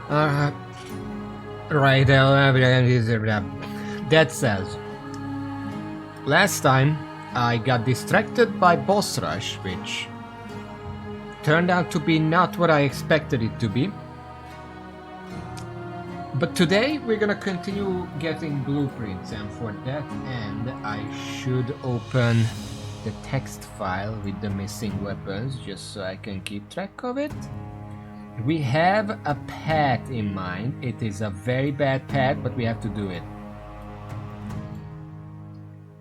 Uh, right, that says. Last time, I got distracted by boss rush, which turned out to be not what I expected it to be. But today, we're gonna continue getting blueprints, and for that end, I should open the text file with the missing weapons, just so I can keep track of it. We have a path in mind. It is a very bad path, but we have to do it.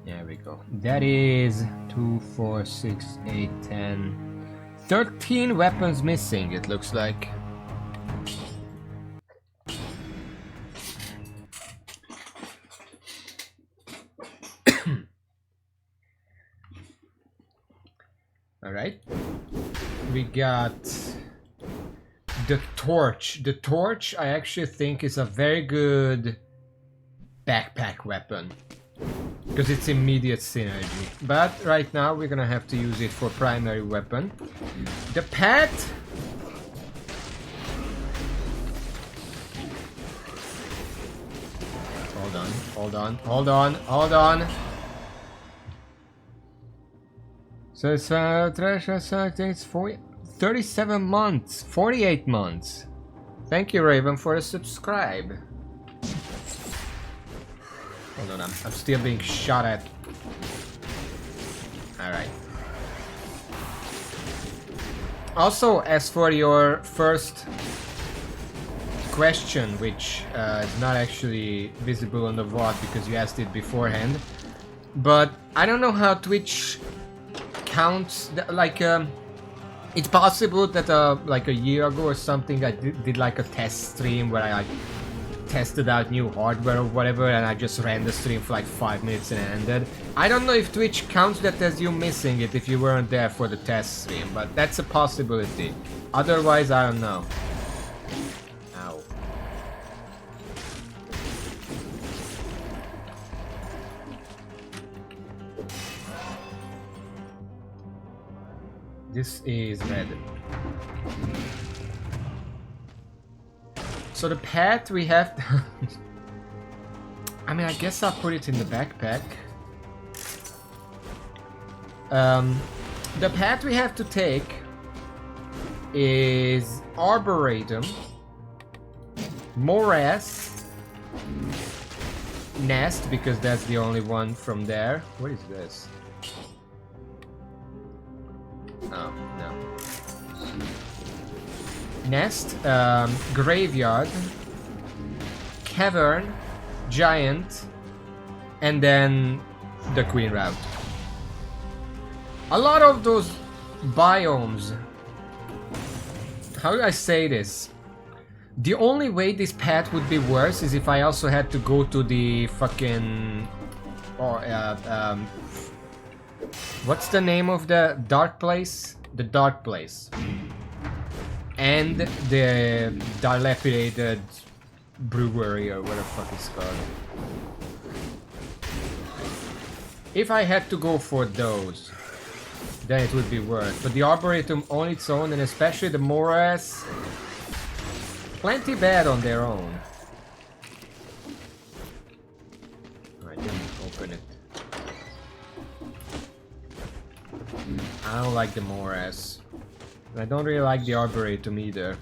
There we go. That is 2, 4, 6, 8, 10, 13 weapons missing, it looks like. Alright. We got the torch. The torch, I actually think, is a very good backpack weapon, because it's immediate synergy. But right now we're gonna have to use it for primary weapon. The pet. Hold on. So it's treasure takes 37 months, 48 months. Thank you, Raven, for a subscribe. Hold on, I'm still being shot at. Alright. Also, as for your first question, which is not actually visible on the VOD because you asked it beforehand, but I don't know how Twitch counts, it's possible that like a year ago or something I did like a test stream where I tested out new hardware or whatever, and I just ran the stream for like 5 minutes and it ended. I don't know if Twitch counts that as you missing it if you weren't there for the test stream, but that's a possibility. Otherwise, I don't know. Ow. This is red. So the path we have... I mean, I guess I'll put it in the backpack. The path we have to take is Arboretum, Morass, Nest, because that's the only one from there. What is this? Oh, no. Nest, Graveyard, Cavern, Giant, and then the Queen route. A lot of those biomes. How do I say this? The only way this path would be worse is if I also had to go to the fucking... what's the name of the dark place? The dark place. And the dilapidated brewery, or what the fuck it's called. If I had to go for those, then it would be worse. But the Arboretum on its own, and especially the Morass, plenty bad on their own. I didn't open it. I don't like the Morass. I don't really like the Arboretum either.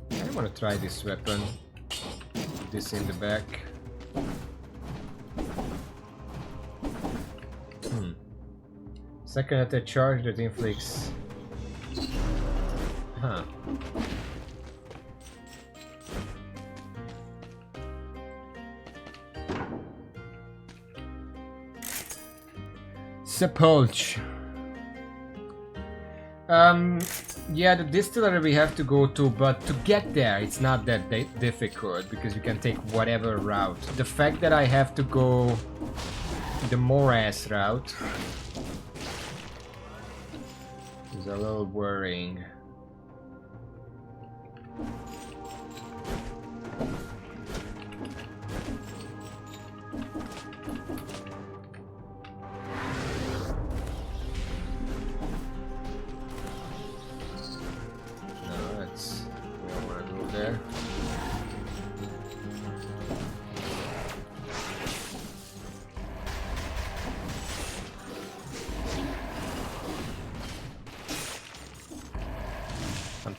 I want to try this weapon. Put this in the back. Second attack charge that inflicts... Huh. Sepulch. Yeah, the distillery we have to go to, but to get there it's not that difficult because you can take whatever route. The fact that I have to go the Morass route is a little worrying.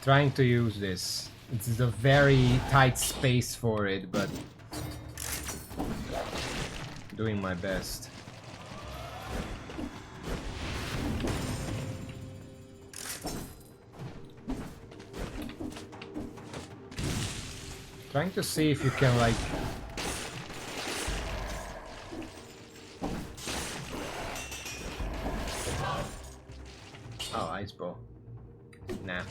trying to use this. It's a very tight space for it, but doing my best. Trying to see if you can like ice ball. Nah.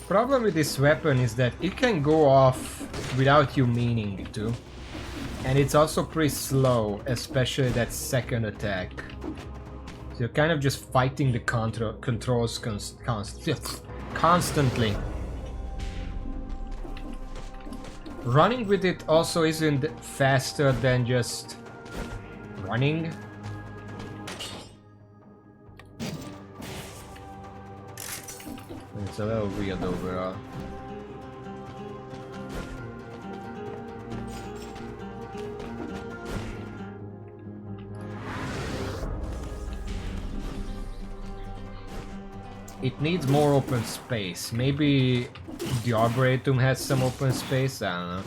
Problem with this weapon is that it can go off without you meaning to, and it's also pretty slow, especially that second attack. So you're kind of just fighting the controls constantly. Running with it also isn't faster than just running. It's a little weird overall. It needs more open space. Maybe the Arboretum has some open space? I don't know.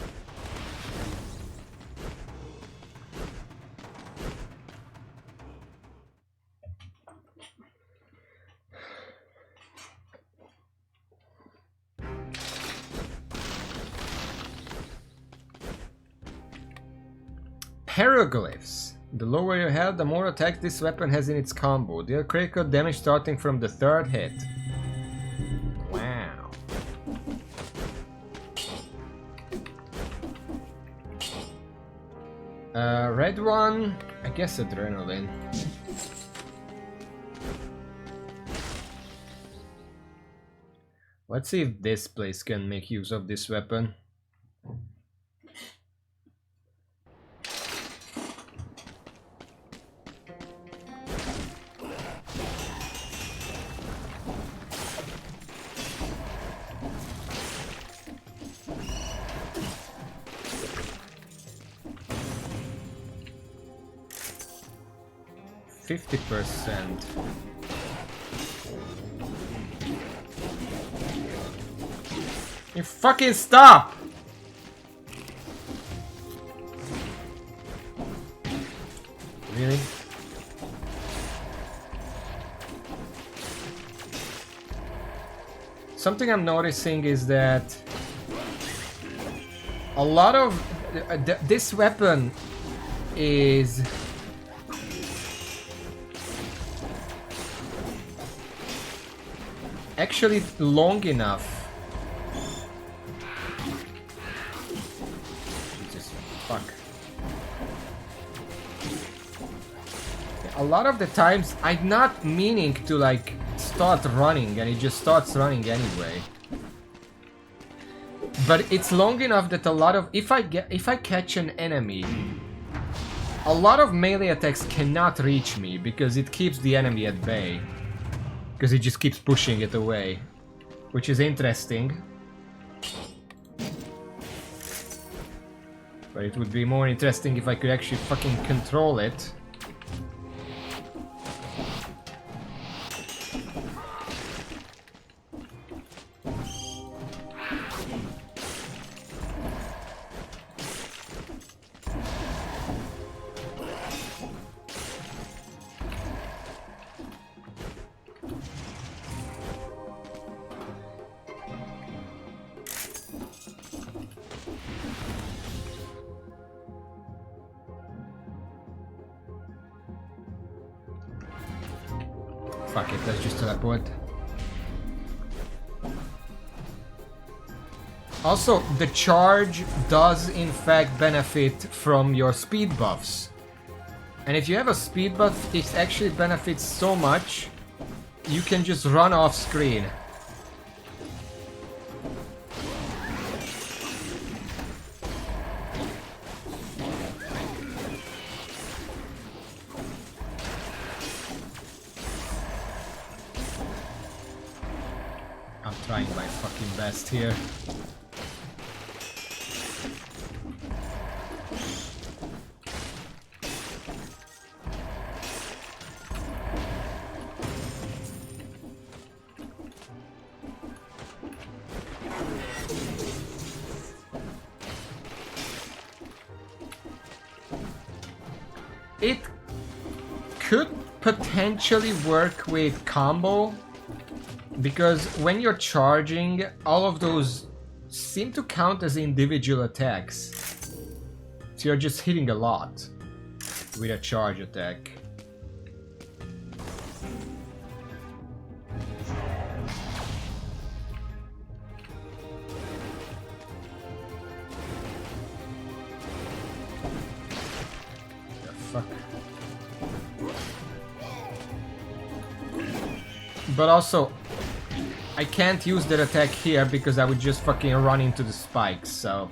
Hieroglyphs. The lower your health, the more attacks this weapon has in its combo. Deal critical damage starting from the third hit. Wow. Red one, I guess adrenaline. Let's see if this place can make use of this weapon. %. You fucking stop! Really? Something I'm noticing is that a lot of this weapon is actually long enough. Jesus fuck. A lot of the times I'm not meaning to like start running and it just starts running anyway. But it's long enough that a lot of if I catch an enemy, a lot of melee attacks cannot reach me because it keeps the enemy at bay. Because it just keeps pushing it away, which is interesting. But it would be more interesting if I could actually fucking control it. Fuck it, let's just teleport. Also, the charge does in fact benefit from your speed buffs. And if you have a speed buff, it actually benefits so much, you can just run off screen. I'm trying my fucking best here. It could potentially work with combo, because when you're charging, all of those seem to count as individual attacks. So you're just hitting a lot with a charge attack. Fuck. But also, I can't use that attack here because I would just fucking run into the spikes, so...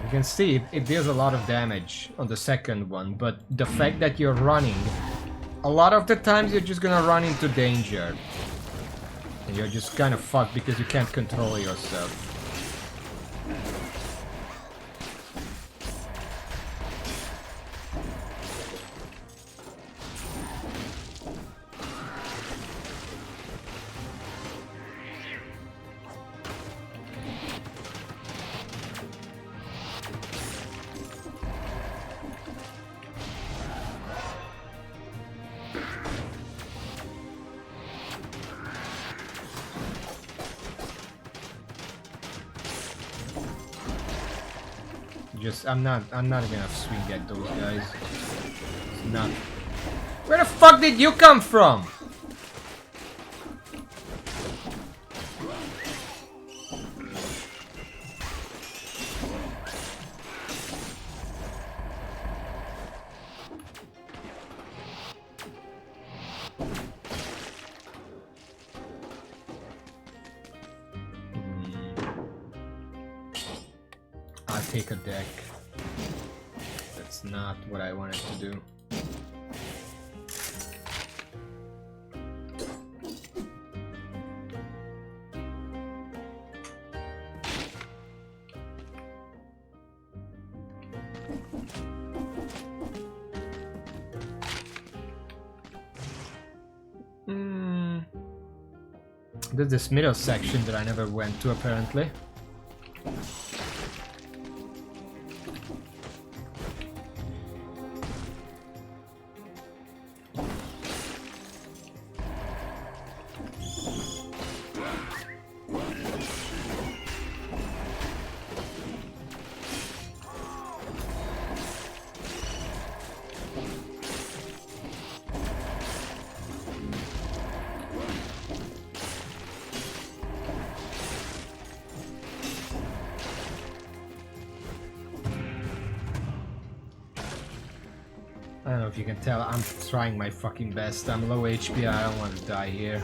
You can see it deals a lot of damage on the second one, but the fact that you're running, a lot of the times you're just gonna run into danger. And you're just kind of fucked because you can't control yourself. I'm not gonna swing at those guys. It's not. Where the fuck did you come from? I'll take a deck. That's not what I wanted to do. There's this middle section that I never went to, apparently. I don't know if you can tell, I'm trying my fucking best. I'm low HP, I don't want to die here.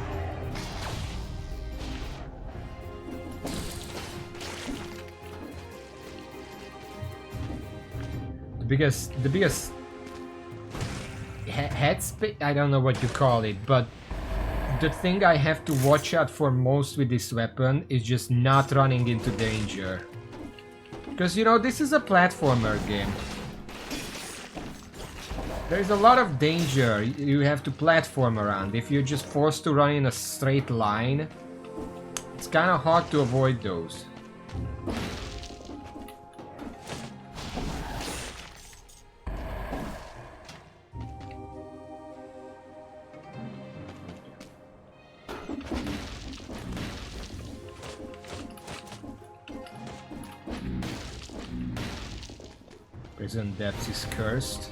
The biggest head space, I don't know what you call it, but the thing I have to watch out for most with this weapon is just not running into danger. Because, you know, this is a platformer game. There's a lot of danger you have to platform around. If you're just forced to run in a straight line, It's kind of hard to avoid those. Prison depth is cursed.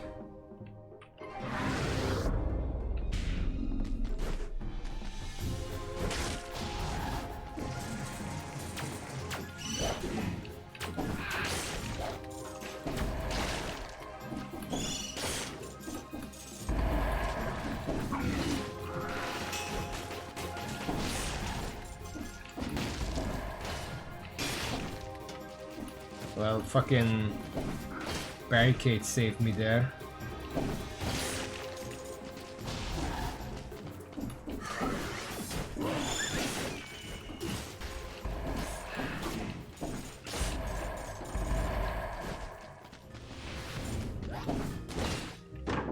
Well, fucking barricade saved me there.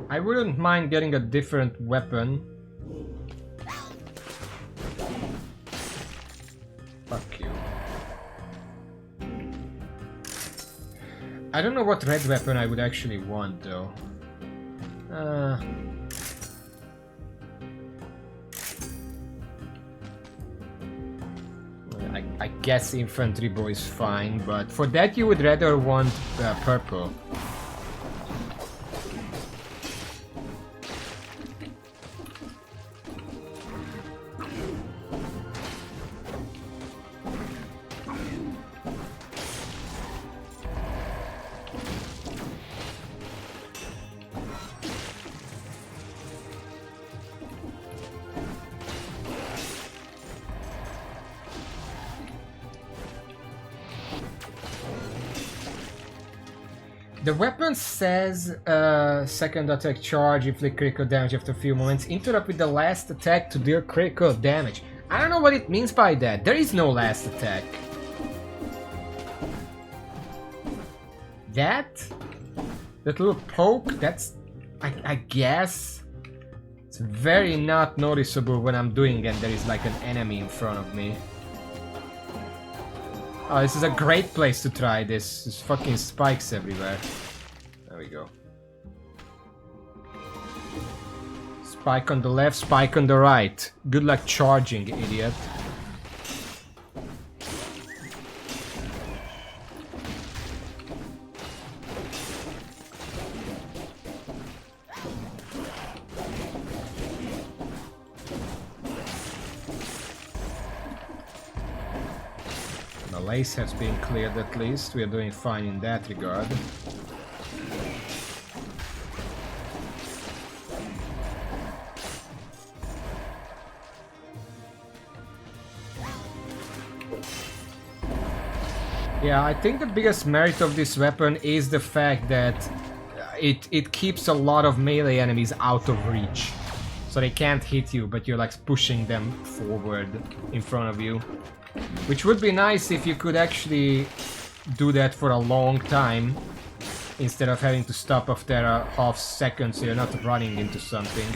I wouldn't mind getting a different weapon. Fuck you. I don't know what red weapon I would actually want though. I guess infantry bow is fine, but for that you would rather want purple. The weapon says second attack charge, inflict critical damage after a few moments. Interrupt with the last attack to deal critical damage. I don't know what it means by that. There is no last attack. That little poke, that's... I guess... It's very not noticeable when I'm doing and there is like an enemy in front of me. Oh, this is a great place to try this. There's fucking spikes everywhere. There we go. Spike on the left, spike on the right. Good luck charging, idiot. Lace has been cleared at least. We are doing fine in that regard. Yeah, I think the biggest merit of this weapon is the fact that it keeps a lot of melee enemies out of reach. So they can't hit you, but you're like pushing them forward in front of you. Which would be nice if you could actually do that for a long time instead of having to stop after a half second so you're not running into something.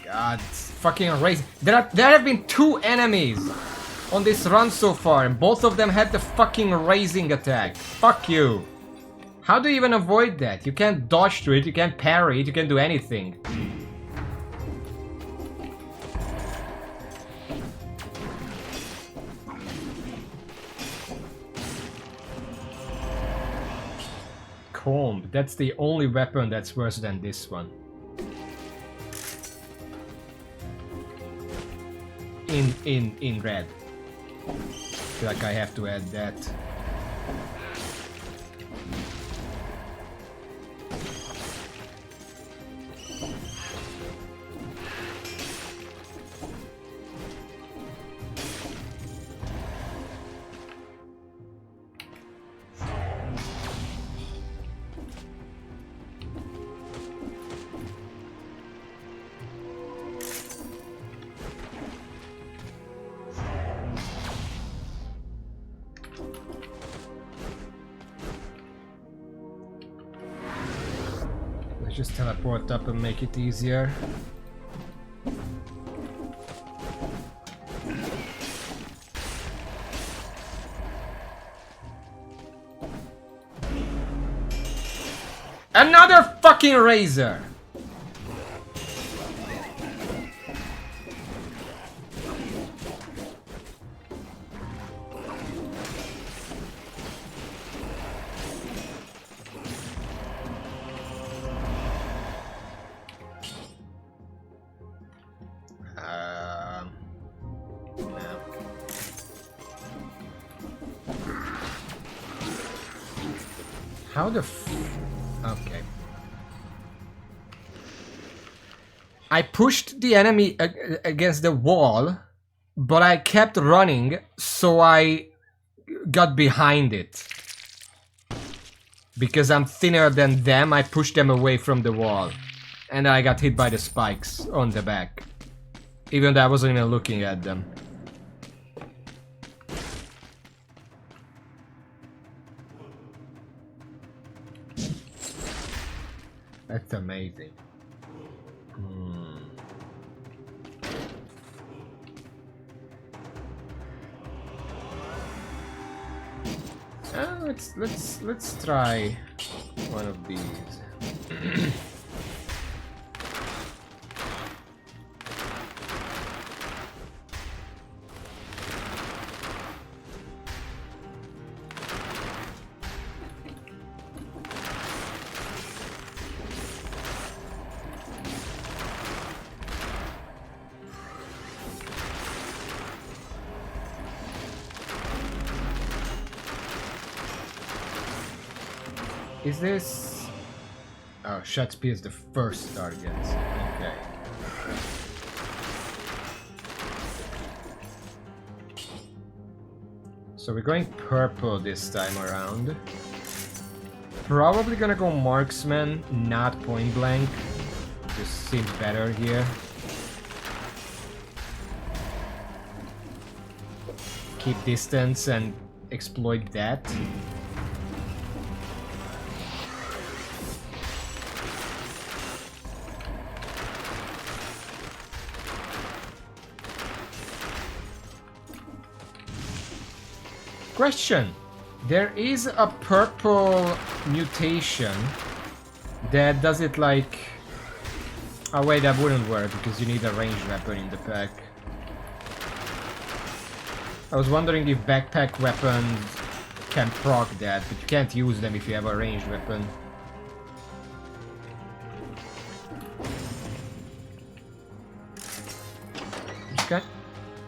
God, fucking amazing. There have been 2 enemies on this run so far, and both of them had the fucking raising attack. Fuck you. How do you even avoid that? You can't dodge through it, you can't parry it, you can't do anything. comb. That's the only weapon that's worse than this one. In red. I feel like I have to add that. Just teleport up and make it easier. Another fucking razor! How the okay. I pushed the enemy against the wall, but I kept running, so I got behind it. Because I'm thinner than them, I pushed them away from the wall. And I got hit by the spikes on the back. Even though I wasn't even looking at them. That's amazing. Let's try one of these. Is this... Oh, shot speed is the first target. Okay. So we're going purple this time around. Probably gonna go marksman, not point blank. Just seems better here. Keep distance and exploit that. Question. There is a purple mutation that does it like... Oh wait, that wouldn't work because you need a ranged weapon in the pack. I was wondering if backpack weapons can proc that, but you can't use them if you have a ranged weapon. Okay.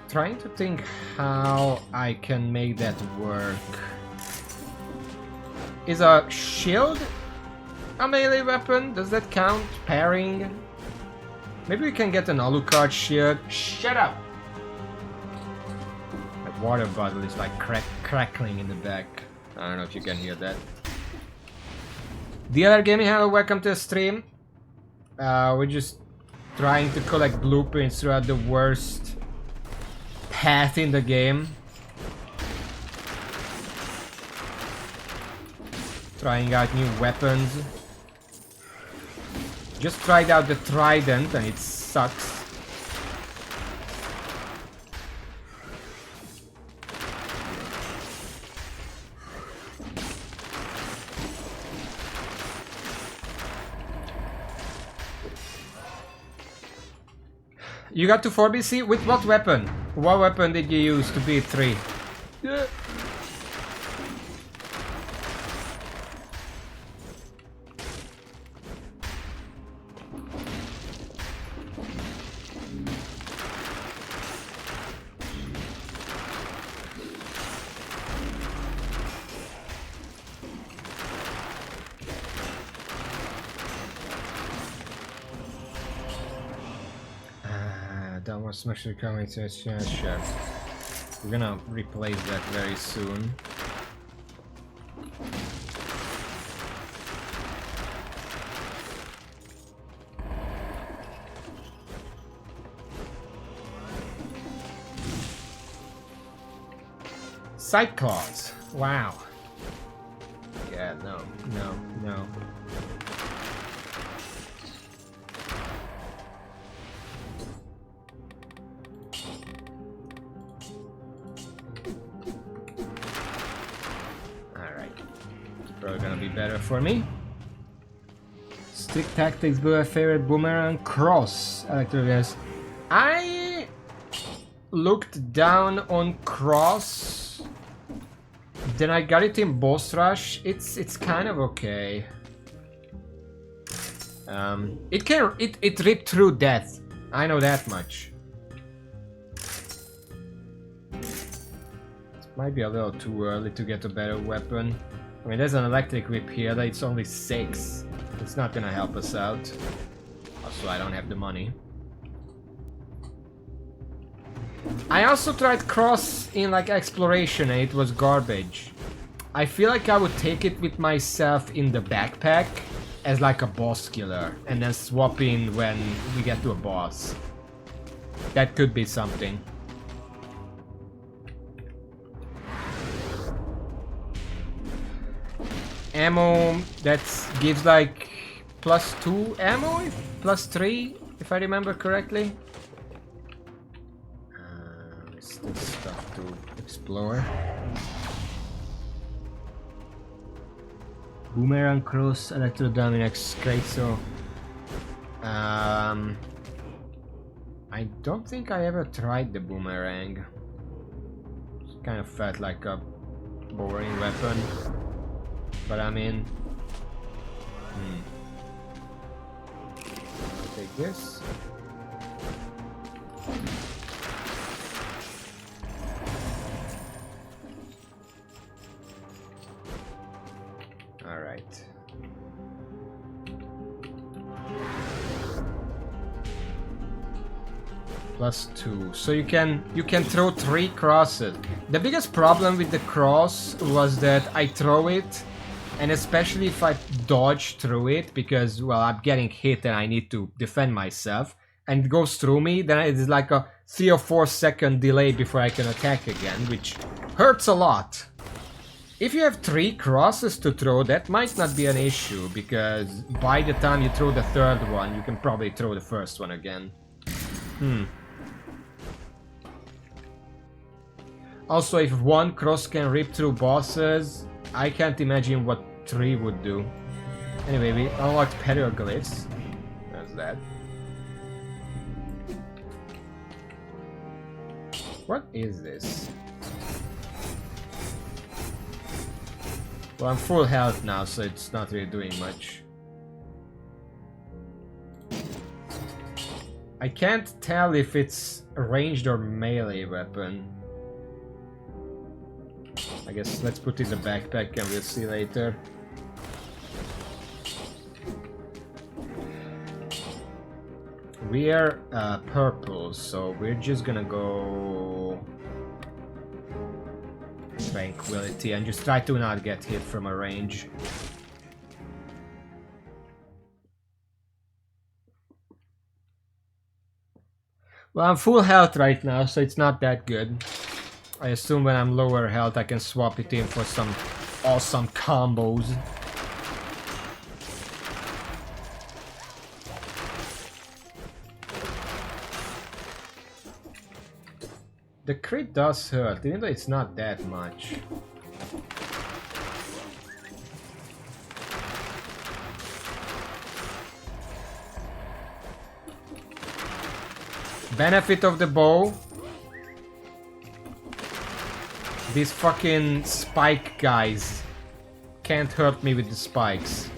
Trying to think how I can make that work. Is a shield a melee weapon? Does that count? Parrying? Maybe we can get an Alucard shield. Shut up! My water bottle is like crackling in the back. I don't know if you can hear that. The other gaming hello, welcome to the stream. We're just trying to collect blueprints throughout the worst path in the game. Trying out new weapons. Just tried out the trident and it sucks. You got to 4BC? With what weapon? What weapon did you use to beat 3? Yeah. Almost smash the comments. Yeah, sure. We're gonna replace that very soon. Cyclops. Wow. Yeah, no. Alright. Probably gonna be better for me. Stick tactics, but my favorite boomerang cross. Electrogas. I looked down on cross. Then I got it in boss rush. It's kind of okay. It ripped through death. I know that much. It might be a little too early to get a better weapon. I mean, there's an electric whip here, but it's only 6. It's not gonna help us out. Also, I don't have the money. I also tried cross in like exploration and it was garbage. I feel like I would take it with myself in the backpack as like a boss killer and then swap in when we get to a boss. That could be something. Ammo that gives like +2 ammo, +3 if I remember correctly. Still stuff to explore. Boomerang cross, Electrodynamics, great. So I don't think I ever tried the boomerang. It kind of felt like a boring weapon, but I mean, I'll take this. Alright. +2. So you can throw 3 crosses. The biggest problem with the cross was that I throw it, and especially if I dodge through it, because well, I'm getting hit and I need to defend myself, and it goes through me, then it's like a 3 or 4 second delay before I can attack again, which hurts a lot. If you have 3 crosses to throw, that might not be an issue, because by the time you throw the 3rd one, you can probably throw the 1st one again. Also, if 1 cross can rip through bosses, I can't imagine what 3 would do. Anyway, we unlocked Petroglyphs. That's that. What is this? Well, I'm full health now, so it's not really doing much. I can't tell if it's a ranged or melee weapon. I guess let's put it in the backpack and we'll see later. We're purple, so we're just gonna go Tranquility and just try to not get hit from a range. Well, I'm full health right now, so it's not that good. I assume when I'm lower health I can swap it in for some awesome combos. The crit does hurt, even though it's not that much. Benefit of the bow. These fucking spike guys can't hurt me with the spikes.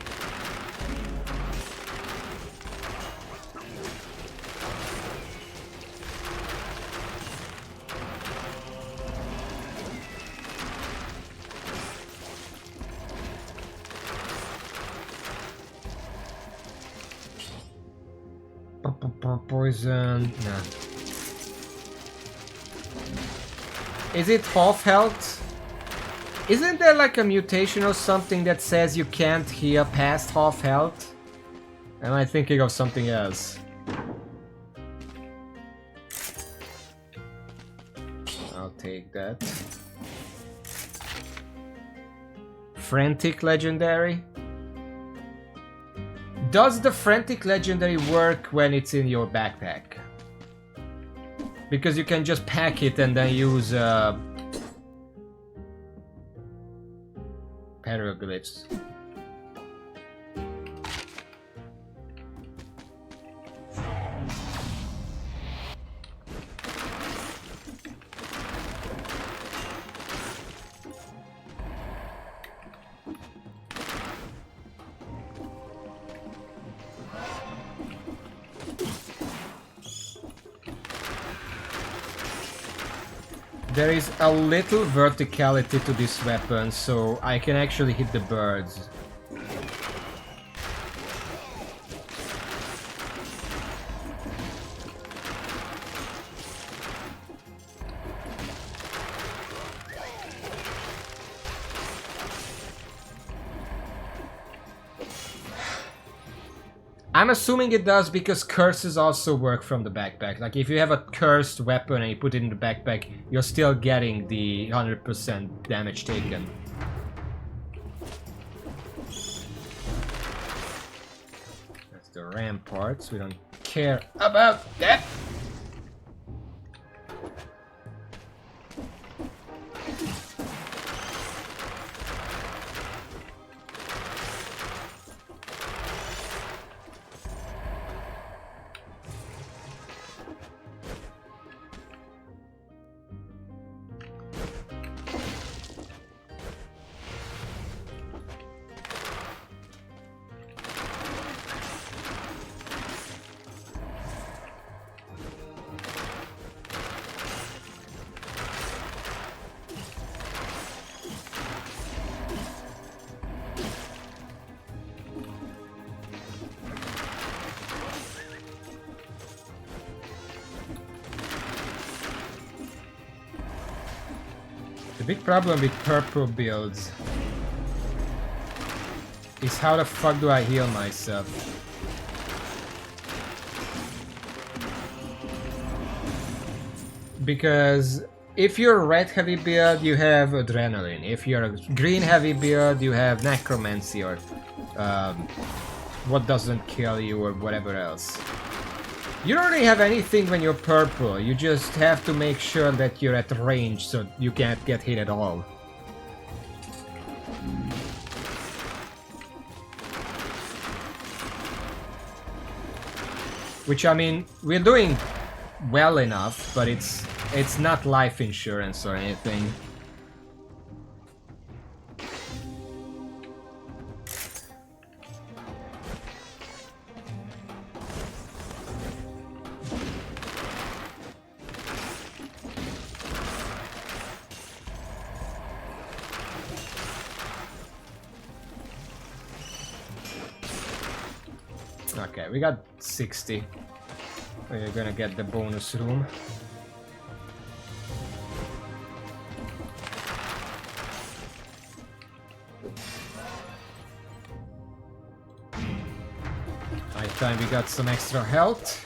Poison. Nah. Is it half health? Isn't there like a mutation or something that says you can't heal past half health? Am I thinking of something else? I'll take that. Frantic Legendary? Does the Frantic Legendary work when it's in your backpack? Because you can just pack it and then use Paraglyphs. There is a little verticality to this weapon, so I can actually hit the birds. I'm assuming it does because curses also work from the backpack. Like if you have a cursed weapon and you put it in the backpack, you're still getting the 100% damage taken. That's the ramparts, we don't care about that. The big problem with purple builds is how the fuck do I heal myself? Because if you're a red heavy build, you have adrenaline. If you're a green heavy build, you have necromancy or what doesn't kill you or whatever else. You don't really have anything when you're purple, you just have to make sure that you're at range so you can't get hit at all. Which, I mean, we're doing well enough, but it's not life insurance or anything. Okay, we got 60. We're gonna get the bonus room. By the time we got some extra health.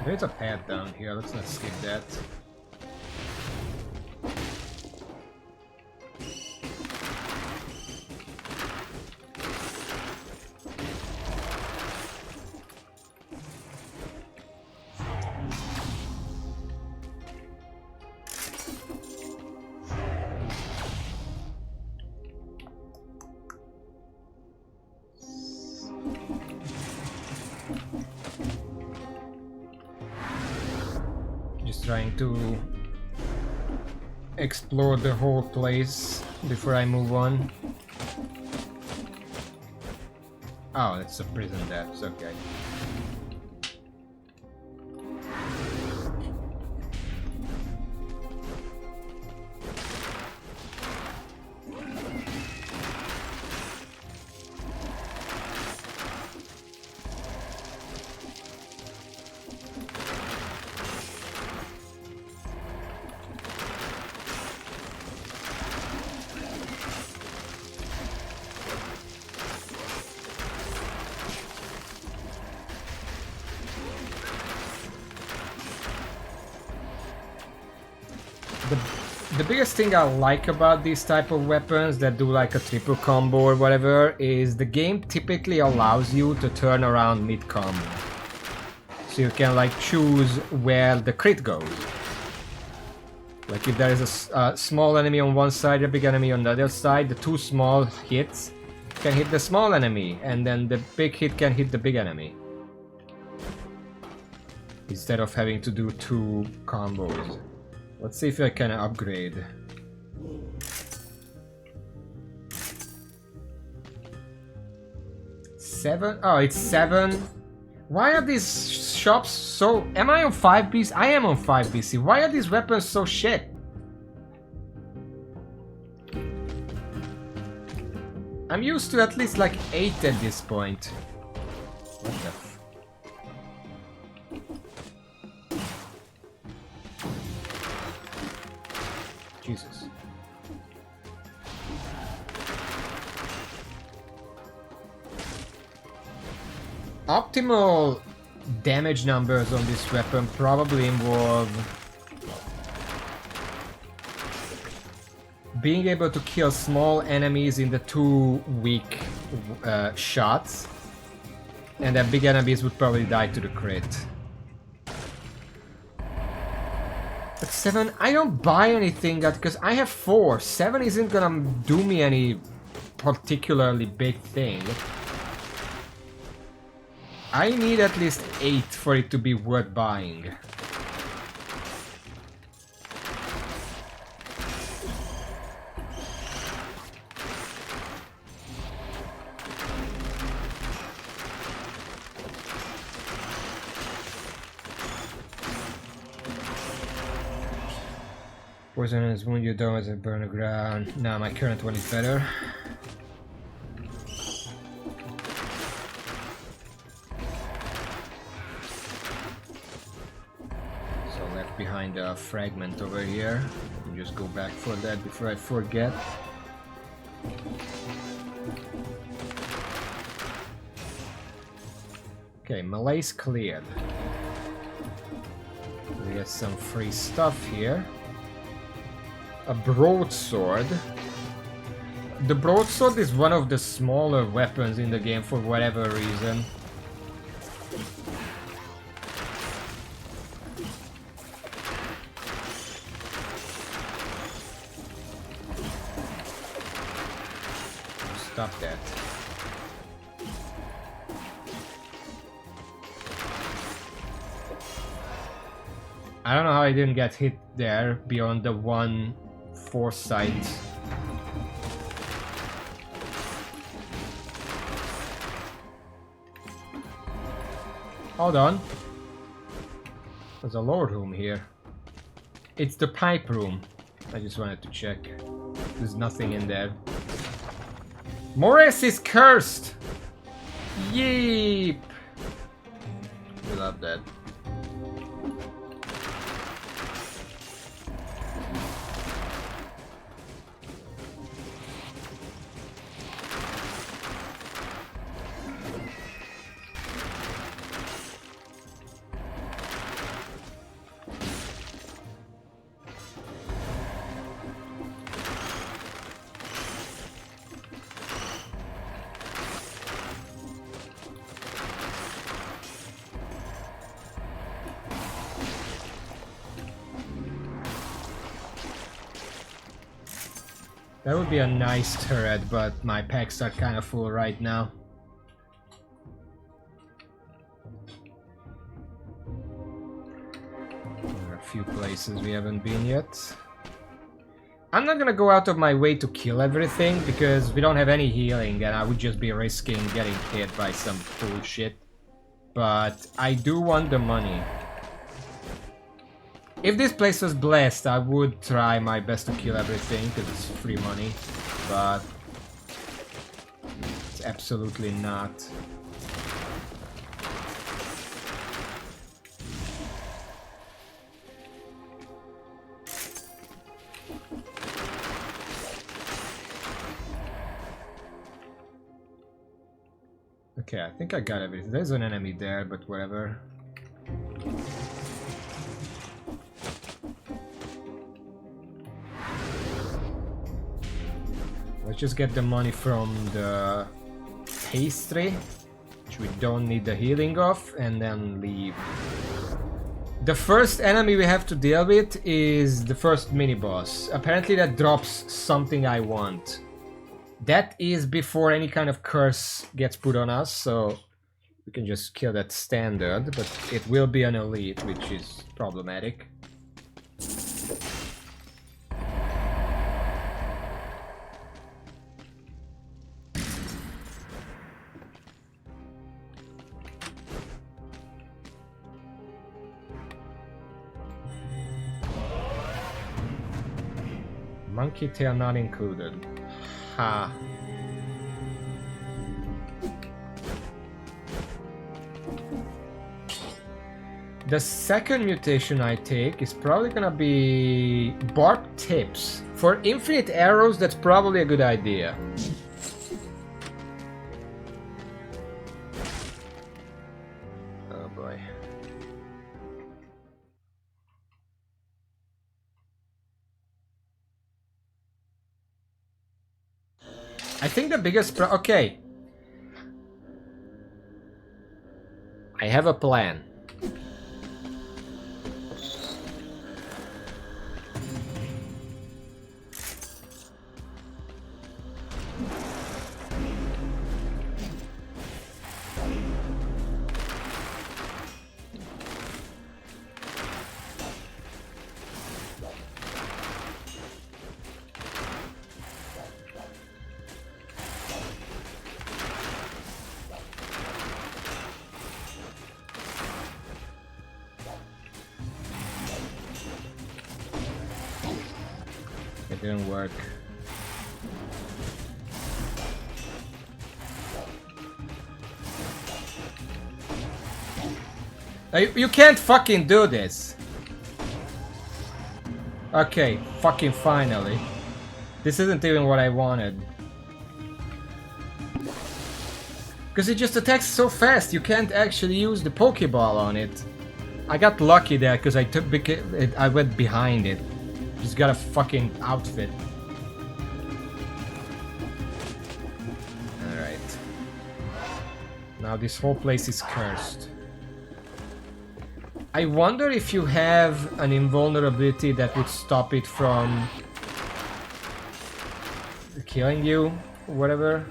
There's a path down here, let's not skip that. Just trying to explore the whole place before I move on. Oh, it's a prison depths, okay. The biggest thing I like about these type of weapons that do like a triple combo or whatever is the game typically allows you to turn around mid-combo. So you can like choose where the crit goes. Like if there is a small enemy on one side, a big enemy on the other side, the two small hits can hit the small enemy and then the big hit can hit the big enemy. Instead of having to do two combos. Let's see if I can upgrade. Seven? Oh, it's 7. Why are these shops so... Am I on 5BC? I am on 5BC. Why are these weapons so shit? I'm used to at least like 8 at this point. What the f... Jesus. Optimal damage numbers on this weapon probably involve being able to kill small enemies in the 2 weak shots, and then big enemies would probably die to the crit. But 7, I don't buy anything that, because I have 4. 7 isn't gonna do me any particularly big thing. I need at least 8 for it to be worth buying. Poisonous wound you don't as a burn the ground. Nah, my current one is better. So left behind a fragment over here. Just go back for that before I forget. Okay, Malaise cleared. We get some free stuff here. A broadsword. The broadsword is one of the smaller weapons in the game for whatever reason. Stop that. I don't know how I didn't get hit there beyond the one foresight. Hold on. There's a lower room here. It's the pipe room. I just wanted to check. There's nothing in there. Morris is cursed! Yeep! We love that. That would be a nice turret, but my packs are kind of full right now. There are a few places we haven't been yet. I'm not gonna go out of my way to kill everything because we don't have any healing and I would just be risking getting hit by some bullshit. But I do want the money. If this place was blessed, I would try my best to kill everything because it's free money. But it's absolutely not. Okay, I think I got everything. There's an enemy there, but whatever. Let's just get the money from the pastry, which we don't need the healing of, and then leave. The first enemy we have to deal with is the first mini-boss. Apparently that drops something I want. That is before any kind of curse gets put on us, so we can just kill that standard, but it will be an elite, which is problematic. Monkey tail not included. Ha. The second mutation I take is probably gonna be barbed tips. For infinite arrows, that's probably a good idea. Oh boy. I think the biggest okay. I have a plan. It didn't work. You can't fucking do this. Okay, fucking finally. This isn't even what I wanted. Because it just attacks so fast, you can't actually use the Pokeball on it. I got lucky there because I went behind it. Just got a fucking outfit. Alright. Now this whole place is cursed. I wonder if you have an invulnerability that would stop it from killing you, or whatever.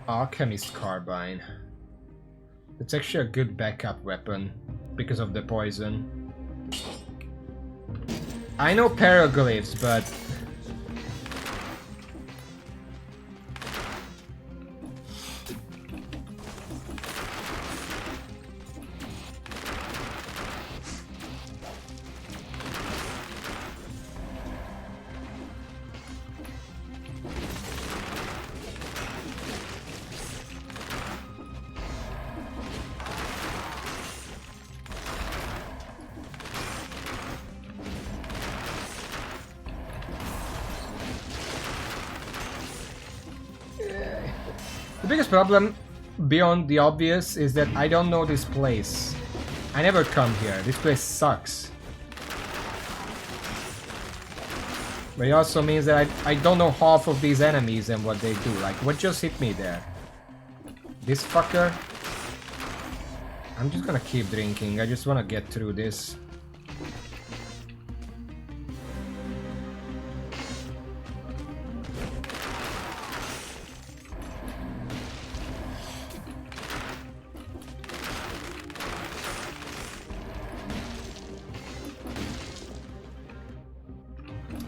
Alchemist Carbine. It's actually a good backup weapon because of the poison. I know Paraglyphs, but the biggest problem, beyond the obvious, is that I don't know this place. I never come here. This place sucks. But it also means that I don't know half of these enemies and what they do. Like, what just hit me there? This fucker? I'm just gonna keep drinking. I just wanna get through this.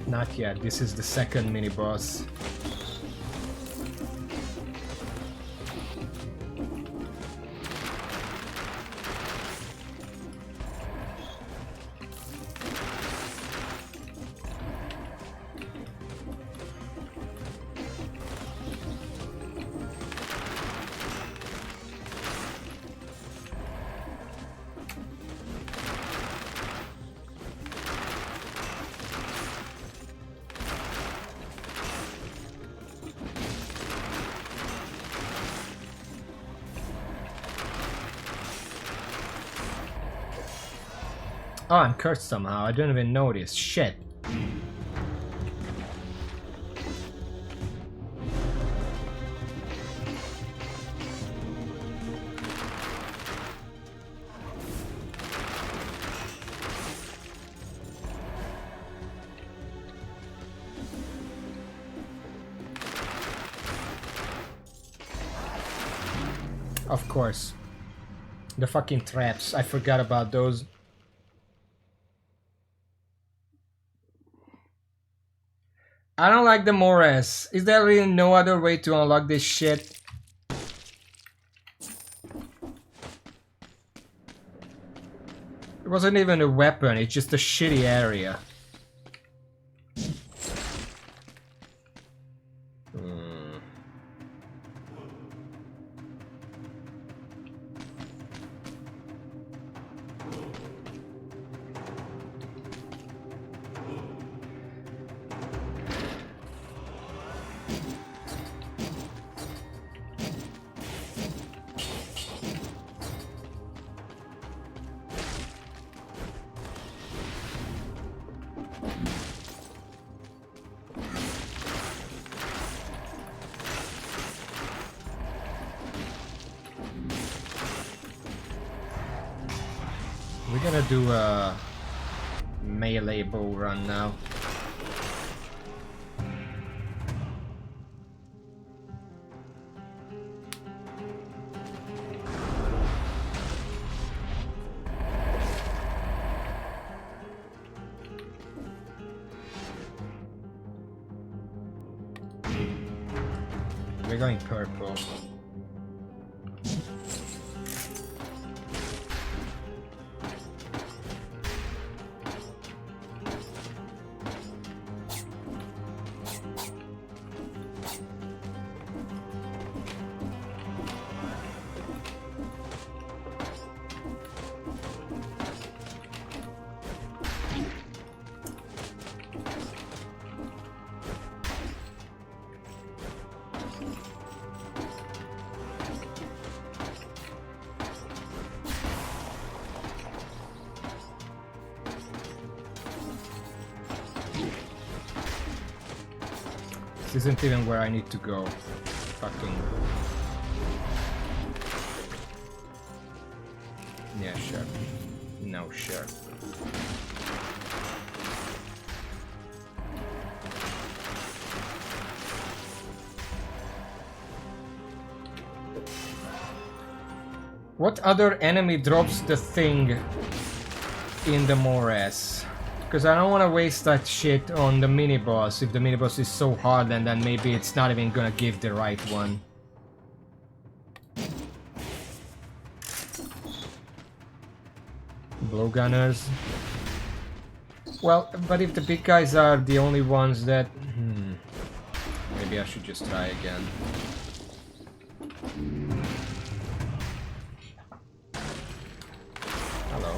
Not yet. This is the second mini boss. Oh, I'm cursed somehow. I didn't even notice. Shit. Of course. The fucking traps. I forgot about those. I don't like the Mores. Is there really no other way to unlock this shit? It wasn't even a weapon, it's just a shitty area. We're gonna do a melee bow run now. We're going purple. This isn't even where I need to go. Fucking... Yeah, sure. No, sure. What other enemy drops the thing in the Mores? Because I don't want to waste that shit on the mini-boss. If the mini-boss is so hard, and then maybe it's not even gonna give the right one. Blowgunners. Well, but if the big guys are the only ones that... Maybe I should just try again. Hello.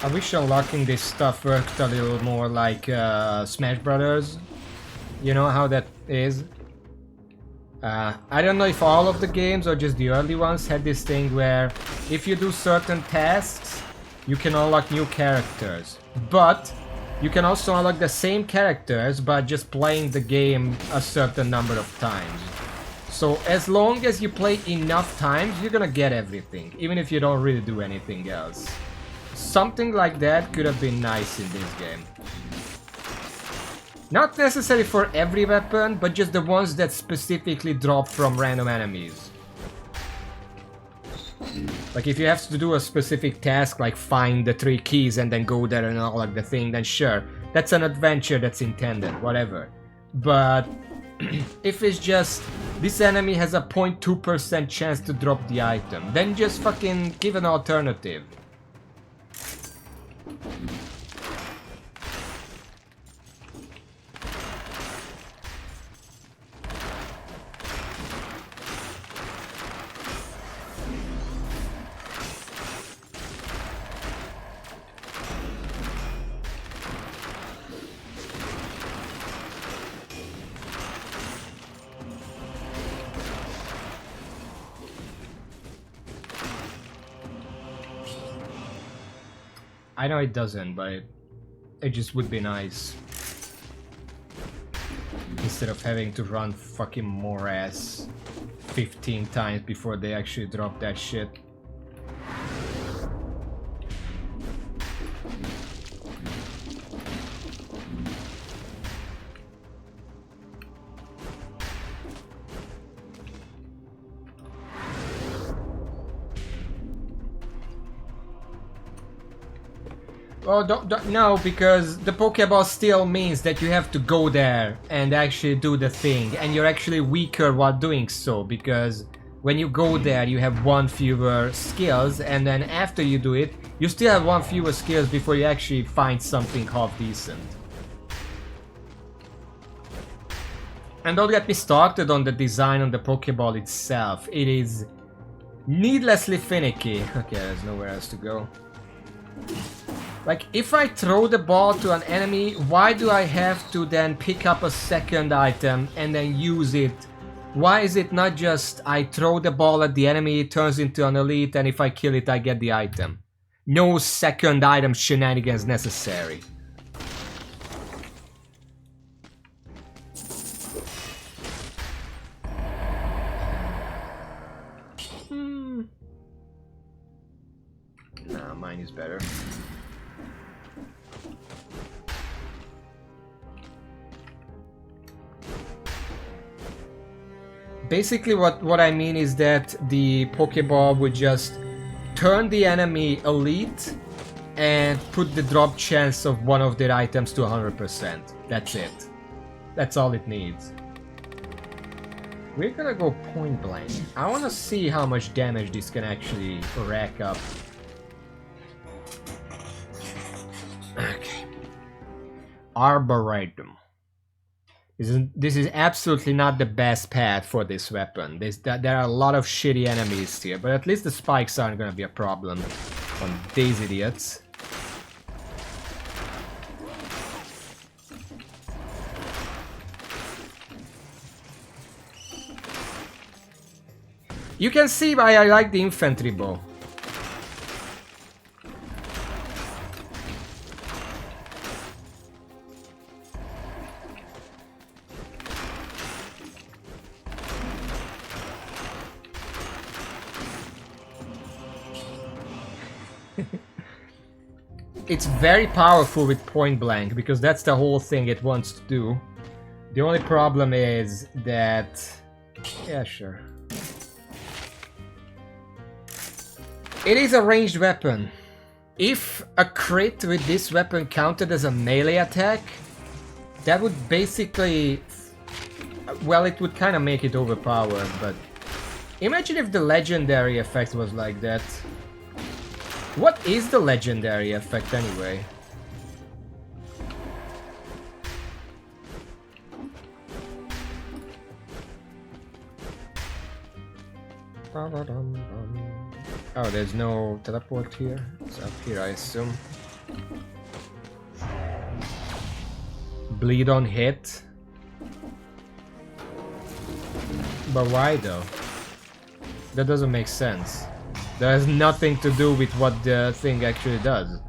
I wish unlocking this stuff worked a little more like Smash Brothers. You know how that is? I don't know if all of the games or just the early ones had this thing where if you do certain tasks, you can unlock new characters. But you can also unlock the same characters by just playing the game a certain number of times. So as long as you play enough times, you're gonna get everything, even if you don't really do anything else. Something like that could have been nice in this game. Not necessarily for every weapon, but just the ones that specifically drop from random enemies. Like if you have to do a specific task, like find the 3 keys and then go there and unlock the thing, then sure, that's an adventure that's intended, whatever. But if it's just, this enemy has a 0.2% chance to drop the item, then just fucking give an alternative. I know it doesn't, but it just would be nice. Instead of having to run fucking Morass 15 times before they actually drop that shit. Oh, no, because the Pokeball still means that you have to go there and actually do the thing, and you're actually weaker while doing so, because when you go there you have 1 fewer skills, and then after you do it, you still have 1 fewer skills before you actually find something half decent. And don't get me started on the design on the Pokeball itself. It is needlessly finicky. Okay, there's nowhere else to go. Like, if I throw the ball to an enemy, why do I have to then pick up a second item and then use it? Why is it not just I throw the ball at the enemy, it turns into an elite, and if I kill it, I get the item? No second item shenanigans necessary. Nah, mine is better. Basically what I mean is that the Pokeball would just turn the enemy elite and put the drop chance of one of their items to 100%. That's it. That's all it needs. We're gonna go point blank. I wanna see how much damage this can actually rack up. Okay. Arboretum. This is absolutely not the best path for this weapon. There are a lot of shitty enemies here, but at least the spikes aren't gonna be a problem on these idiots. You can see why I like the infantry bow. It's very powerful with point blank, because that's the whole thing it wants to do. The only problem is that... yeah, sure. It is a ranged weapon. If a crit with this weapon counted as a melee attack, that would basically... well, it would kind of make it overpowered, but... imagine if the legendary effect was like that. What is the legendary effect anyway? Oh, there's no teleport here. It's up here, I assume. Bleed on hit. But why though? That doesn't make sense. That has nothing to do with what the thing actually does.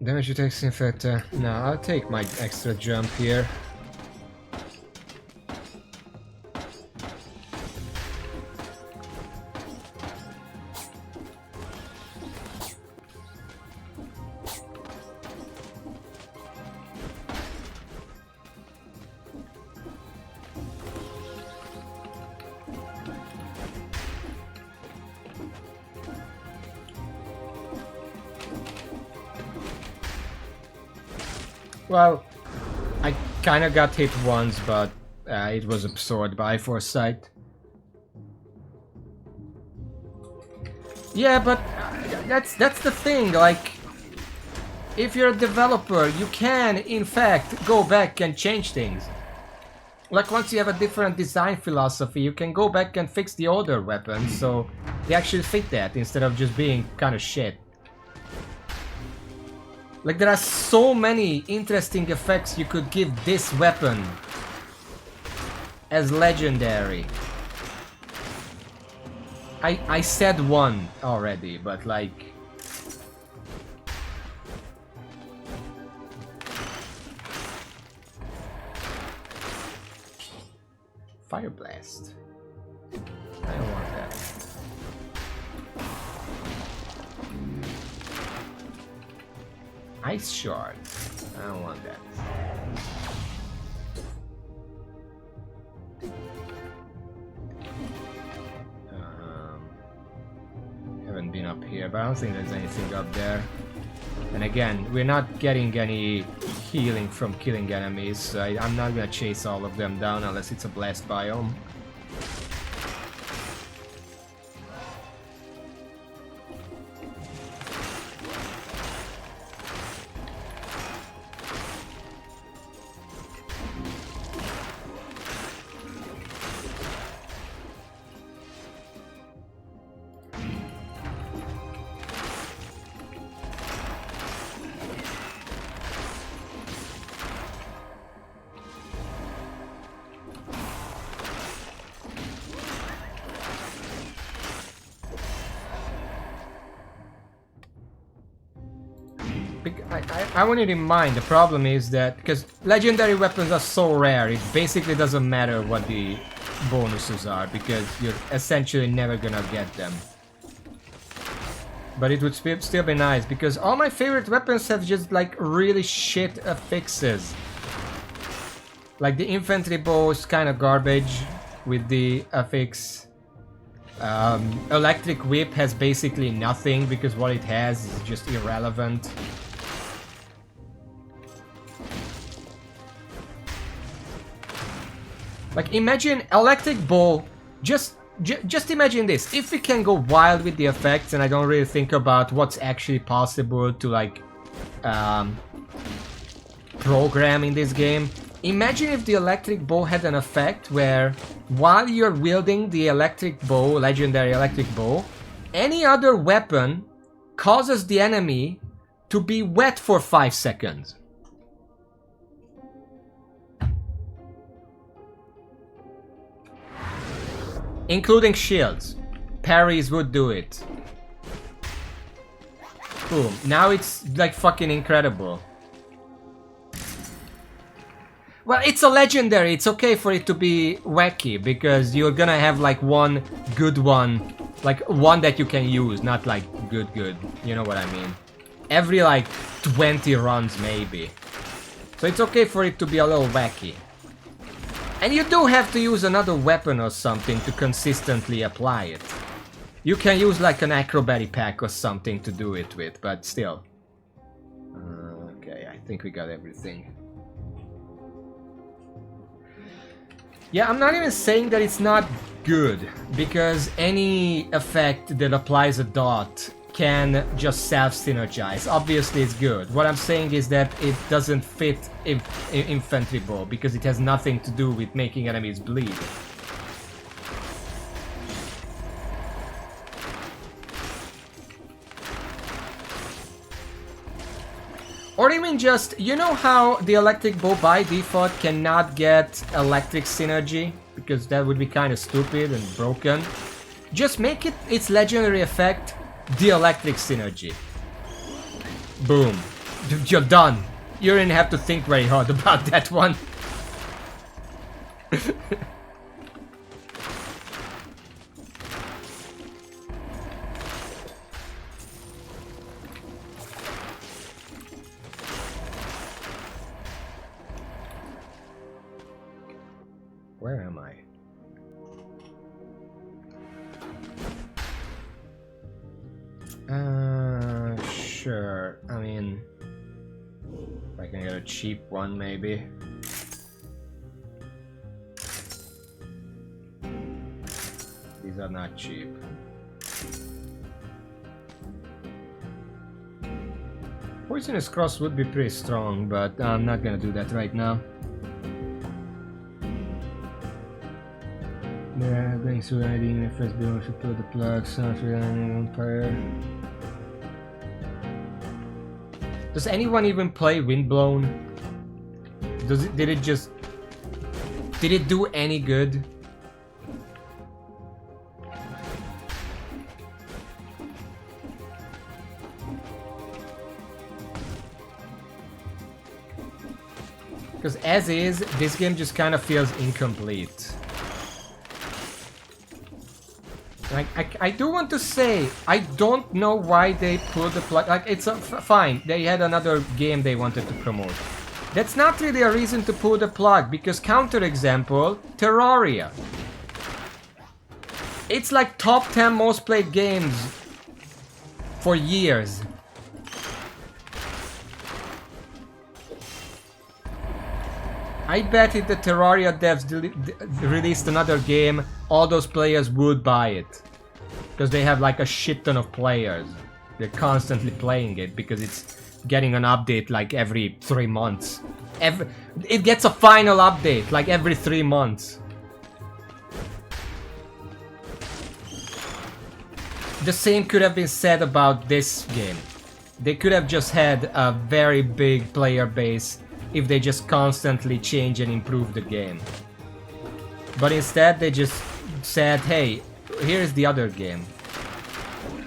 Damage attacks in fact, no, I'll take my extra jump here. Well, I kinda got hit once, but it was absorbed by foresight. Yeah, but that's the thing, like, if you're a developer, you can, in fact, go back and change things. Like, once you have a different design philosophy, you can go back and fix the older weapons, so they actually fit that, instead of just being kind of shit. Like, there are so many interesting effects you could give this weapon as legendary. I said one already, but like... Fire Blast. I don't want that. Ice Shard. I don't want that. Haven't been up here, but I don't think there's anything up there. And again, we're not getting any healing from killing enemies, so I'm not gonna chase all of them down unless it's a blast biome. I want you to mind, the problem is that, because legendary weapons are so rare, it basically doesn't matter what the bonuses are, because you're essentially never gonna get them. But it would still be nice, because all my favorite weapons have just like really shit affixes. Like the infantry bow is kind of garbage with the affix. Electric whip has basically nothing, because what it has is just irrelevant. Like, imagine electric bow, just imagine this, if we can go wild with the effects and I don't really think about what's actually possible to like program in this game. Imagine if the electric bow had an effect where while you're wielding the electric bow, legendary electric bow, any other weapon causes the enemy to be wet for 5 seconds. Including shields. Parries would do it. Boom. Now it's like fucking incredible. Well, it's a legendary. It's okay for it to be wacky, because you're gonna have like one good one. Like one that you can use, not like good. You know what I mean? Every like 20 runs maybe. So it's okay for it to be a little wacky. And you do have to use another weapon or something to consistently apply it. You can use like an acrobatic pack or something to do it with, but still. Okay, I think we got everything. Yeah, I'm not even saying that it's not good, because any effect that applies a dot can just self-synergize. Obviously it's good. What I'm saying is that it doesn't fit infantry bow, because it has nothing to do with making enemies bleed. Or even just, you know how the electric bow by default cannot get electric synergy? Because that would be kind of stupid and broken. Just make it its legendary effect, the electric synergy. Boom. You're done. You didn't have to think very hard about that one. Where am I? Sure. I mean, if I can get a cheap one, maybe. These are not cheap. Poisonous Cross would be pretty strong, but I'm not gonna do that right now. Yeah, going through ID in the first building to pull the plug, sounds really on fire. Does anyone even play Windblown? Did it do any good? Because as is, this game just kind of feels incomplete. Like, I do want to say, I don't know why they pulled the plug. Like, it's fine. They had another game they wanted to promote. That's not really a reason to pull the plug, because counterexample, Terraria. It's like top 10 most played games for years. I bet if the Terraria devs released another game, all those players would buy it. Because they have like a shit ton of players. They're constantly playing it because it's getting an update like every 3 months. It gets a final update like every 3 months. The same could have been said about this game. They could have just had a very big player base if they just constantly change and improve the game. But instead they just said, hey, here's the other game.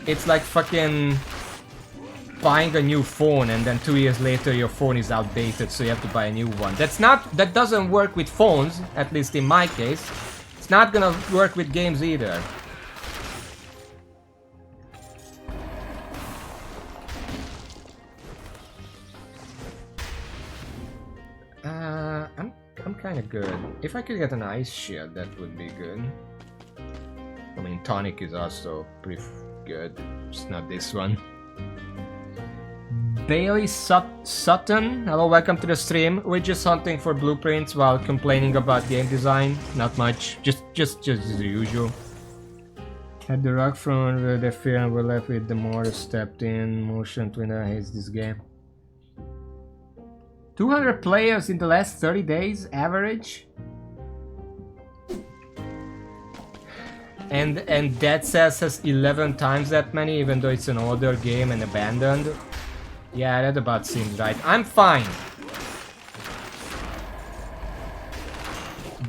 It's like fucking buying a new phone and then 2 years later your phone is outdated, so you have to buy a new one. That doesn't work with phones, at least in my case. It's not gonna work with games either. I'm kind of good. If I could get an ice shield, that would be good. I mean, tonic is also pretty good. Just not this one. Bailey Sutton, hello, welcome to the stream. We're just hunting for blueprints while complaining about game design. Not much, just the usual. Had the rock front where they fear and were left with the mortar stepped in. Motion Twinner hates this game. 200 players in the last 30 days, average. And Dead Cells has 11 times that many, even though it's an older game and abandoned. Yeah, that about seems right. I'm fine.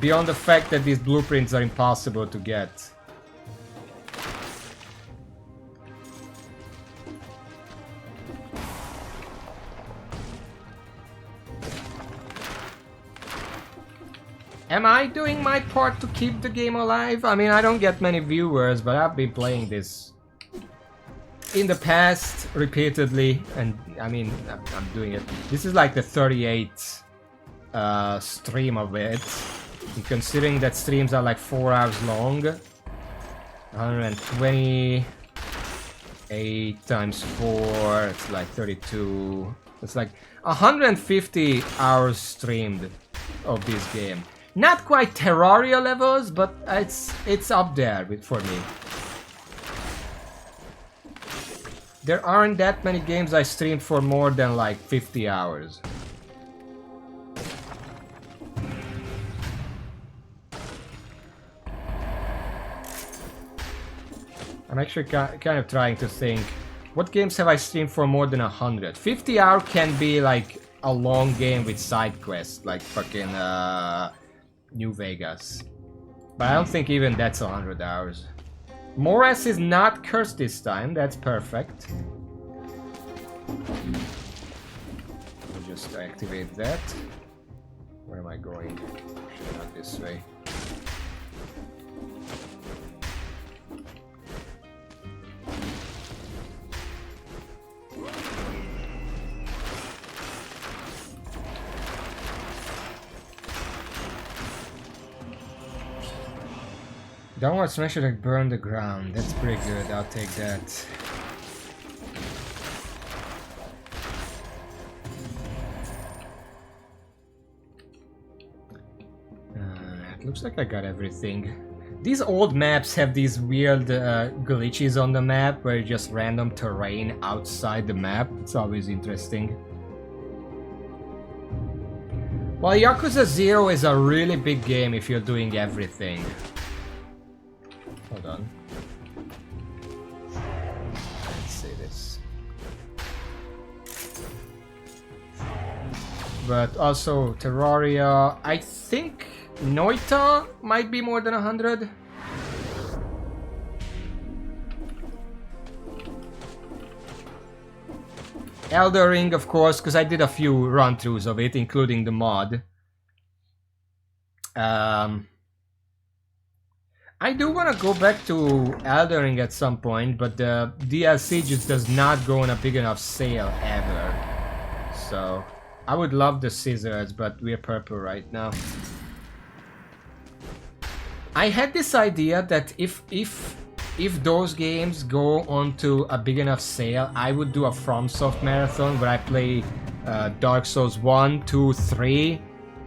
Beyond the fact that these blueprints are impossible to get. Am I doing my part to keep the game alive? I mean, I don't get many viewers, but I've been playing this in the past repeatedly, and I mean, I'm doing it. This is like the 38th stream of it. And considering that streams are like 4 hours long, 128 times 4, it's like 32. It's like 150 hours streamed of this game. Not quite Terraria levels, but it's up there for me. There aren't that many games I streamed for more than like 50 hours. I'm actually kind of trying to think What games have I streamed for more than 100? 50 hour can be like a long game with side quests, like fucking New Vegas. But I don't think even that's 100 hours. Morass is not cursed this time, that's perfect. We'll just activate that. Where am I going? Actually, not this way. Downward smash attack burn the ground. That's pretty good. I'll take that. It looks like I got everything. These old maps have these weird glitches on the map where it's just random terrain outside the map. It's always interesting. Well, Yakuza 0 is a really big game if you're doing everything. Hold on. Let's see this. But also Terraria, I think Noita might be more than 100. Elden Ring, of course, because I did a few run-throughs of it, including the mod. I do want to go back to Elden Ring at some point, but the DLC just does not go on a big enough sale ever. So, I would love the scissors, but we're purple right now. I had this idea that if those games go onto a big enough sale, I would do a FromSoft marathon where I play Dark Souls 1, 2, 3,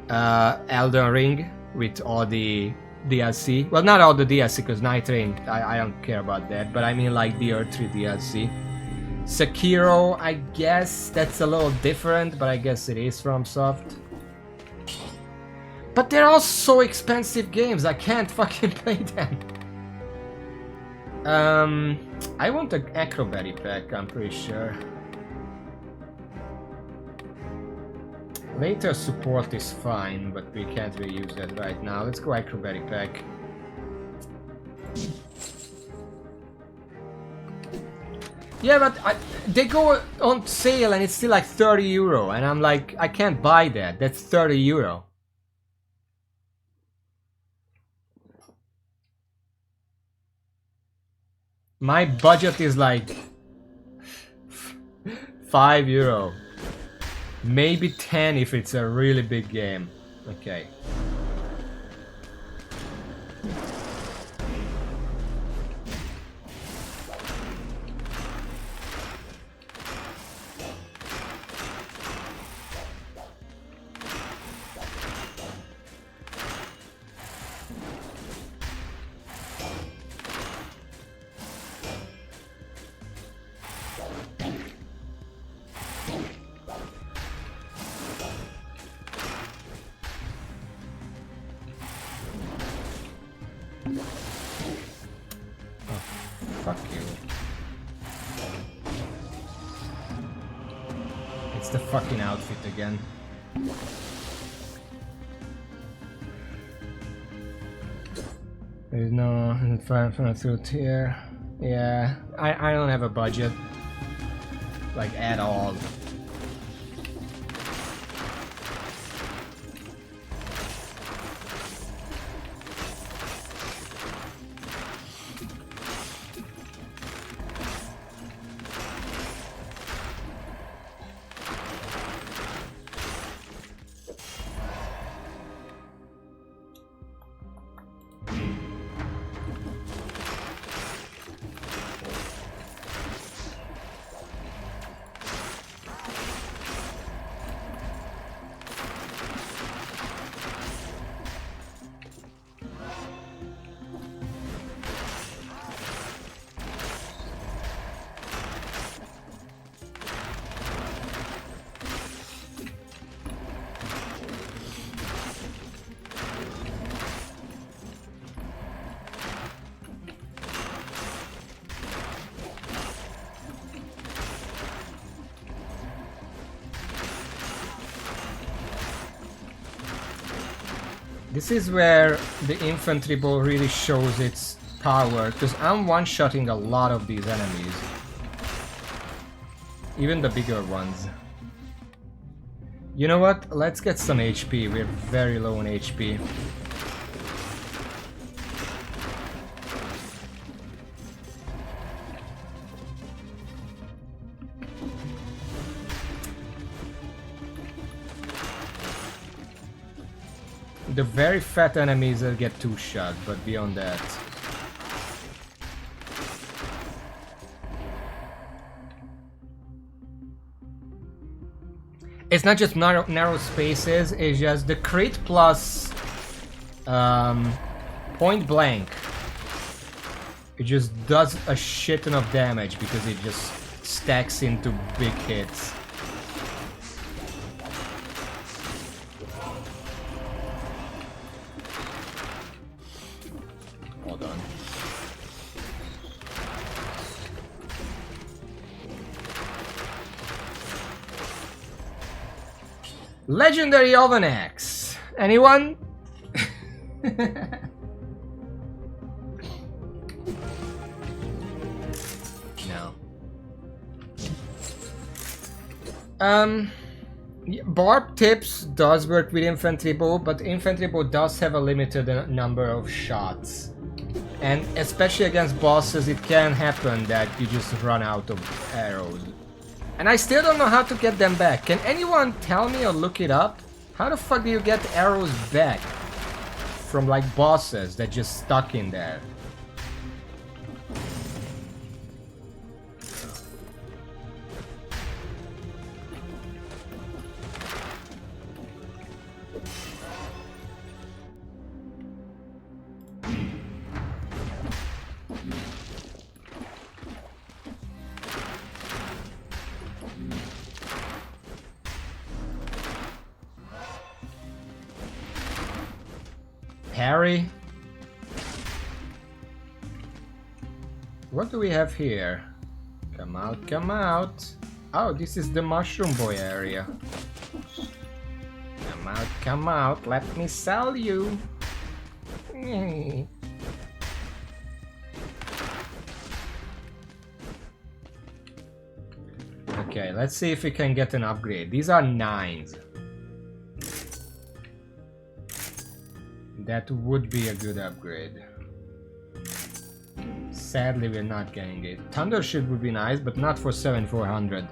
Elden Ring with all the DLC. Well, not all the DLC, because Night Rain, I don't care about that, but I mean like the Earth 3 DLC. Sekiro, I guess that's a little different, but I guess it is FromSoft. But they're all so expensive games, I can't fucking play them. I want an Acrobat pack, I'm pretty sure. Later support is fine, but we can't really use that right now. Let's go Acrobat pack. Yeah, but they go on sale and it's still like 30 euro, and I'm like, I can't buy that. That's 30 euro. My budget is like 5 euro. Maybe 10 if it's a really big game. Okay. Fuck you. It's the fucking outfit again. There's no front through here. Yeah, I don't have a budget. Like, at all. This is where the infantry bow really shows its power, because I'm one-shotting a lot of these enemies. Even the bigger ones. You know what? Let's get some HP. We're very low on HP. The very fat enemies will get 2-shot, but beyond that... It's not just narrow spaces, it's just the crit plus point blank. It just does a shit ton of damage because it just stacks into big hits. Hold on. Legendary Oven Axe. Anyone? No. Barb Tips does work with Infantry Bow, but Infantry Bow does have a limited number of shots. And especially against bosses, it can happen that you just run out of arrows. And I still don't know how to get them back. Can anyone tell me or look it up? How the fuck do you get arrows back from like bosses that just stuck in there? Harry? What do we have here? Come out, come out. Oh, this is the Mushroom Boy area. Come out, let me sell you. Okay, let's see if we can get an upgrade. These are 9s. That would be a good upgrade. Sadly, we're not getting it. Thunder Shield would be nice, but not for 7400.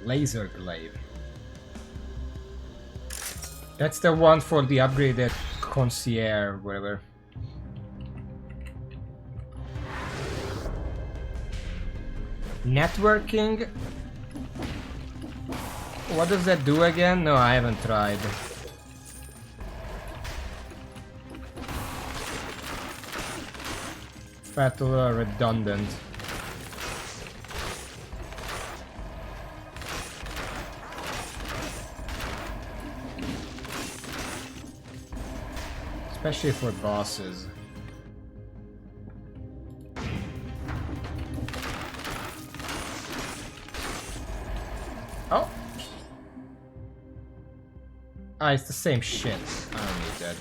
Laser Glaive. That's the one for the upgraded Concierge, whatever. Networking? What does that do again? No, I haven't tried. Fatal redundant. Especially for bosses. Oh! Ah, it's the same shit. I don't need that.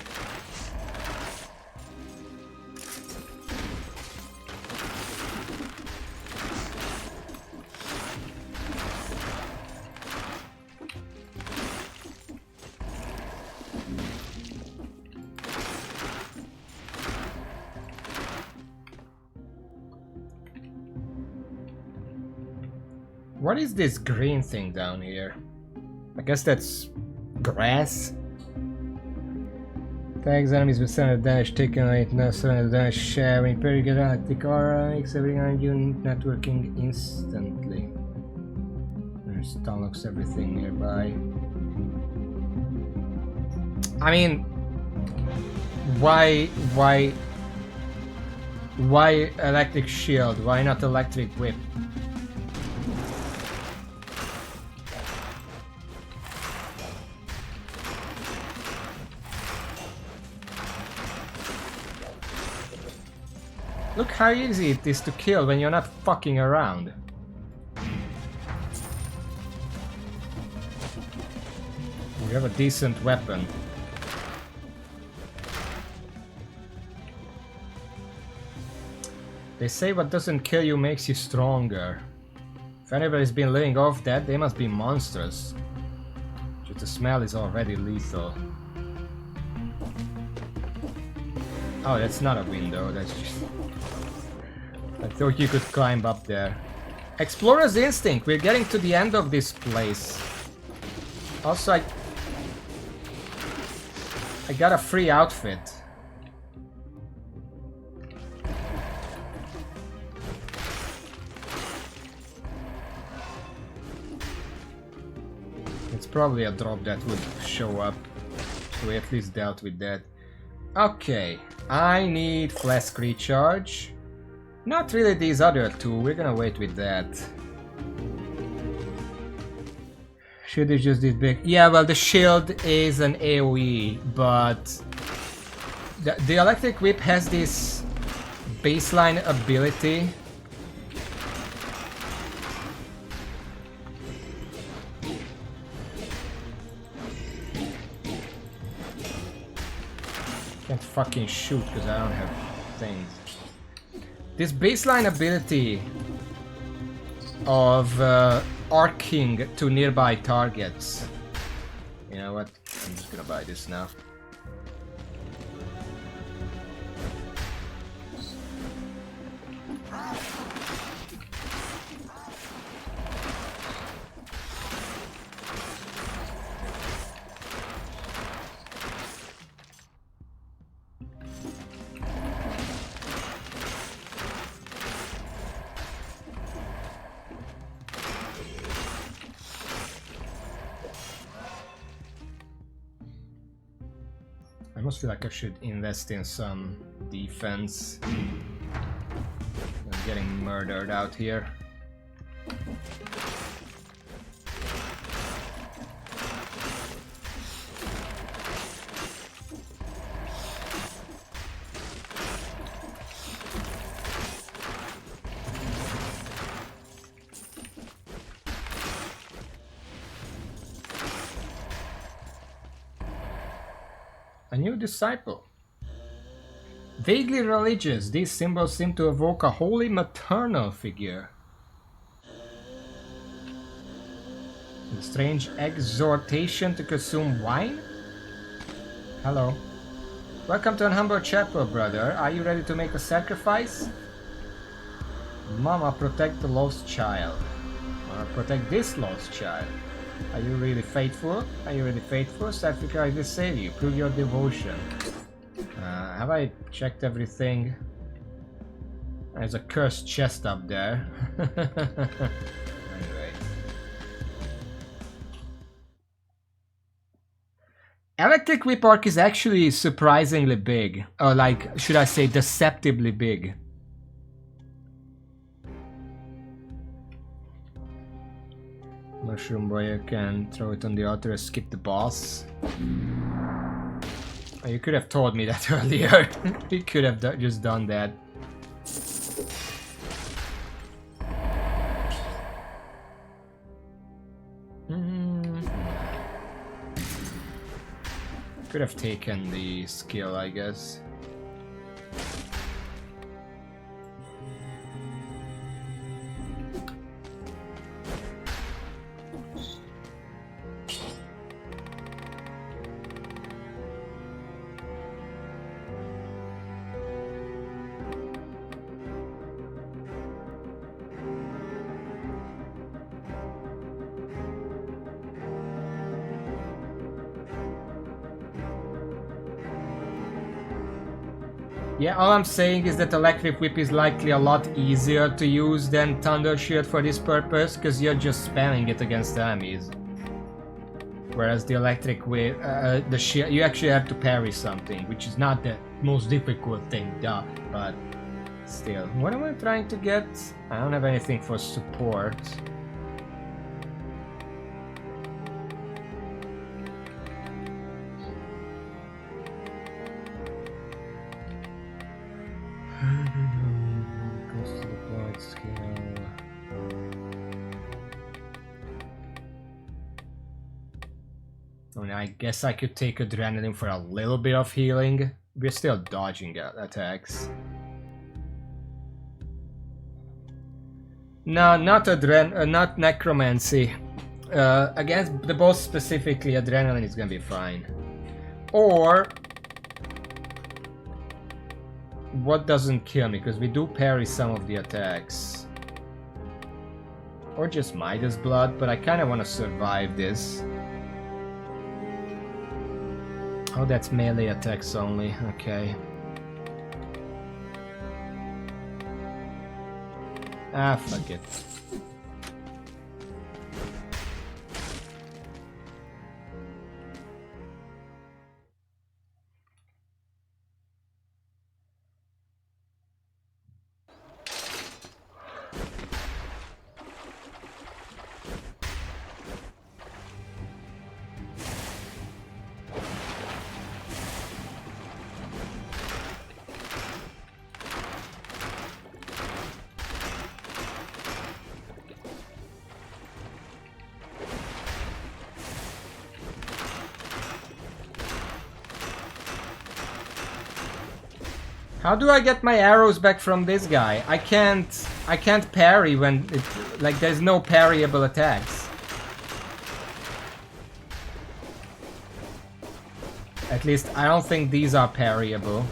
What is this green thing down here? I guess that's grass. Tags enemies with 700 damage taken on it, now 700 damage share. When you parry get electric aura, makes everything around you networking instantly. Stun locks everything nearby. I mean, why electric shield? Why not electric whip? Look how easy it is to kill when you're not fucking around. You have a decent weapon. They say what doesn't kill you makes you stronger. If anybody's been living off that, they must be monsters. Just the smell is already lethal. Oh, that's not a window, that's just... I thought you could climb up there. Explorer's Instinct, we're getting to the end of this place. Also, I got a free outfit. It's probably a drop that would show up. So we at least dealt with that. Okay, I need Flask Recharge. Not really these other two, we're gonna wait with that. Shield is just this big. Yeah, well, the shield is an AoE, but the electric whip has this baseline ability. Can't fucking shoot because I don't have things. This baseline ability of arcing to nearby targets. You know what? I'm just gonna buy this now. I almost feel like I should invest in some defense. I'm getting murdered out here. A new disciple. Vaguely religious, these symbols seem to evoke a holy maternal figure. A strange exhortation to consume wine? Hello. Welcome to Unhumble Chapel, brother. Are you ready to make a sacrifice? Mama, protect the lost child. Or protect this lost child. Are you really faithful? Are you really faithful? Sacrifice will save you. Prove your devotion. Have I checked everything? There's a cursed chest up there. Anyway. Electric Whip Arc is actually surprisingly big. Or like, should I say deceptively big. Mushroom Boy, you can throw it on the altar and skip the boss. Oh, you could have told me that earlier. You could have just done that. Could have taken the skill, I guess. Yeah, all I'm saying is that Electric Whip is likely a lot easier to use than Thunder Shield for this purpose, because you're just spamming it against enemies. Whereas the Electric Whip, the shield, you actually have to parry something, which is not the most difficult thing, duh, but still. What am I trying to get? I don't have anything for support. I guess I could take Adrenaline for a little bit of healing. We're still dodging attacks. No, not Necromancy. Against the boss specifically, Adrenaline is gonna be fine. Or what doesn't kill me, because we do parry some of the attacks. Or just Midas Blood, but I kinda wanna survive this. Oh, that's melee attacks only, okay. Ah, fuck it. How do I get my arrows back from this guy? I can't parry when it, like, there's no parryable attacks. At least I don't think these are parryable.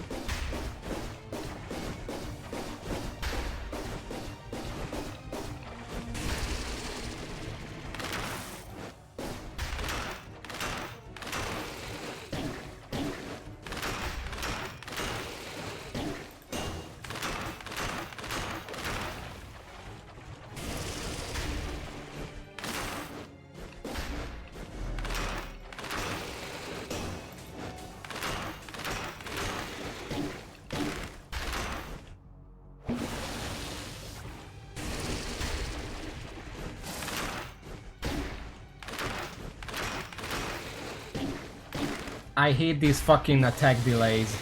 I hate these fucking attack delays.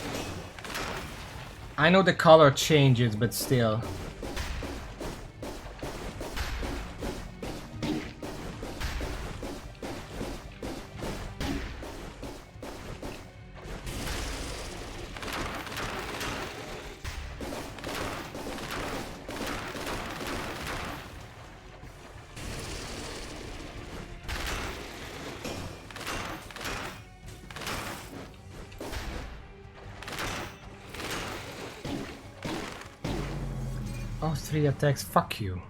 I know the color changes, but still. Oh, 3 attacks, fuck you.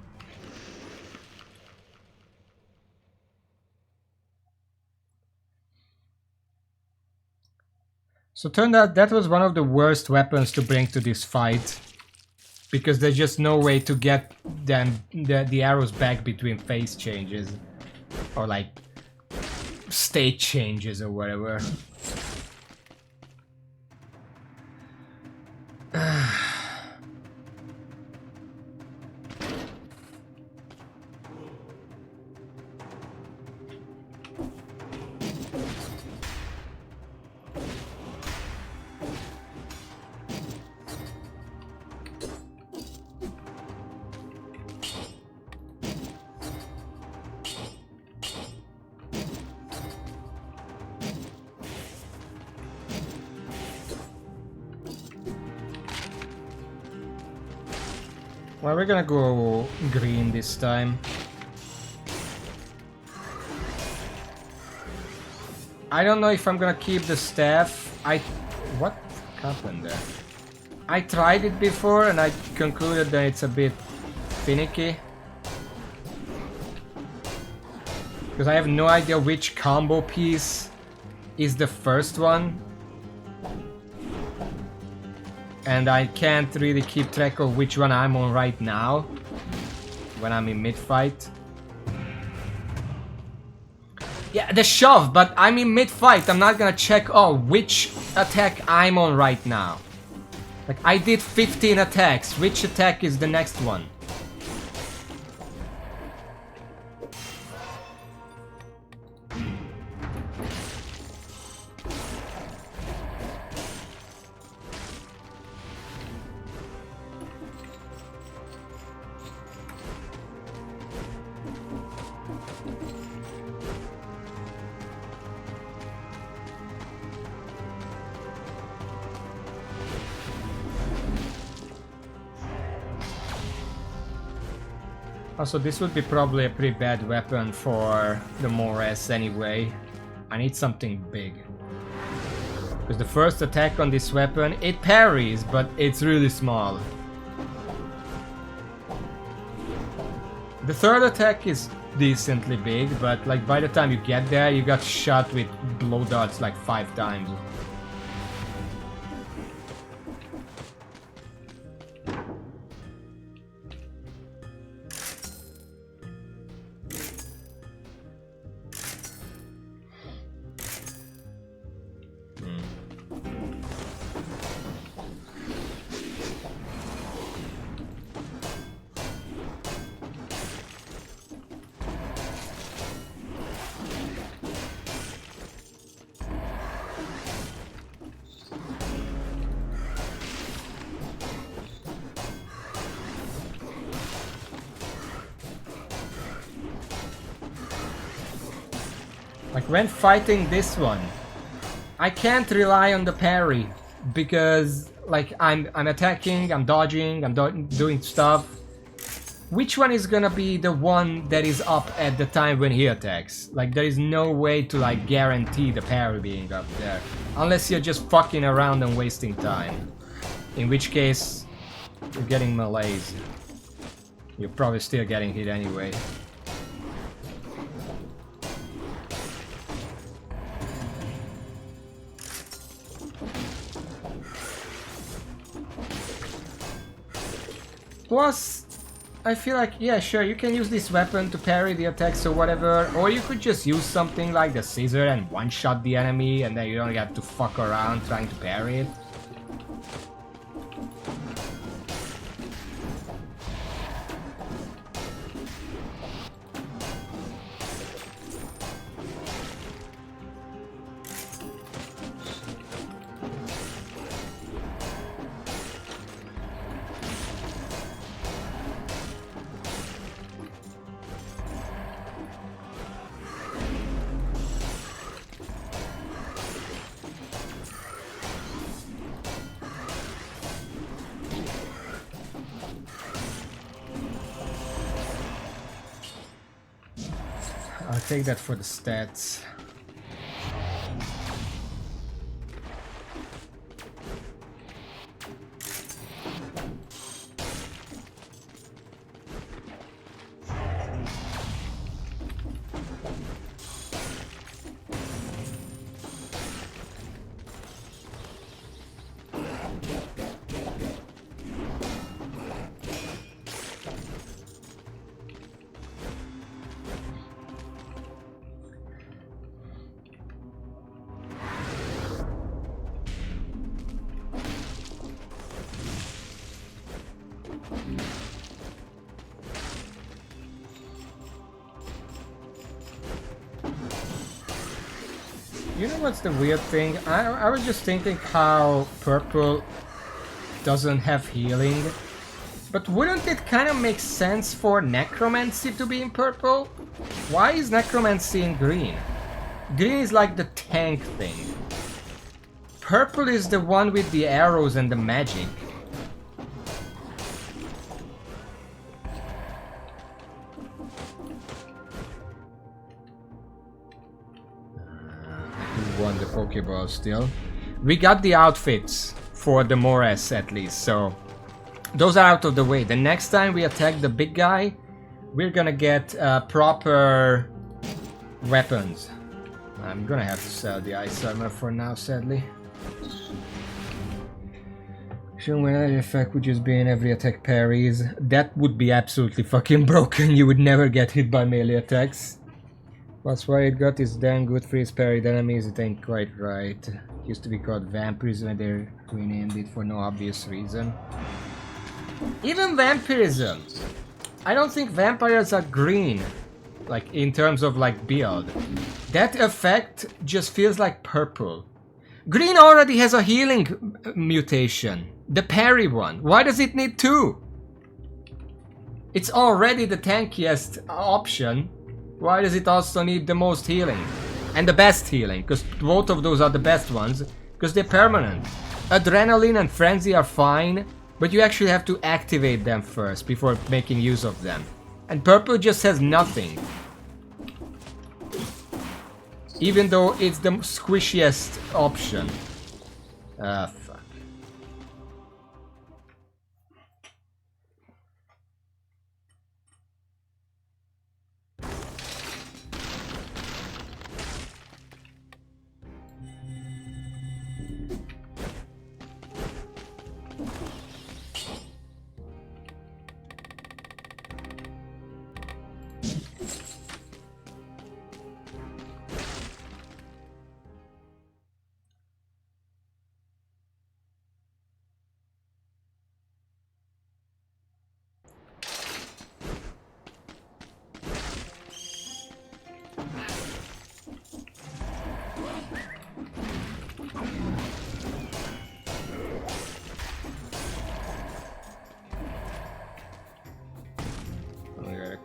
So turned out that was one of the worst weapons to bring to this fight. Because there's just no way to get them the arrows back between phase changes. Or like state changes or whatever. Well, we're gonna go green this time. I don't know if I'm gonna keep the staff. What happened there? I tried it before and I concluded that it's a bit finicky. Because I have no idea which combo piece is the first one. and I can't really keep track of which one I'm on right now when I'm in mid-fight. Yeah, the shove, but I'm in mid-fight. I'm not gonna check, oh, which attack I'm on right now. Like, I did 15 attacks. Which attack is the next one? Also, this would be probably a pretty bad weapon for the Mores anyway. I need something big. Because the first attack on this weapon, it parries, but it's really small. The third attack is decently big, but like by the time you get there, you got shot with blow darts like 5 times. Like when fighting this one, I can't rely on the parry because like I'm attacking, I'm dodging, I'm doing stuff. Which one is gonna be the one that is up at the time when he attacks? Like there is no way to like guarantee the parry being up there unless you're just fucking around and wasting time. In which case you're getting melees. You're probably still getting hit anyway. Plus, I feel like, yeah, sure, you can use this weapon to parry the attacks or whatever, or you could just use something like the scissor and one-shot the enemy, and then you don't have to fuck around trying to parry it. I'll take that for the stats. You know what's the weird thing? I was just thinking how purple doesn't have healing. But wouldn't it kind of make sense for necromancy to be in purple? Why is necromancy in green? Green is like the tank thing. Purple is the one with the arrows and the magic. Won the Pokeball still. We got the outfits for the Mores at least, so those are out of the way. The next time we attack the big guy, we're gonna get proper weapons. I'm gonna have to sell the ice armor for now, sadly. Action when an effect would just be in every attack parries. That would be absolutely fucking broken. You would never get hit by melee attacks. That's why it got is damn good freeze parried enemies. It ain't quite right. It used to be called vampirism and they're renamed it for no obvious reason. Even vampirism. I don't think vampires are green. Like in terms of like build. That effect just feels like purple. Green already has a healing mutation. The parry one. Why does it need two? It's already the tankiest option. Why does it also need the most healing? And the best healing, because both of those are the best ones, because they're permanent. Adrenaline and Frenzy are fine, but you actually have to activate them first before making use of them. And Purple just has nothing. Even though it's the squishiest option. Fuck.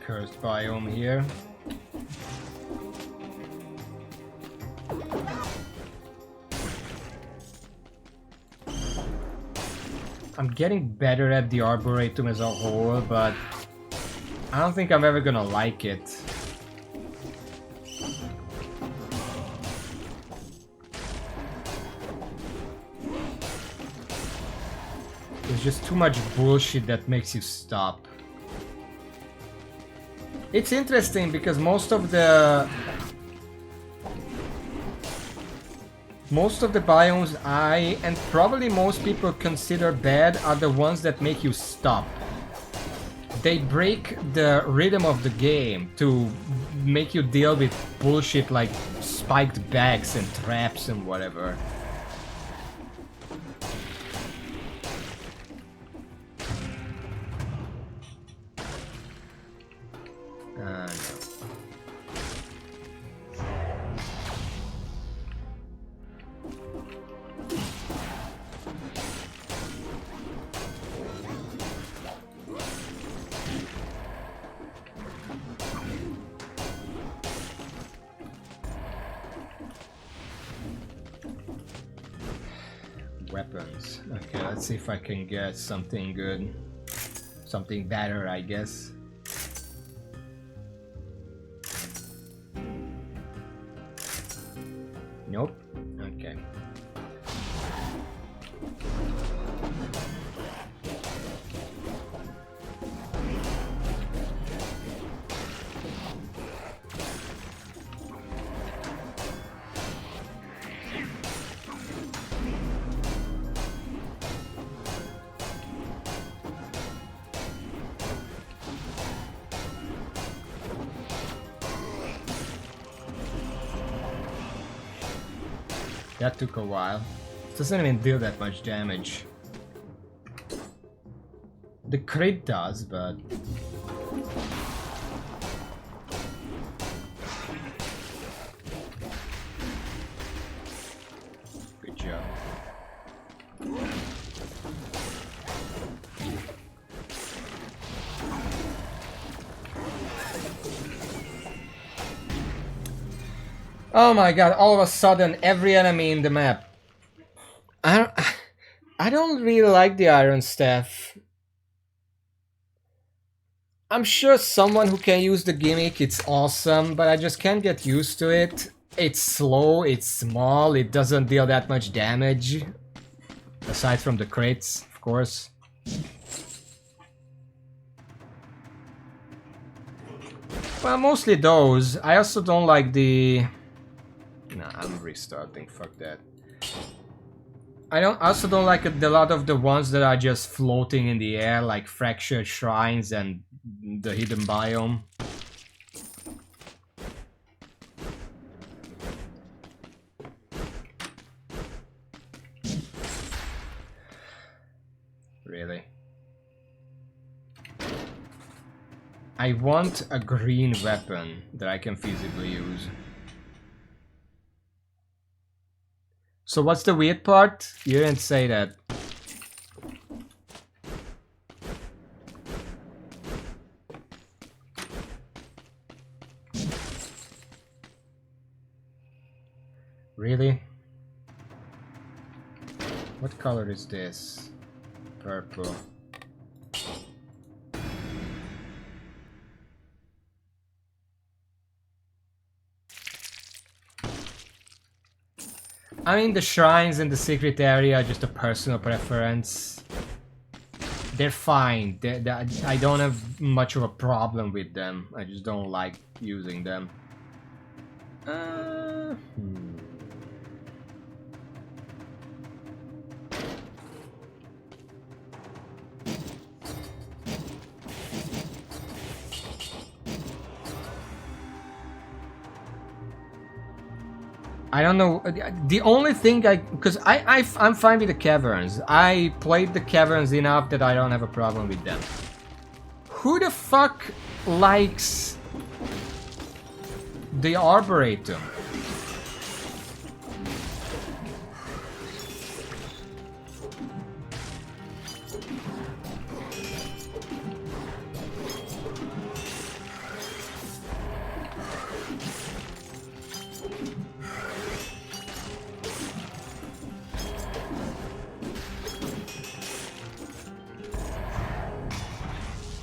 Cursed biome here. I'm getting better at the Arboretum as a whole, but I don't think I'm ever gonna like it. There's just too much bullshit that makes you stop. It's interesting because most of the biomes and probably most people consider bad are the ones that make you stop. They break the rhythm of the game to make you deal with bullshit like spiked bags and traps and whatever. Weapons. Okay, let's see if I can get something good. Something better, I guess. Nope. Okay. That took a while. Doesn't even deal that much damage. The crit does, but... Good job. Oh my god, all of a sudden every enemy in the map. I don't really like the Iron Staff. I'm sure someone who can use the gimmick, it's awesome, but I just can't get used to it. It's slow, it's small, it doesn't deal that much damage. Aside from the crits, of course. Well, mostly those. I also don't like the... Nah, I'm restarting, fuck that. I also don't like a lot of the ones that are just floating in the air, like Fractured Shrines and the Hidden Biome. Really? I want a green weapon that I can feasibly use. So what's the weird part? You didn't say that. Really? What color is this? Purple. I mean, the shrines in the secret area are just a personal preference. They're fine. I don't have much of a problem with them. I just don't like using them. I don't know. The only thing because I'm fine with the caverns. I played the caverns enough that I don't have a problem with them. Who the fuck likes the Arboretum?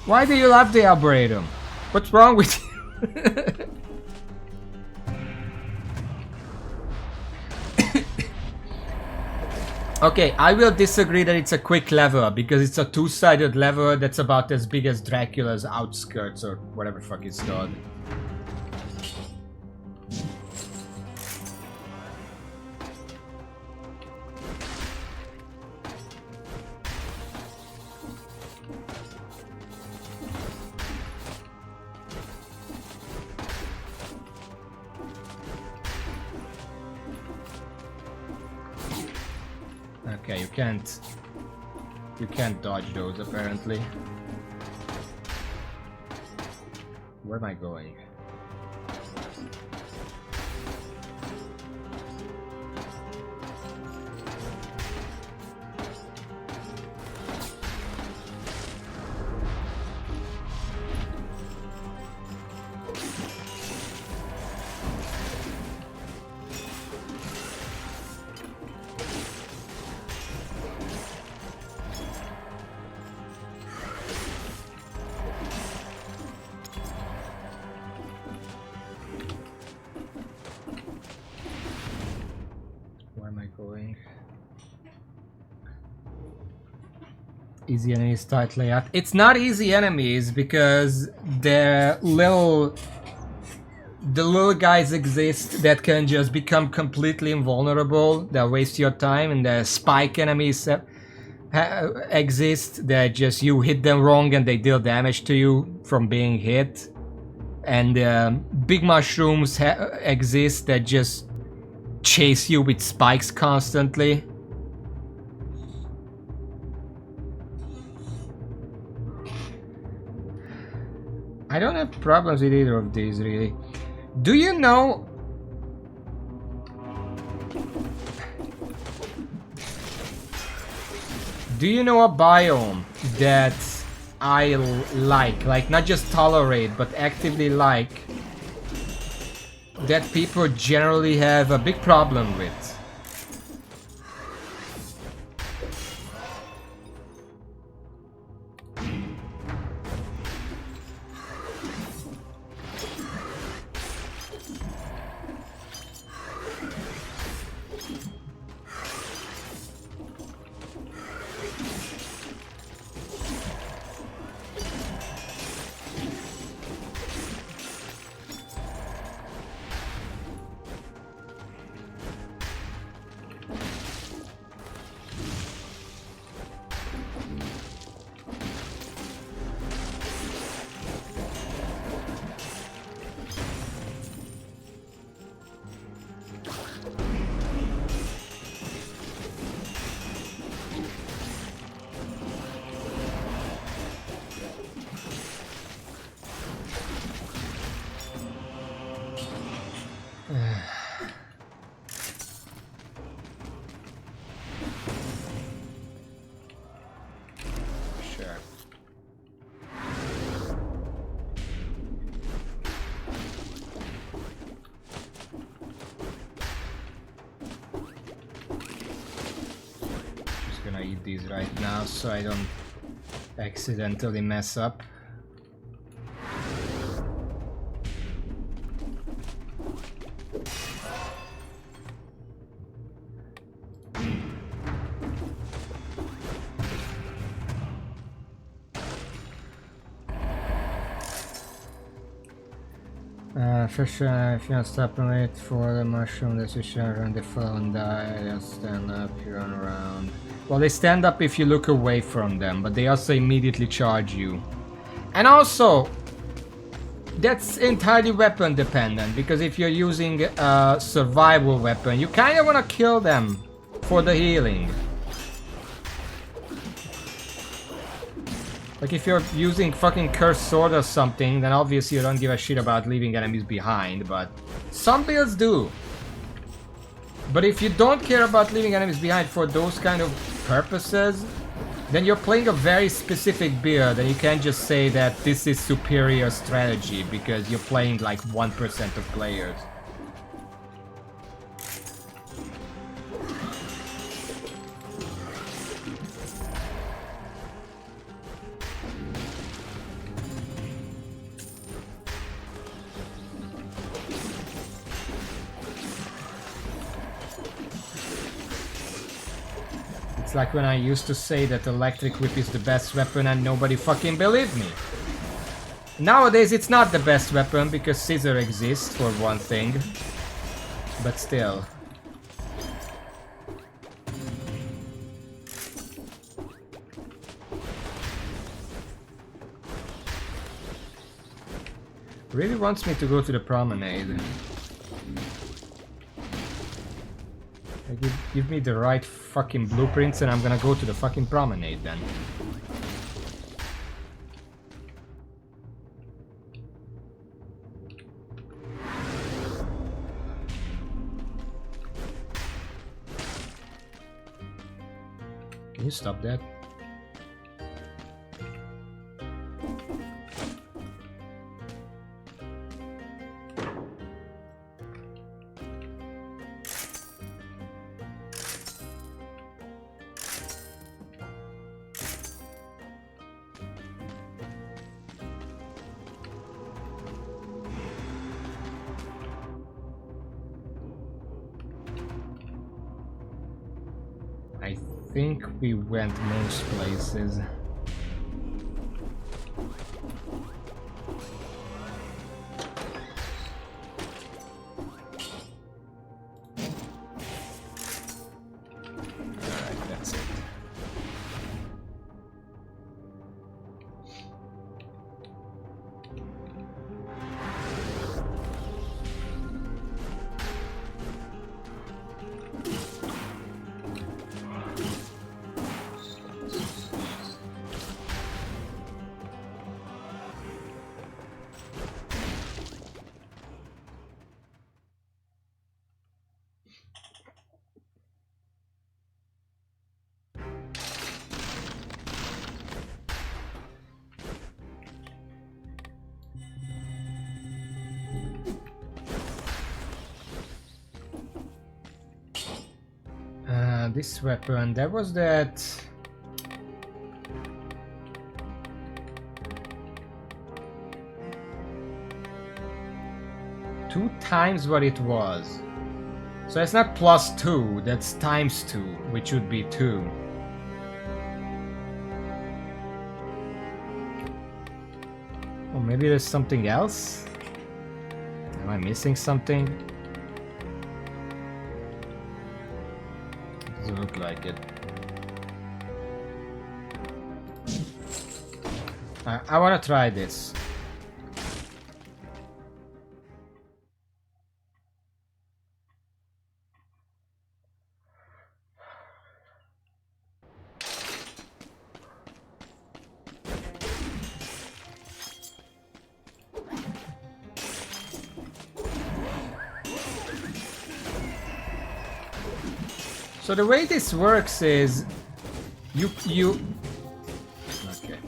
Why do you love the Arboretum? What's wrong with you? Okay, I will disagree that it's a quick lever because it's a two-sided lever that's about as big as Dracula's outskirts or whatever fuck it's called. Okay, you can't dodge those apparently. Where am I going? Easy enemies start layout. It's not easy enemies because the little guys exist that can just become completely invulnerable, that waste your time, and the spike enemies exist that just you hit them wrong and they deal damage to you from being hit. And big mushrooms exist that just chase you with spikes constantly. I don't have problems with either of these, really. Do you know... Do you know a biome that I like not just tolerate, but actively like, that people generally have a big problem with? these right now so I don't accidentally mess up. First, if you don't stop and wait for the mushroom, that you should run the phone, die, just stand up, you run around. Well, they stand up if you look away from them, but they also immediately charge you. And also, that's entirely weapon dependent, because if you're using a survival weapon, you kind of want to kill them for the healing. Like if you're using fucking cursed sword or something, then obviously you don't give a shit about leaving enemies behind, but some builds do. But if you don't care about leaving enemies behind for those kind of purposes, then you're playing a very specific build and you can't just say that this is superior strategy because you're playing like 1% of players. It's like when I used to say that electric whip is the best weapon and nobody fucking believed me. Nowadays it's not the best weapon because scissor exists for one thing. But still. Really wants me to go to the promenade. Give me the right fucking blueprints and I'm gonna go to the fucking promenade then. Can you stop that? I think we went most places. Alright, that's it. This weapon, there was that... two times what it was. So it's not +2, that's ×2, which would be 2. Or maybe there's something else? Am I missing something? Doesn't look like it. I wanna try this. So the way this works is you okay.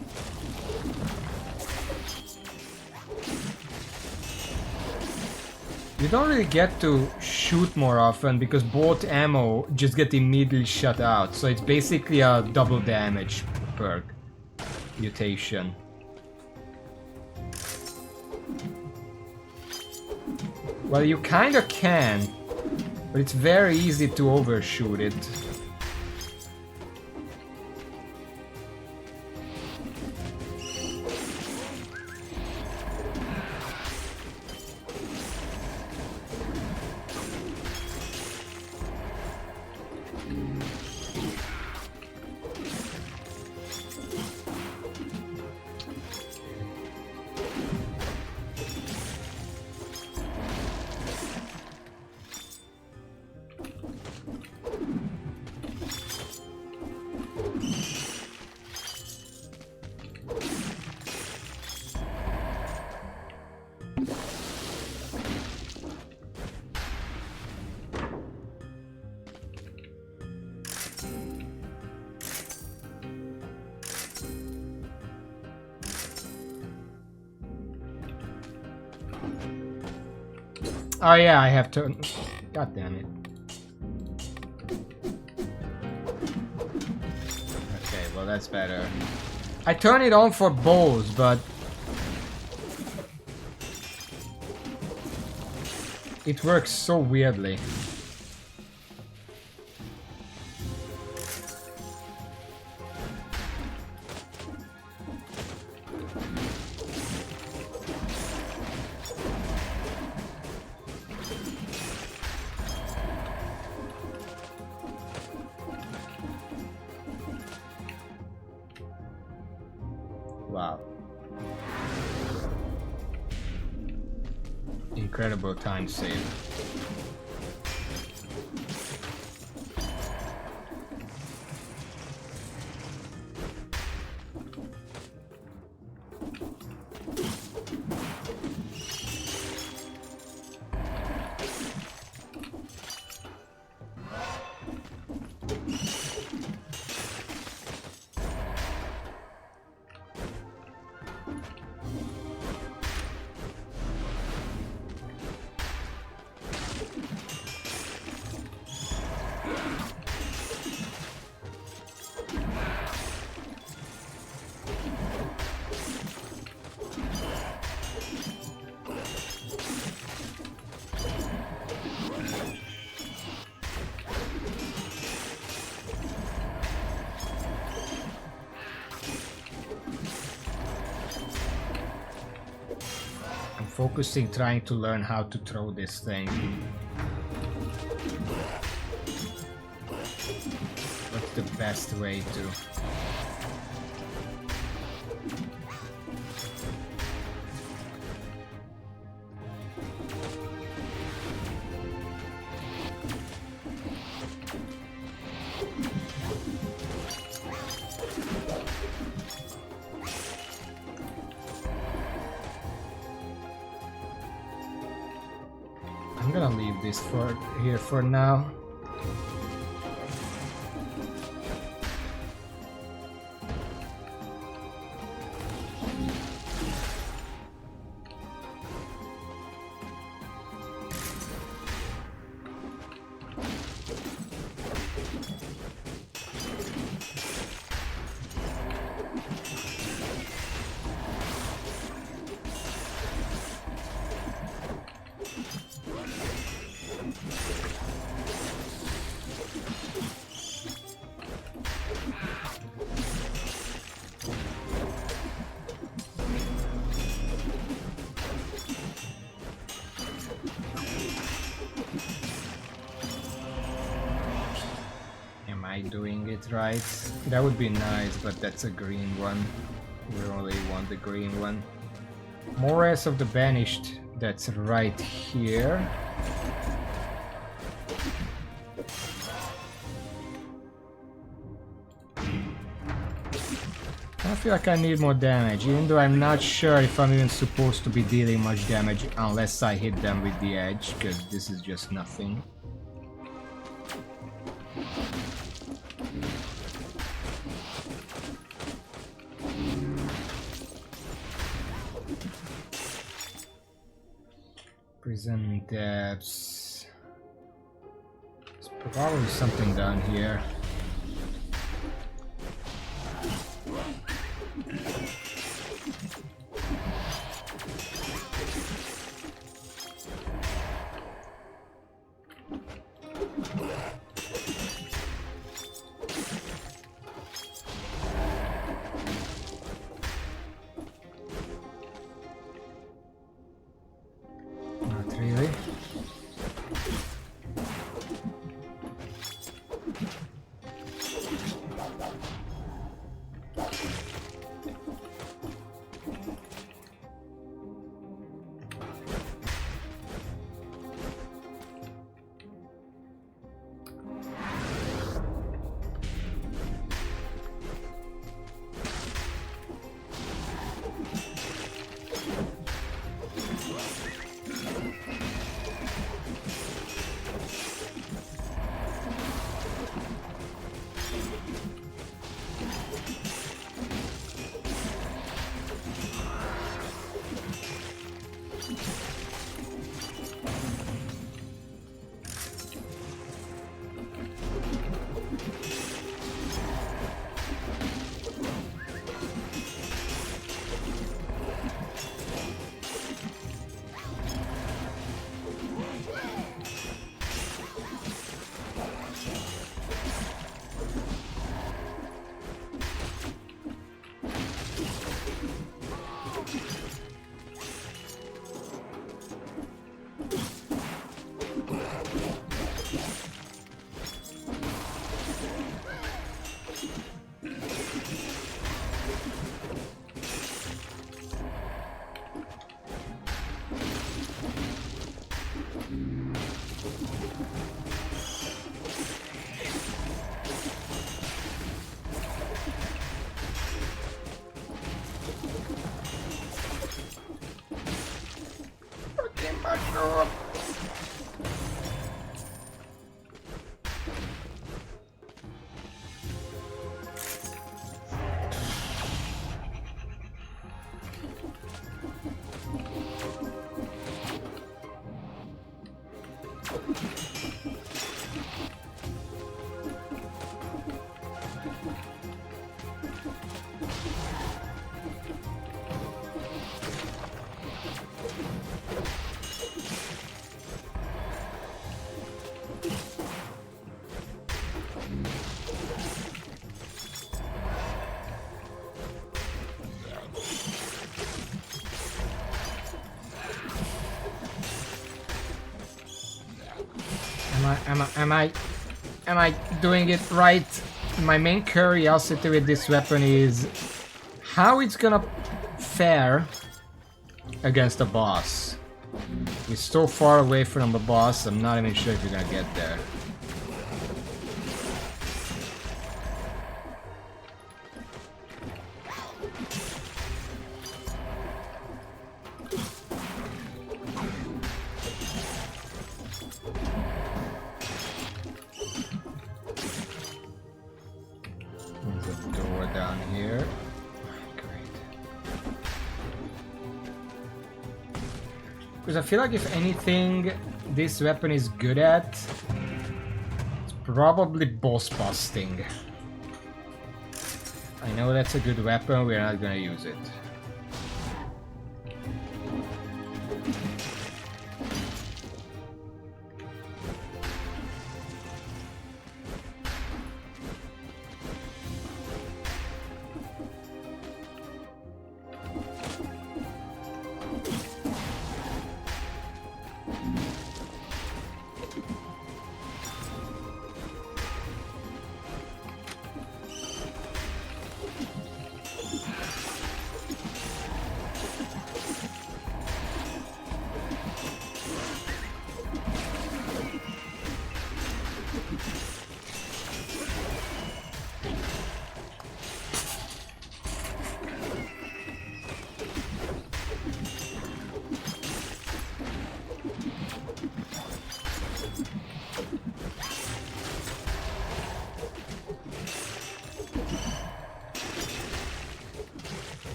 You don't really get to shoot more often because both ammo just get immediately shut out. So it's basically a double damage perk mutation. Well, you kinda can, but it's very easy to overshoot it. Oh yeah, I have to... God damn it. Okay, well that's better. I turn it on for bows, but... it works so weirdly. Wow. Incredible time save. Focusing, trying to learn how to throw this thing. What's the best way to... I'm gonna leave this for here for now. Doing it right. That would be nice, but that's a green one. We only want the green one. Morass of the Banished, that's right here. I feel like I need more damage, even though I'm not sure if I'm even supposed to be dealing much damage unless I hit them with the edge, because this is just nothing. Prison depths. There's probably something down here. Not really. Mushroom! Am I doing it right? My main curiosity with this weapon is how it's gonna fare against the boss. We're so far away from the boss, I'm not even sure if you're gonna get there. Because I feel like if anything this weapon is good at, it's probably boss busting. I know that's a good weapon, we're not gonna use it.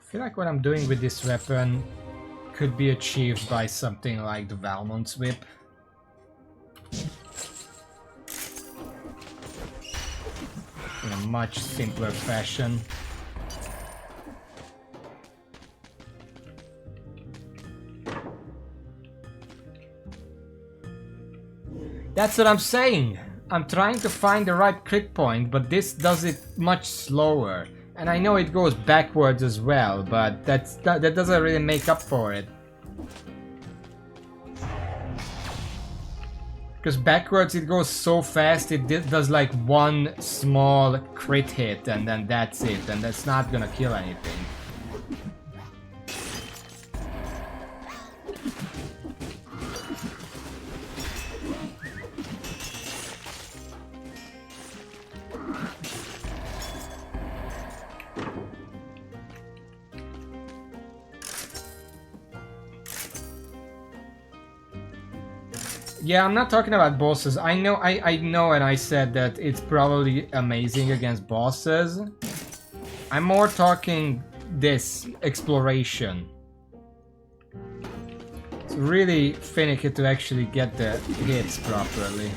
I feel like what I'm doing with this weapon could be achieved by something like the Valmont's Whip. In a much simpler fashion. That's what I'm saying! I'm trying to find the right crit point, but this does it much slower. And I know it goes backwards as well, but that doesn't really make up for it. Because backwards it goes so fast, it does like one small crit hit and then that's it, and that's not gonna kill anything. Yeah, I'm not talking about bosses. I know and I said that it's probably amazing against bosses. I'm more talking this exploration. It's really finicky to actually get the hits properly.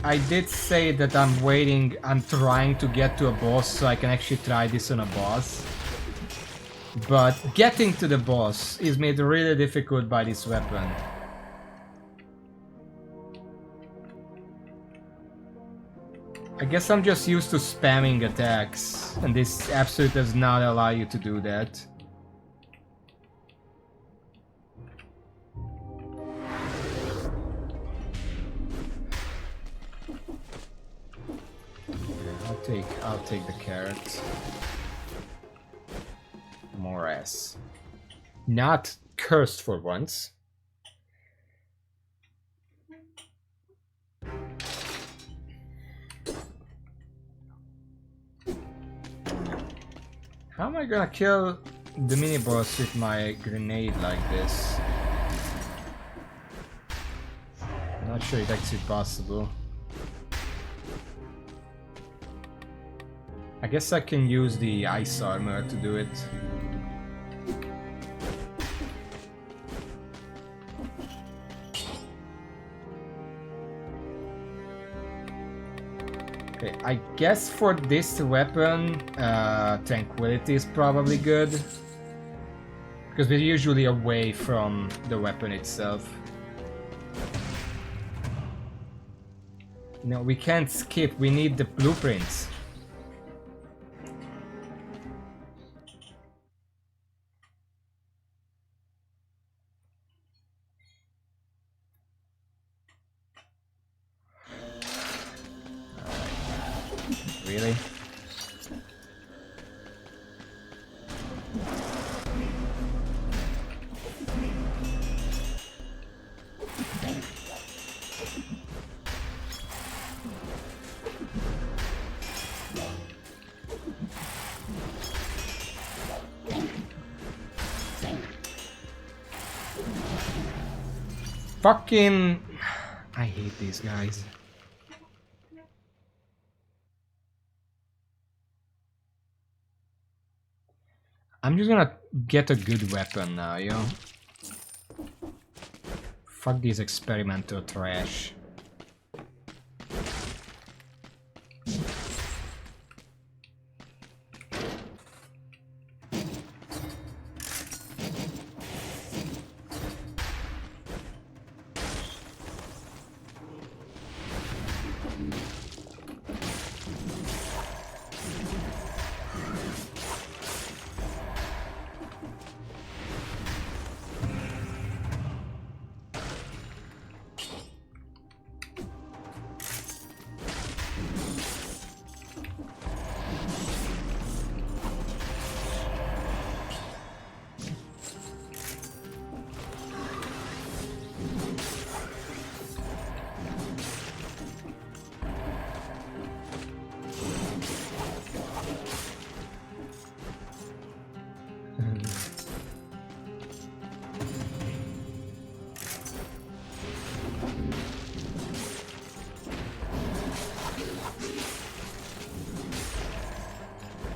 I did say that I'm trying to get to a boss so I can actually try this on a boss. But getting to the boss is made really difficult by this weapon. I guess I'm just used to spamming attacks, and this absolutely does not allow you to do that. I'll take the carrot. More ass. Not cursed for once. How am I gonna kill the mini boss with my grenade like this? Not sure it's actually possible. I guess I can use the ice armor to do it. Okay, I guess for this weapon, Tranquility is probably good. Because we're usually away from the weapon itself. No, we can't skip, we need the blueprints. Really? Fucking... I hate these guys. I'm just gonna get a good weapon now, yo. Fuck this experimental trash.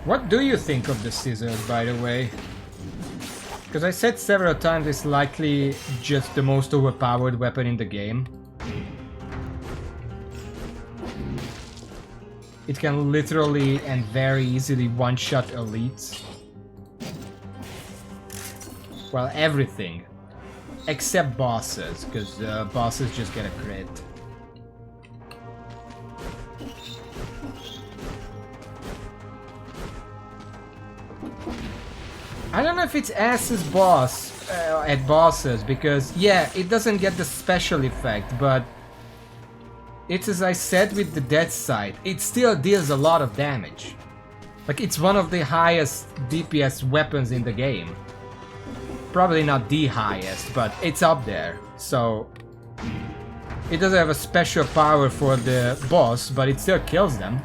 What do you think of the scissors, by the way? Because I said several times it's likely just the most overpowered weapon in the game. It can literally and very easily one-shot elites. Well, everything. Except bosses, because bosses just get a crit. I don't know if it's Ass's boss at bosses, because yeah, it doesn't get the special effect, but it's as I said with the Dead Sight, it still deals a lot of damage. Like, it's one of the highest DPS weapons in the game. Probably not the highest, but it's up there. So it doesn't have a special power for the boss, but it still kills them.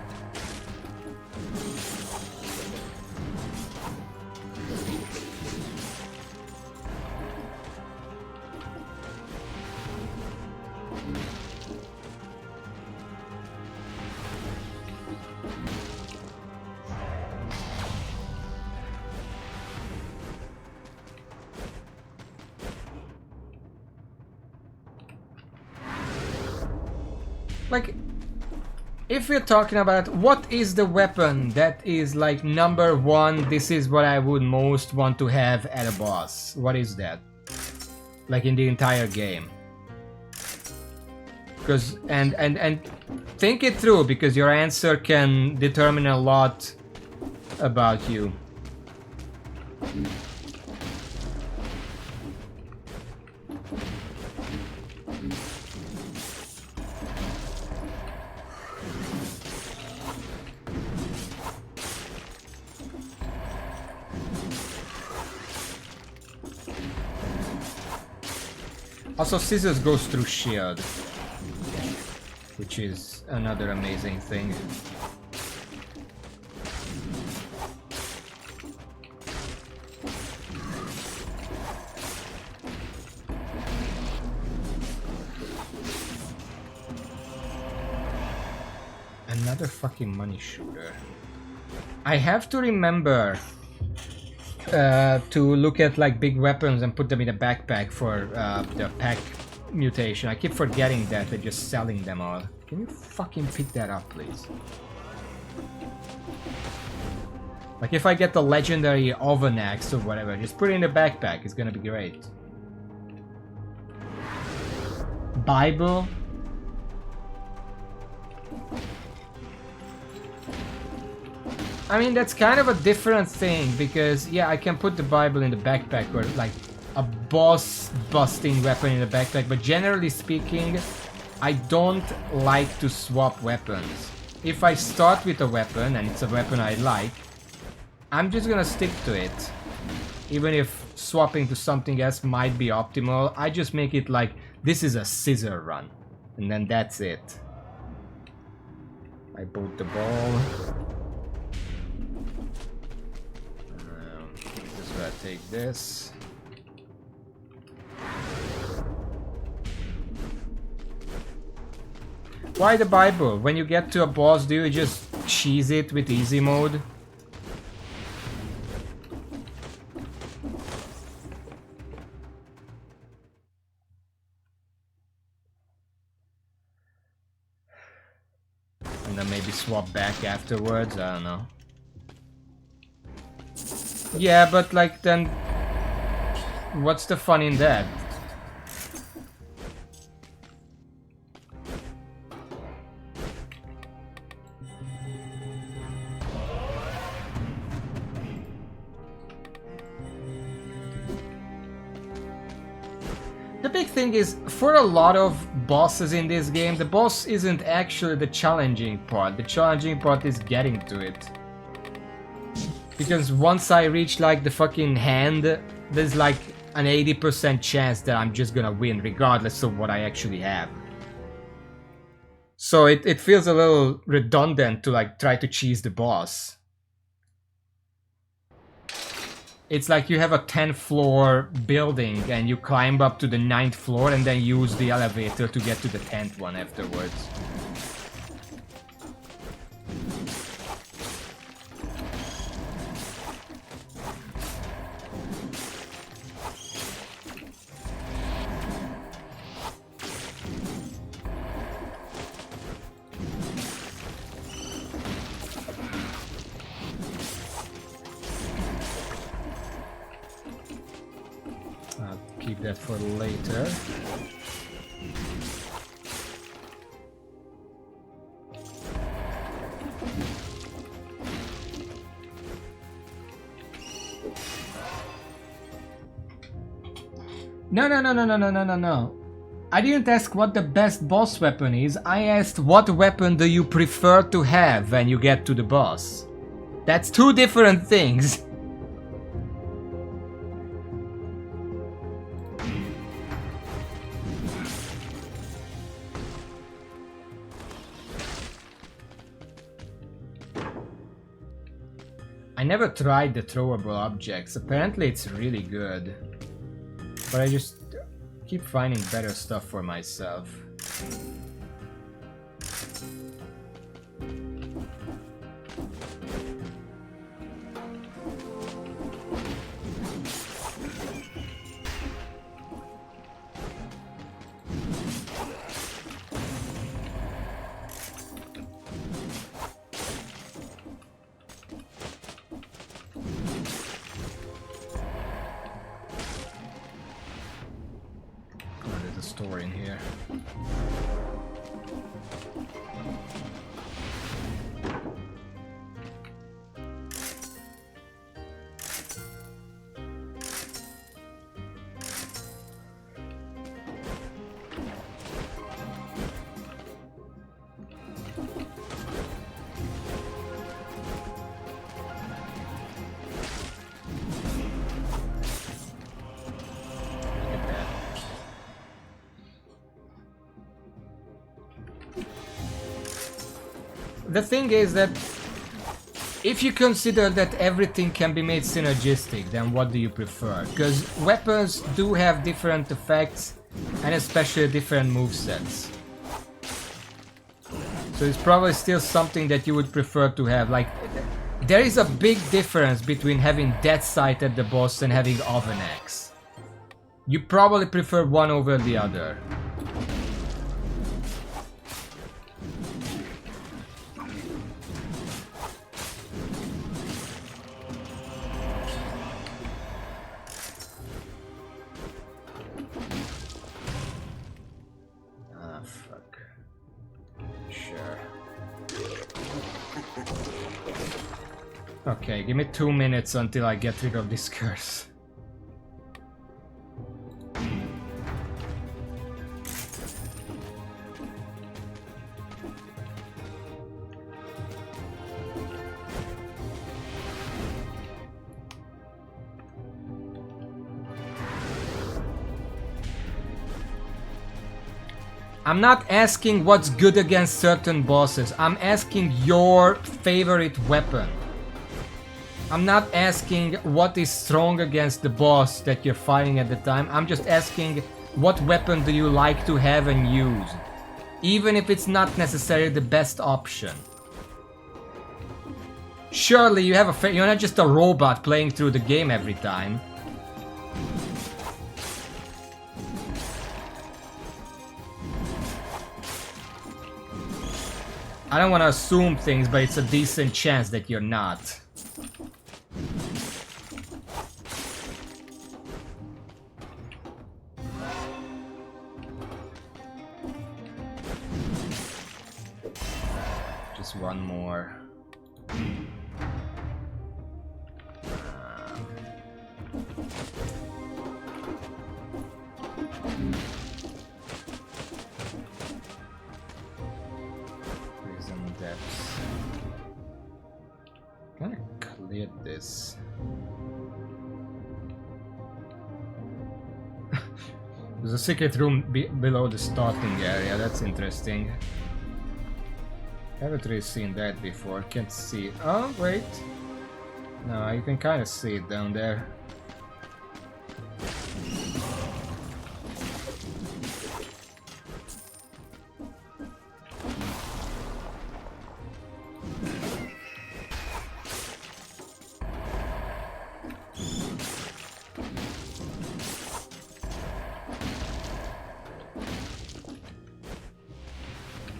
Like, if we're talking about what is the weapon that is like number one, this is what I would most want to have at a boss. What is that? Like in the entire game. Because and think it through, because your answer can determine a lot about you. Also, scissors goes through shield, which is another amazing thing. Another fucking money shooter. I have to remember to look at like big weapons and put them in a backpack for the pack mutation. I keep forgetting that and just selling them all. Can you fucking pick that up, please? Like, if I get the legendary oven axe or whatever, just put it in the backpack. It's gonna be great. Bible. I mean, that's kind of a different thing, because yeah, I can put the Bible in the backpack, or like a boss busting weapon in the backpack, but generally speaking, I don't like to swap weapons. If I start with a weapon and it's a weapon I like, I'm just gonna stick to it. Even if swapping to something else might be optimal, I just make it like, this is a scissor run, and then that's it. I boot the ball. Just gotta take this. Why the Bible? When you get to a boss, do you just cheese it with easy mode? And then maybe swap back afterwards? I don't know. Yeah, but like, then what's the fun in that? The big thing is, for a lot of bosses in this game, the boss isn't actually the challenging part. The challenging part is getting to it. Because once I reach like the fucking hand, there's like an 80% chance that I'm just gonna win, regardless of what I actually have. So it feels a little redundant to like try to cheese the boss. It's like you have a 10th floor building and you climb up to the 9th floor and then use the elevator to get to the 10th one afterwards. that for later. No. I didn't ask what the best boss weapon is. I asked what weapon do you prefer to have when you get to the boss. That's two different things. I never tried the throwable objects. Apparently it's really good. But I just keep finding better stuff for myself. Store in here. The thing is that if you consider that everything can be made synergistic, then what do you prefer? Because weapons do have different effects and especially different movesets. So it's probably still something that you would prefer to have. Like, there is a big difference between having Death Sight at the boss and having Oven Axe. You probably prefer one over the other. Okay, give me 2 minutes until I get rid of this curse. I'm not asking what's good against certain bosses. I'm asking your favorite weapon. I'm not asking what is strong against the boss that you're fighting at the time. I'm just asking what weapon do you like to have and use, even if it's not necessarily the best option. Surely you have you're not just a robot playing through the game every time. I don't want to assume things, but it's a decent chance that you're not. Just one more. Prison depths. Kinda cleared this. There's a secret room below the starting area. That's interesting. Haven't really seen that before. Can't see it. Oh, wait. No, you can kind of see it down there.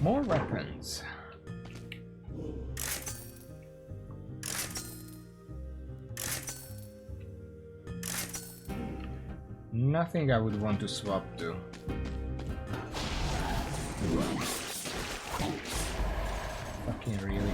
More weapons. nothing I would want to swap to. Fucking really.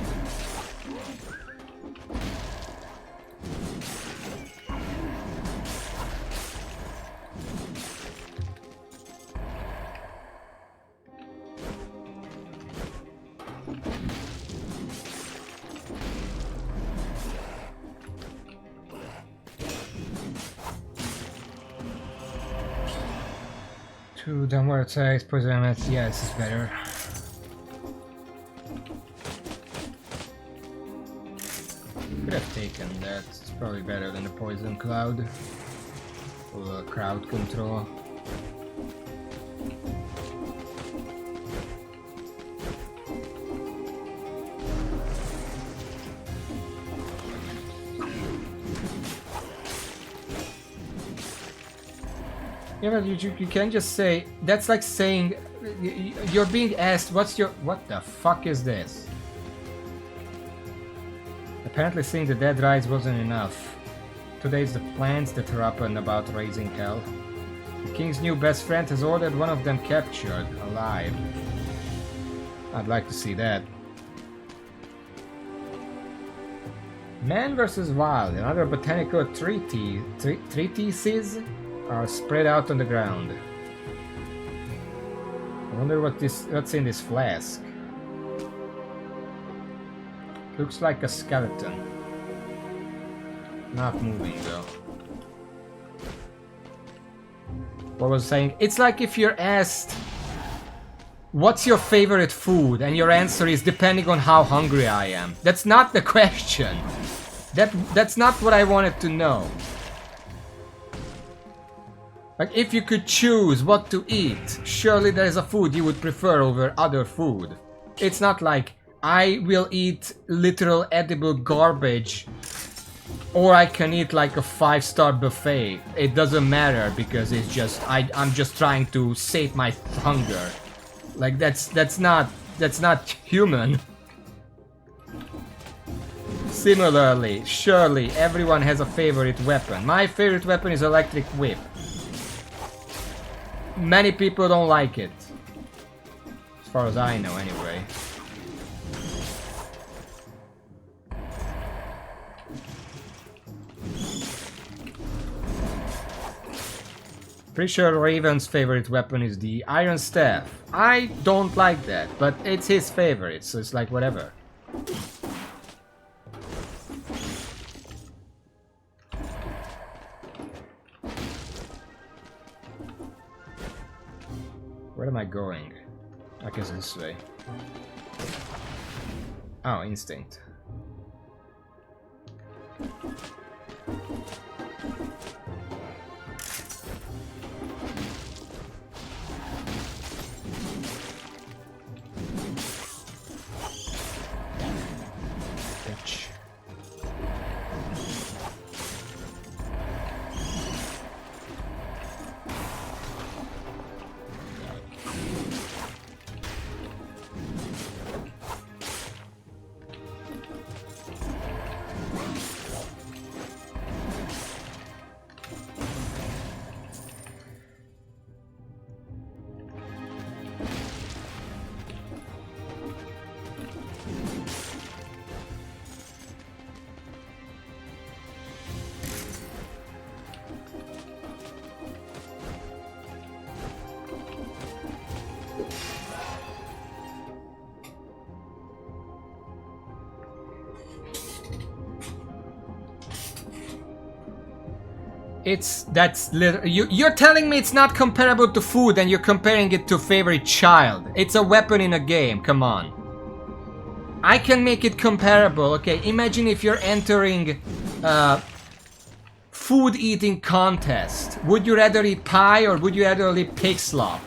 Two downward attacks, poison elements. Yeah, this is better. Could have taken that. It's probably better than the poison cloud. Or crowd control. Yeah, but you can't just say, that's like saying, you're being asked, what the fuck is this? Apparently seeing the dead rise wasn't enough. Today's the plans that are up and about raising hell. The king's new best friend has ordered one of them captured, alive. I'd like to see that. Man vs. Wild and other botanical treatises are spread out on the ground. I wonder what's in this flask. Looks like a skeleton. Not moving though. What was I saying? It's like if you're asked, what's your favorite food? And your answer is depending on how hungry I am. That's not the question. That's not what I wanted to know. Like, if you could choose what to eat, surely there is a food you would prefer over other food. It's not like, I will eat literal edible garbage, or I can eat like a 5-star buffet. It doesn't matter, because it's just, I'm just trying to sate my hunger. Like, that's not human. Similarly, surely everyone has a favorite weapon. My favorite weapon is electric whip. Many people don't like it. As far as I know, anyway. Pretty sure Raven's favorite weapon is the Iron Staff. I don't like that, but it's his favorite, so it's like whatever. Where am I going? I guess this way. Oh, instinct. Bitch. You're telling me it's not comparable to food and you're comparing it to favorite child. It's a weapon in a game, come on. I can make it comparable, okay? Imagine if you're entering food eating contest. Would you rather eat pie or would you rather eat pig slop?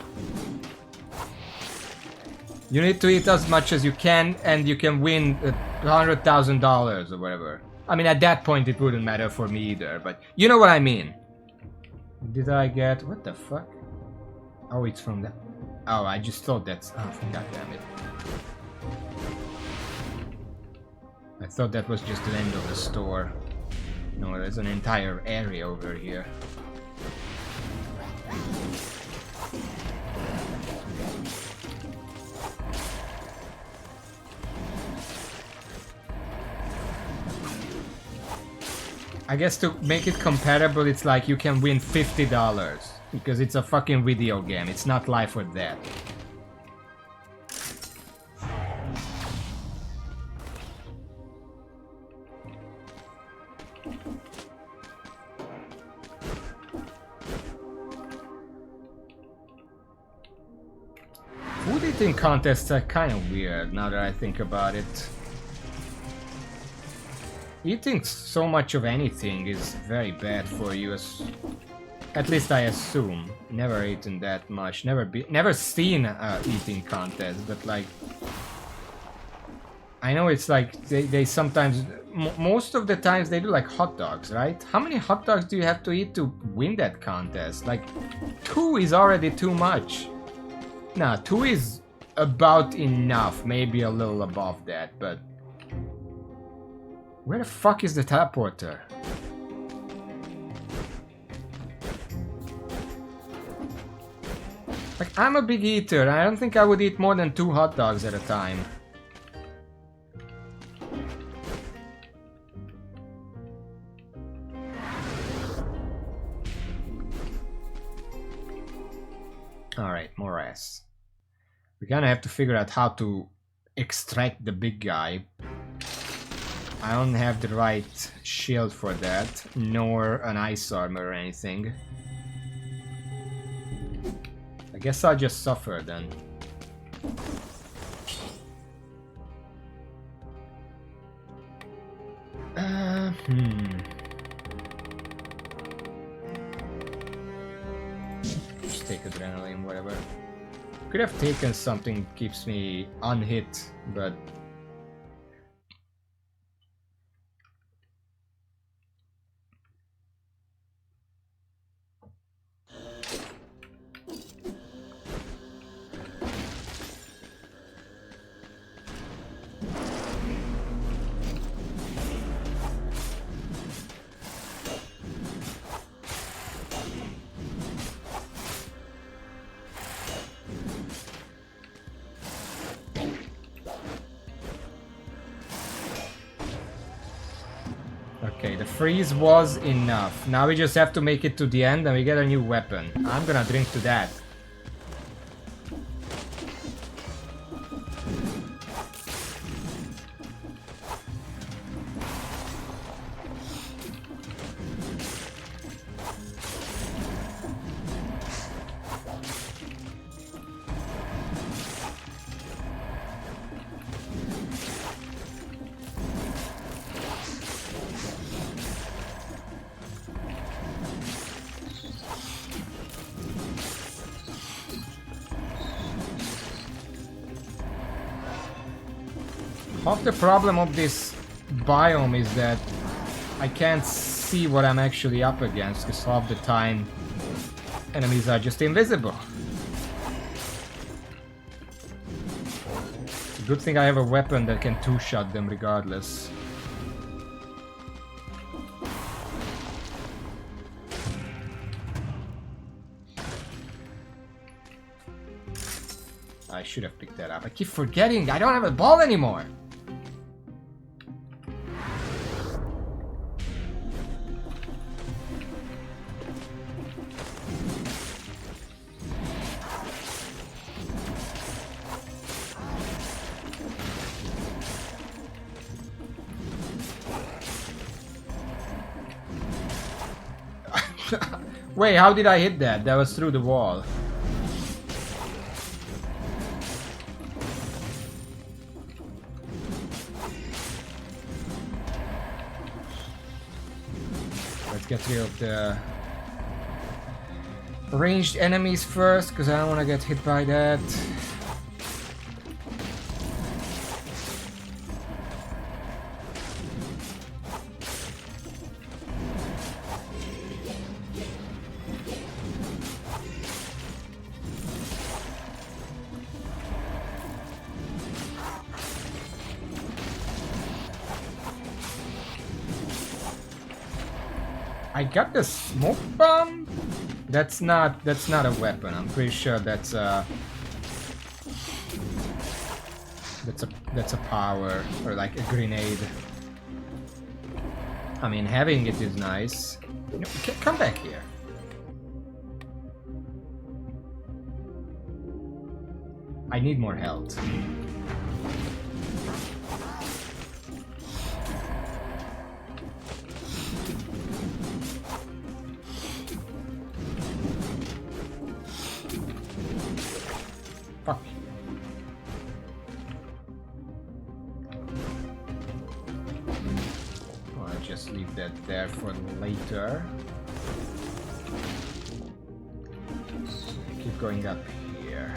You need to eat as much as you can and you can win $100,000 or whatever. I mean, at that point it wouldn't matter for me either, but you know what I mean. Did I get... what the fuck? Oh, it's from that... oh, I just thought that's... oh, god damn it. I thought that was just the end of the store. No, there's an entire area over here. I guess to make it comparable, it's like you can win $50 because it's a fucking video game. It's not life or death. Food eating contests are kind of weird now that I think about it. Eating so much of anything is very bad for you, at least I assume. Never eaten that much, never seen a eating contest, but like... I know it's like, they sometimes, most of the times they do like hot dogs, right? How many hot dogs do you have to eat to win that contest? Like, 2 is already too much. Nah, 2 is about enough, maybe a little above that, but... Where the fuck is the teleporter? Like, I'm a big eater, I don't think I would eat more than 2 hot dogs at a time. Alright, Morass. We're gonna have to figure out how to extract the big guy. I don't have the right shield for that, nor an ice armor or anything. I guess I'll just suffer then. Just take adrenaline, whatever. Could have taken something that keeps me unhit, but... Okay, the freeze was enough. Now we just have to make it to the end and we get a new weapon. I'm gonna drink to that. Half the problem of this biome is that I can't see what I'm actually up against, because half the time enemies are just invisible. It's a good thing I have a weapon that can two-shot them regardless. I should have picked that up. I keep forgetting I don't have a ball anymore. Wait, how did I hit that? That was through the wall. Let's get rid of the ranged enemies first, because I don't want to get hit by that. I got the smoke bomb? That's not a weapon. I'm pretty sure that's a power, or like a grenade. I mean, having it is nice. No, come back here. I need more health. Fuck. I'll just leave that there for later. Keep going up here.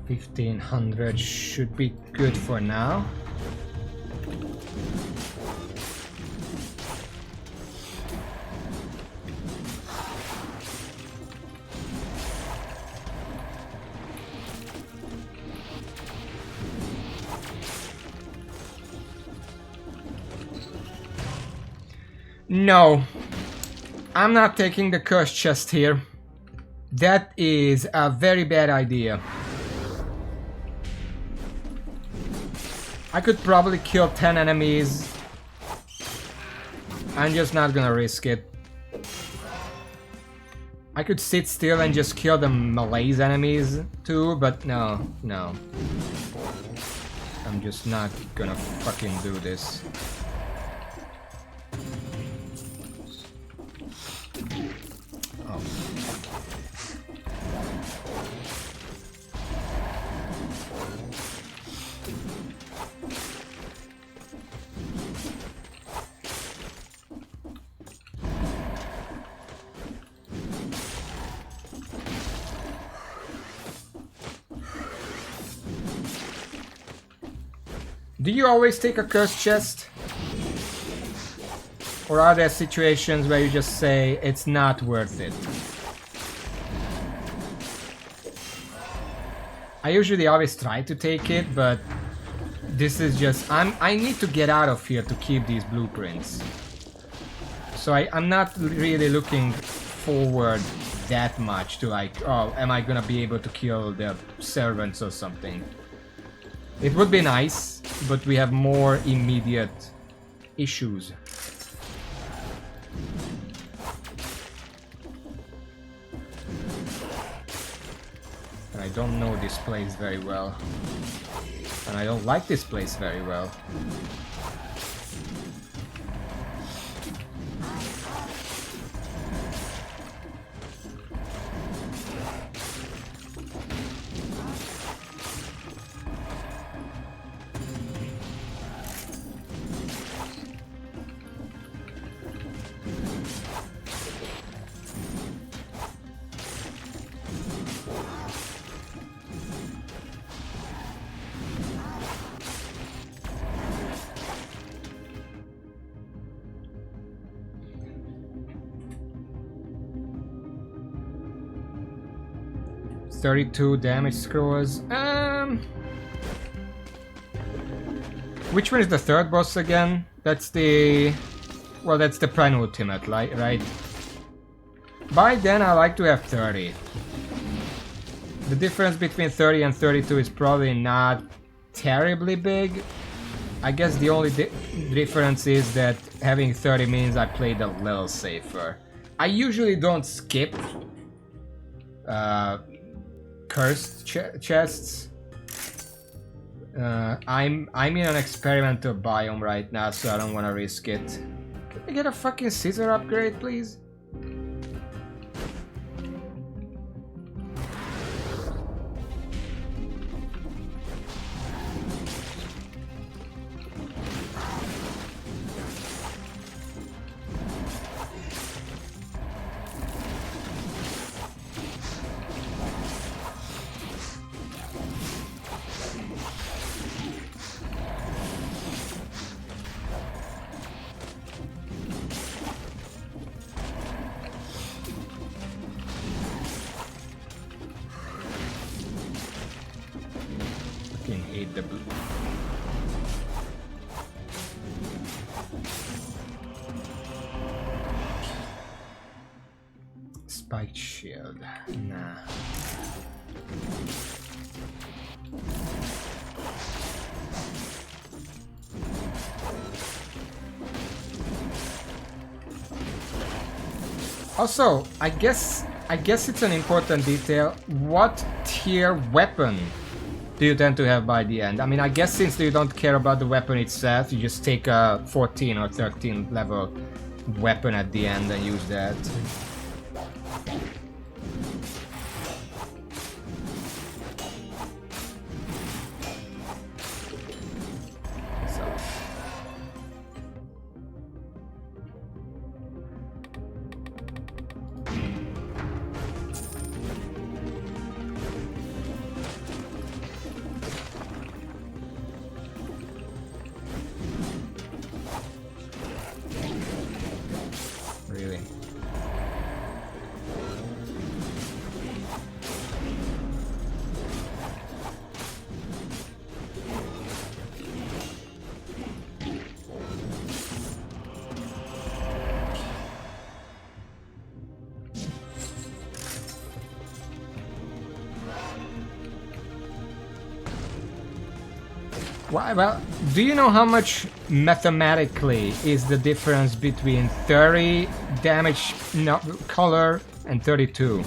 $1,500 should be good for now. No, I'm not taking the cursed chest here. That is a very bad idea. I could probably kill 10 enemies. I'm just not gonna risk it. I could sit still and just kill the Malaise enemies too, but no. I'm just not gonna fucking do this. Oh. Do you always take a cursed chest? Or are there situations where you just say it's not worth it? I usually always try to take it, but this is just... I need to get out of here to keep these blueprints. So I'm not really looking forward that much to like, oh, am I gonna be able to kill the servants or something? It would be nice, but we have more immediate issues. And I don't know this place very well. And I don't like this place very well. $32 damage scrolls. Which one is the third boss again? That's the... Well, that's the penultimate, right? By then I like to have 30. The difference between 30 and 32 is probably not terribly big. I guess the only difference is that having 30 means I played a little safer. I usually don't skip cursed chests. I'm in an experimental biome right now, so I don't want to risk it. Can I get a fucking scissor upgrade, please? Hate the blue. Spiked shield. Nah. Also, I guess it's an important detail. What tier weapon do you tend to have by the end? I mean, I guess since you don't care about the weapon itself, you just take a 14 or 13 level weapon at the end and use that. Really? Well, do you know how much mathematically is the difference between 30 damage color and 32?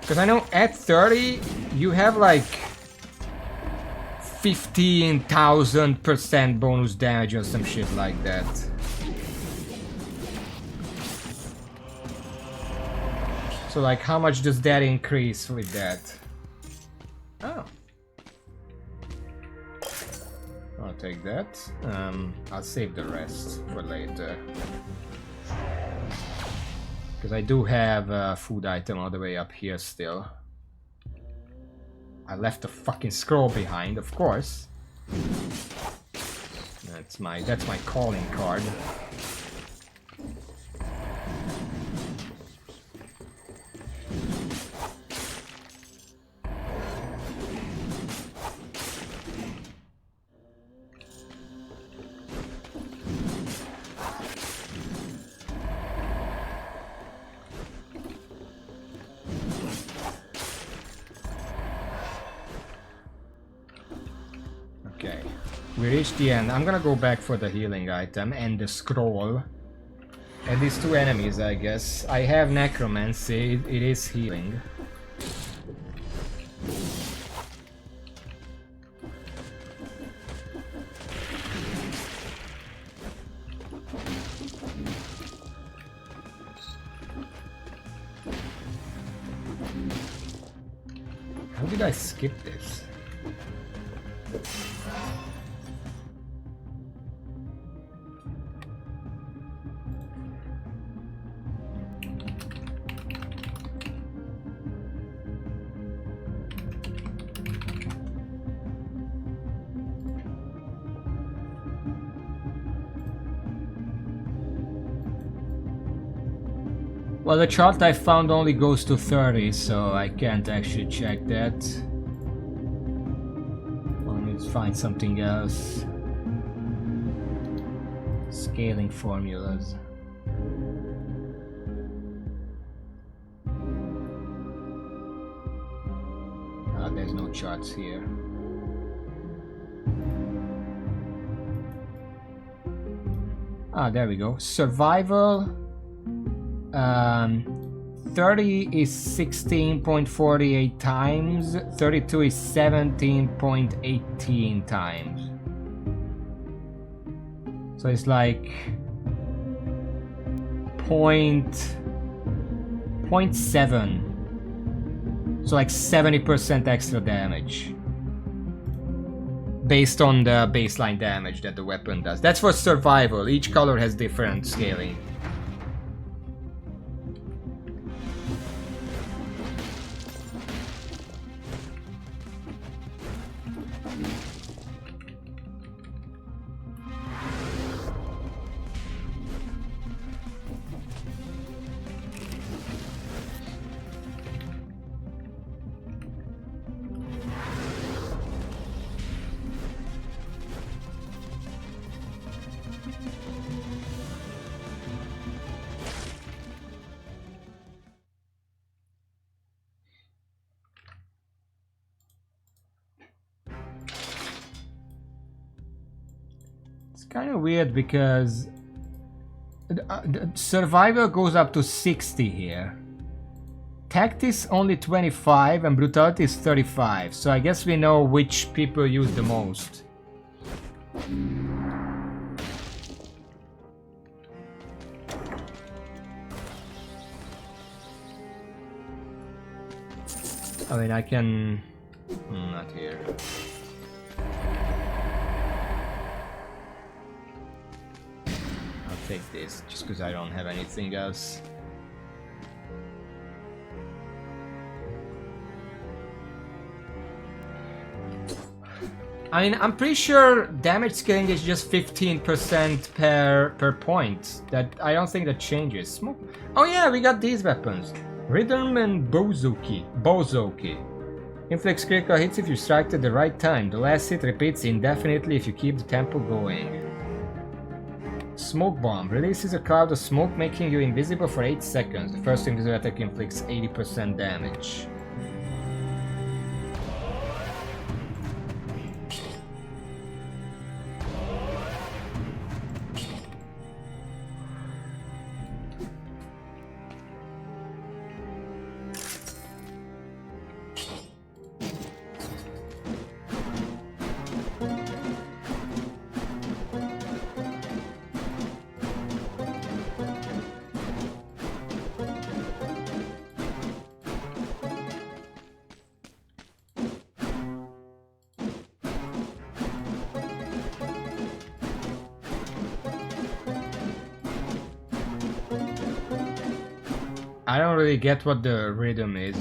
Because I know at 30 you have like 15,000% bonus damage or some shit like that. So like, how much does that increase with that? Oh. I'll take that. I'll save the rest for later. Because I do have a food item all the way up here still. I left the fucking scroll behind, of course. That's my calling card. Okay, we reached the end. I'm gonna go back for the healing item and the scroll. And these two enemies, I guess. I have necromancy, it is healing. How did I skip this? Well, the chart I found only goes to 30, so I can't actually check that. I'll need to find something else. Scaling formulas. Ah, there's no charts here. Ah, there we go. Survival. 30 is 16.48 times, 32 is 17.18 times. So it's like 0.7. So like 70% extra damage. Based on the baseline damage that the weapon does. That's for survival. Each color has different scaling. kind of weird because the survival goes up to 60 here. Tactics only 25 and brutality is 35, so I guess we know which people use the most. I mean, I can... not here. I'll take this, just because I don't have anything else. I mean, I'm pretty sure damage scaling is just 15% per point. That I don't think that changes. Smoke. Oh yeah, we got these weapons. Rhythm and Bozoki. Inflicts critical hits if you strike at the right time. The last hit repeats indefinitely if you keep the tempo going. Smoke Bomb. Releases a cloud of smoke making you invisible for 8 seconds. The first invisible attack inflicts 80% damage. I don't really get what the rhythm is.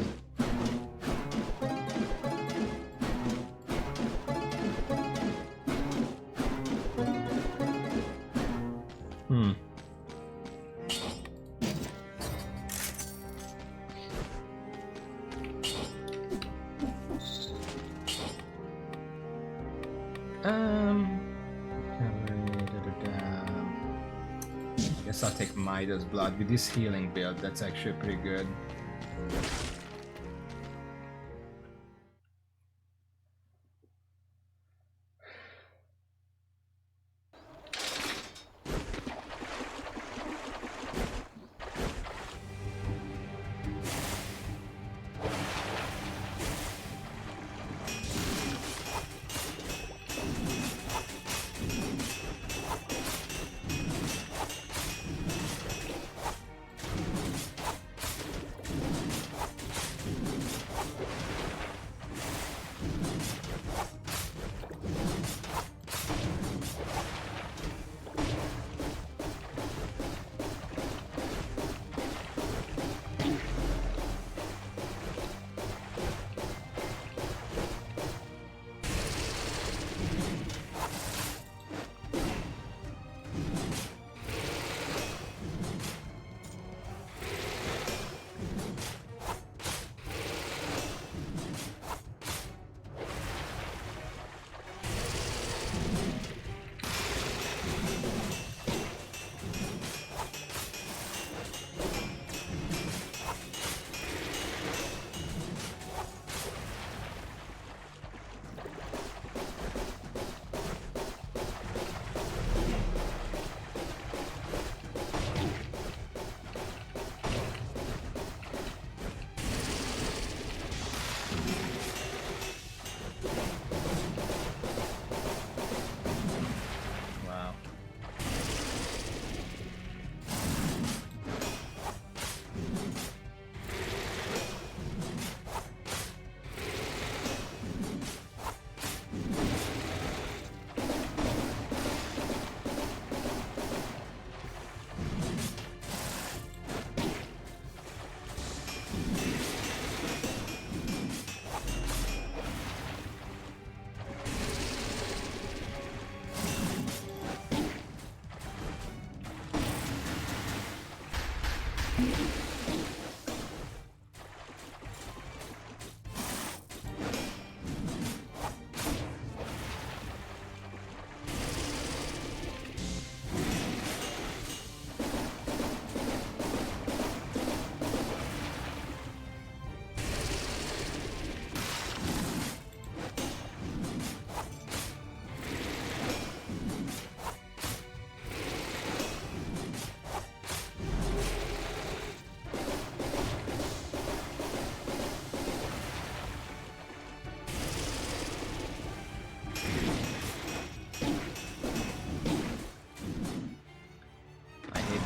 Guess I'll take Midas Blood with this healing build. That's actually pretty good.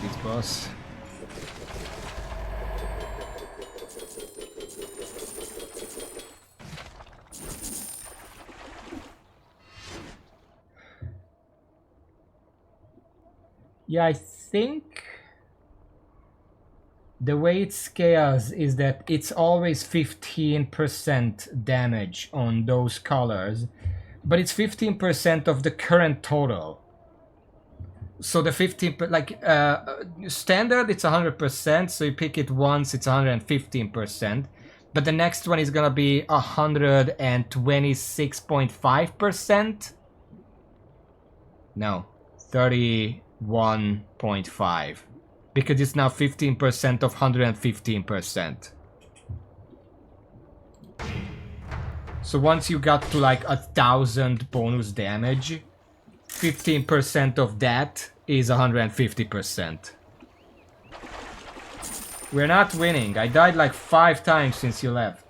this boss. Yeah, I think the way it scales is that it's always 15% damage on those colors, but it's 15% of the current total. So the 15, like standard, it's 100%. So you pick it once, it's 115%. But the next one is gonna be 126.5%. No, 31.5, because it's now 15% of 115%. So once you got to like 1,000 bonus damage, 15% of that is 150%. We're not winning. I died like 5 times since you left.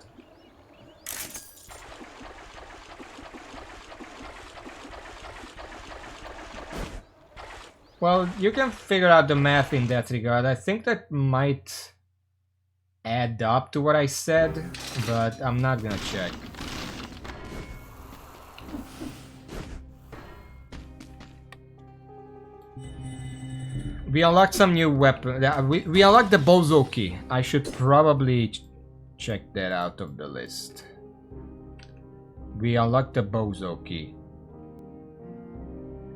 Well, you can figure out the math in that regard. I think that might add up to what I said, but I'm not gonna check. We unlocked some new weapon. We unlocked the Bouzouki. I should probably check that out of the list. We unlocked the Bouzouki.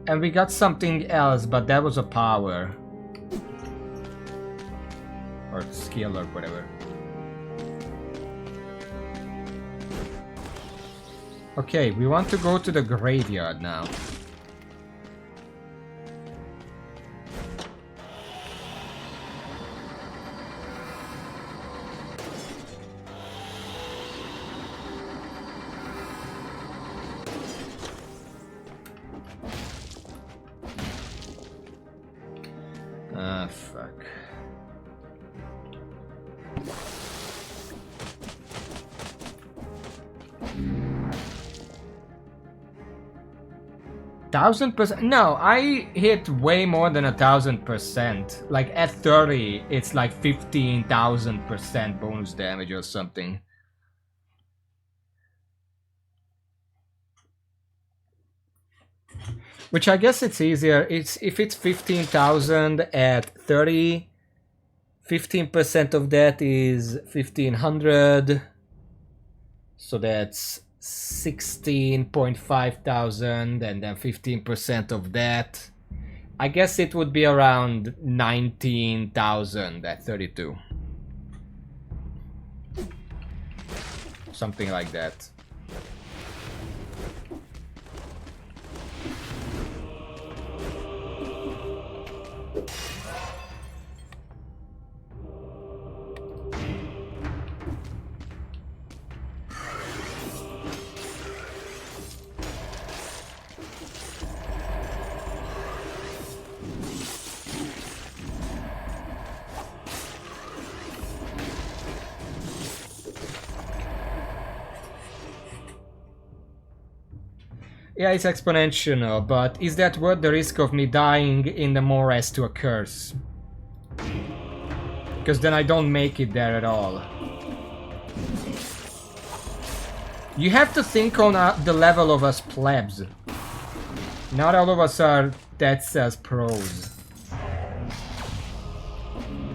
And we got something else, but that was a power. Or skill or whatever. Okay, we want to go to the graveyard now. Ah, fuck. %? No, I hit way more than 1,000%. Like at 30, it's like 15,000% bonus damage or something. Which I guess it's easier. It's if it's 15,000 at 30, 15% of that is 1,500. So that's 16.5 thousand, and then 15% of that. I guess it would be around 19,000 at 32. Something like that. Yeah, it's exponential, but is that worth the risk of me dying in the Morass to a curse? Because then I don't make it there at all. You have to think on the level of us plebs. Not all of us are Dead Cells pros.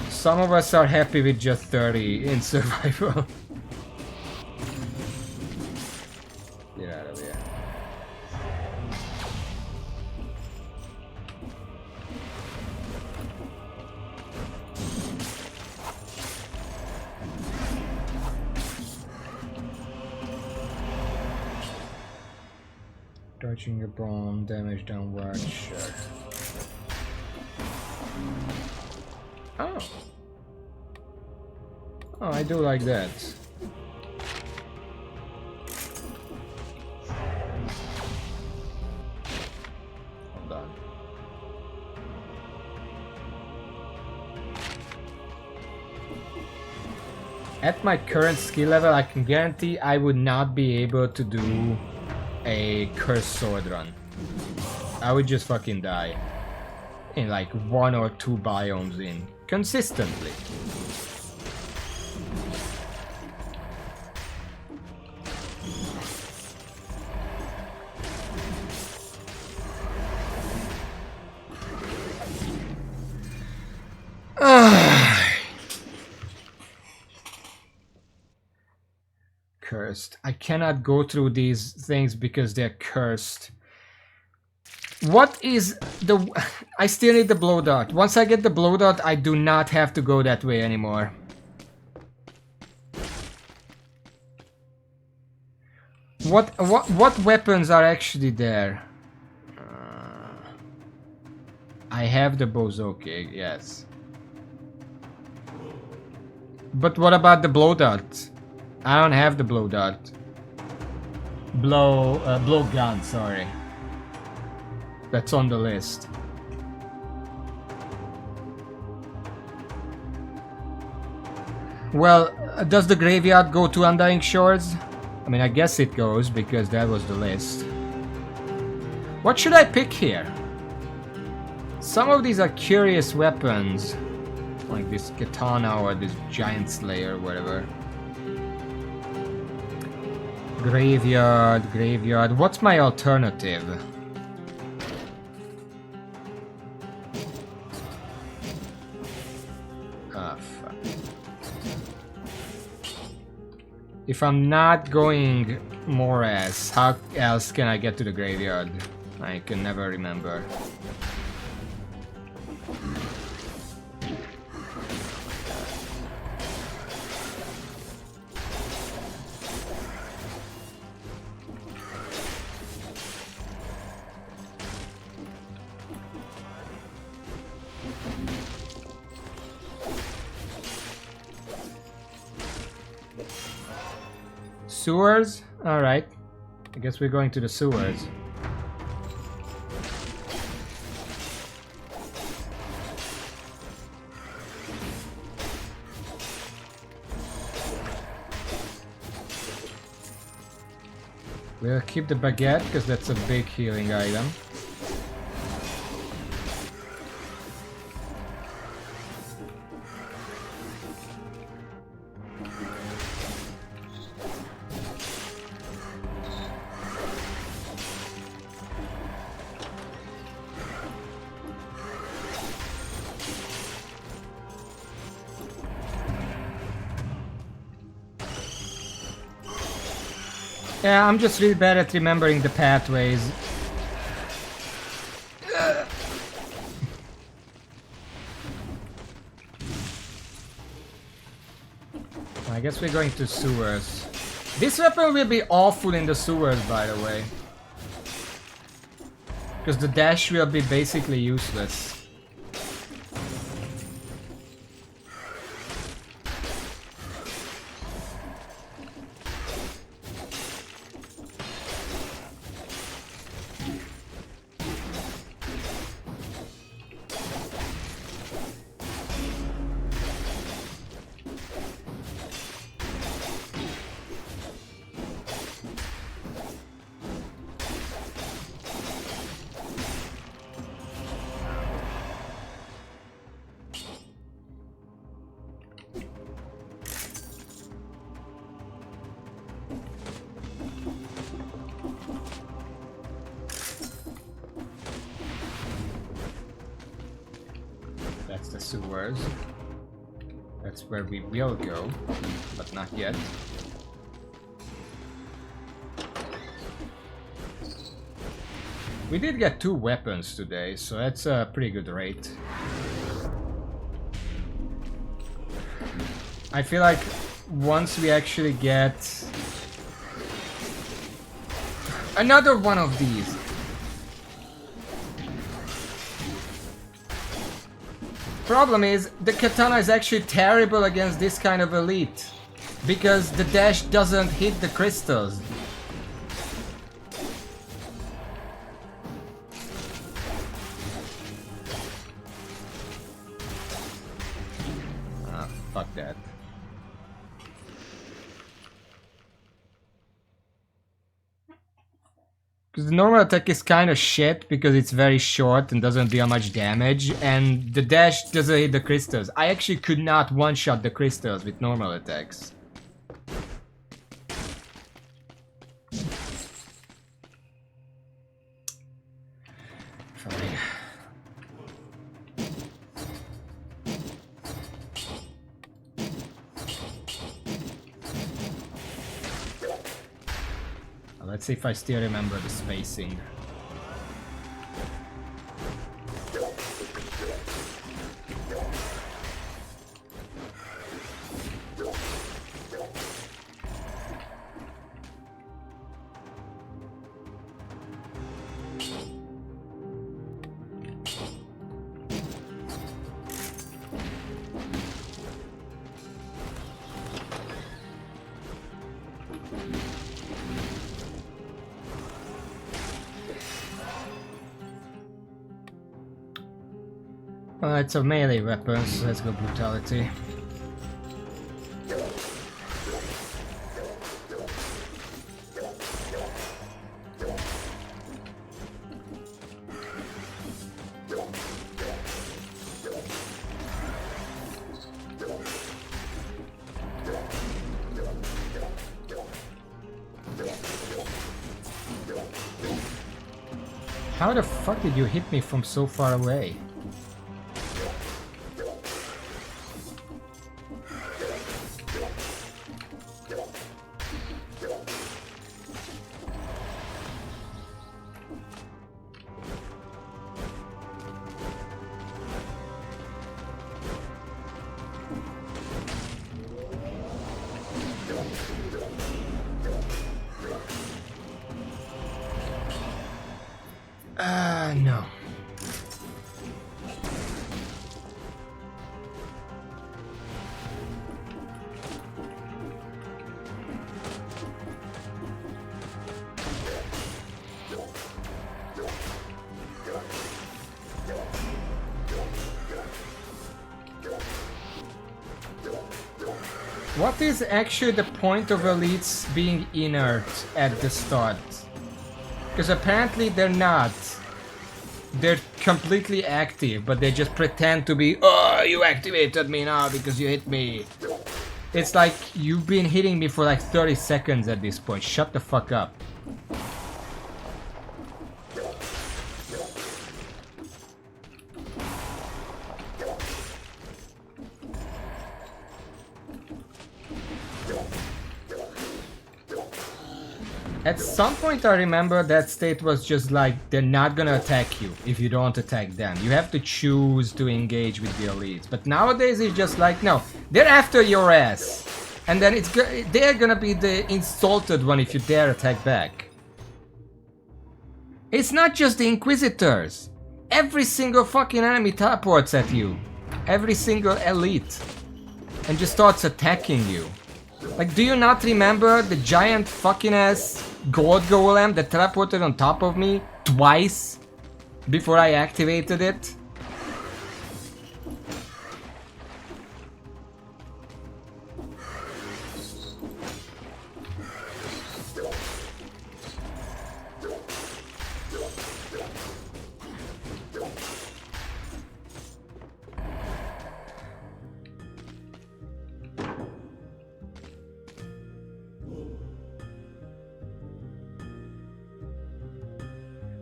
Some of us are happy with just 30 in survival. Get out of here. Dodging a bomb, damage downward, sure. Oh. Oh, I do like that. Hold on. At my current skill level, I can guarantee I would not be able to do a cursed sword run. I would just fucking die. in like 1 or 2 biomes in consistently. Cursed. I cannot go through these things because they're cursed. What is the... I still need the blow dart. Once I get the blow dart, I do not have to go that way anymore. What weapons are actually there? I have the bozoki, yes. But what about the blow dart? I don't have the blow dart. Blow gun, sorry. That's on the list. Well, does the graveyard go to Undying Shores? I mean, I guess it goes, because that was the list. What should I pick here? Some of these are curious weapons. Like this katana or this giant slayer or whatever. Graveyard, graveyard. What's my alternative? Ah, fuck. If I'm not going Morass, how else can I get to the graveyard? I can never remember. Sewers? Alright. I guess we're going to the sewers. We'll keep the baguette because that's a big healing item. Yeah, I'm just really bad at remembering the pathways. I guess we're going to sewers. This weapon will be awful in the sewers, by the way. Because the dash will be basically useless. That's the sewers. That's where we will go, but not yet. We did get 2 weapons today, so that's a pretty good rate. I feel like once we actually get another one of these. Problem is, the katana is actually terrible against this kind of elite, because the dash doesn't hit the crystals. Ah, fuck that. Because the normal attack is kind of shit because it's very short and doesn't deal much damage, and the dash doesn't hit the crystals. I actually could not one-shot the crystals with normal attacks. Fine. Let's see if I still remember the spacing. It's a melee weapon, so let's go brutality. How the fuck did you hit me from so far away? No. What is actually the point of elites being inert at the start? Because apparently they're not. They're completely active, but they just pretend to be, oh, you activated me now because you hit me. It's like, you've been hitting me for like 30 seconds at this point. Shut the fuck up. At some point I remember that state was just like, they're not gonna attack you if you don't attack them. You have to choose to engage with the elites. But nowadays it's just like, no, they're after your ass. And then they're gonna be the insulted one if you dare attack back. It's not just the Inquisitors. Every single fucking enemy teleports at you. Every single elite. And just starts attacking you. Like, do you not remember the giant fucking ass God Golem that teleported on top of me twice before I activated it?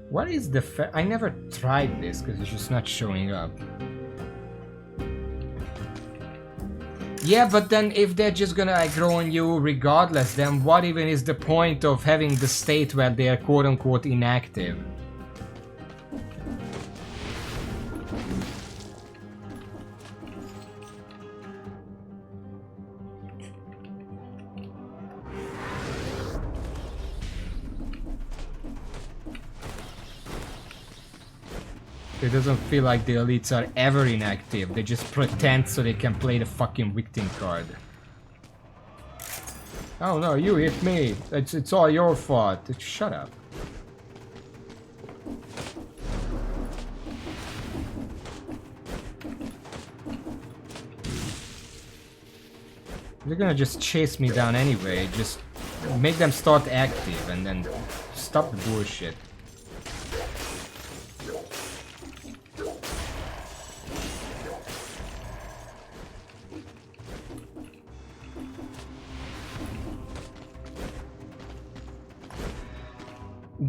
What is the I never tried this because it's just not showing up. Yeah, but then if they're just gonna aggro on you regardless, then what even is the point of having the state where they are quote-unquote inactive? It doesn't feel like the elites are ever inactive. They just pretend so they can play the fucking victim card. Oh no, you hit me. It's all your fault. Shut up. They're gonna just chase me down anyway. Just make them start active and then stop the bullshit.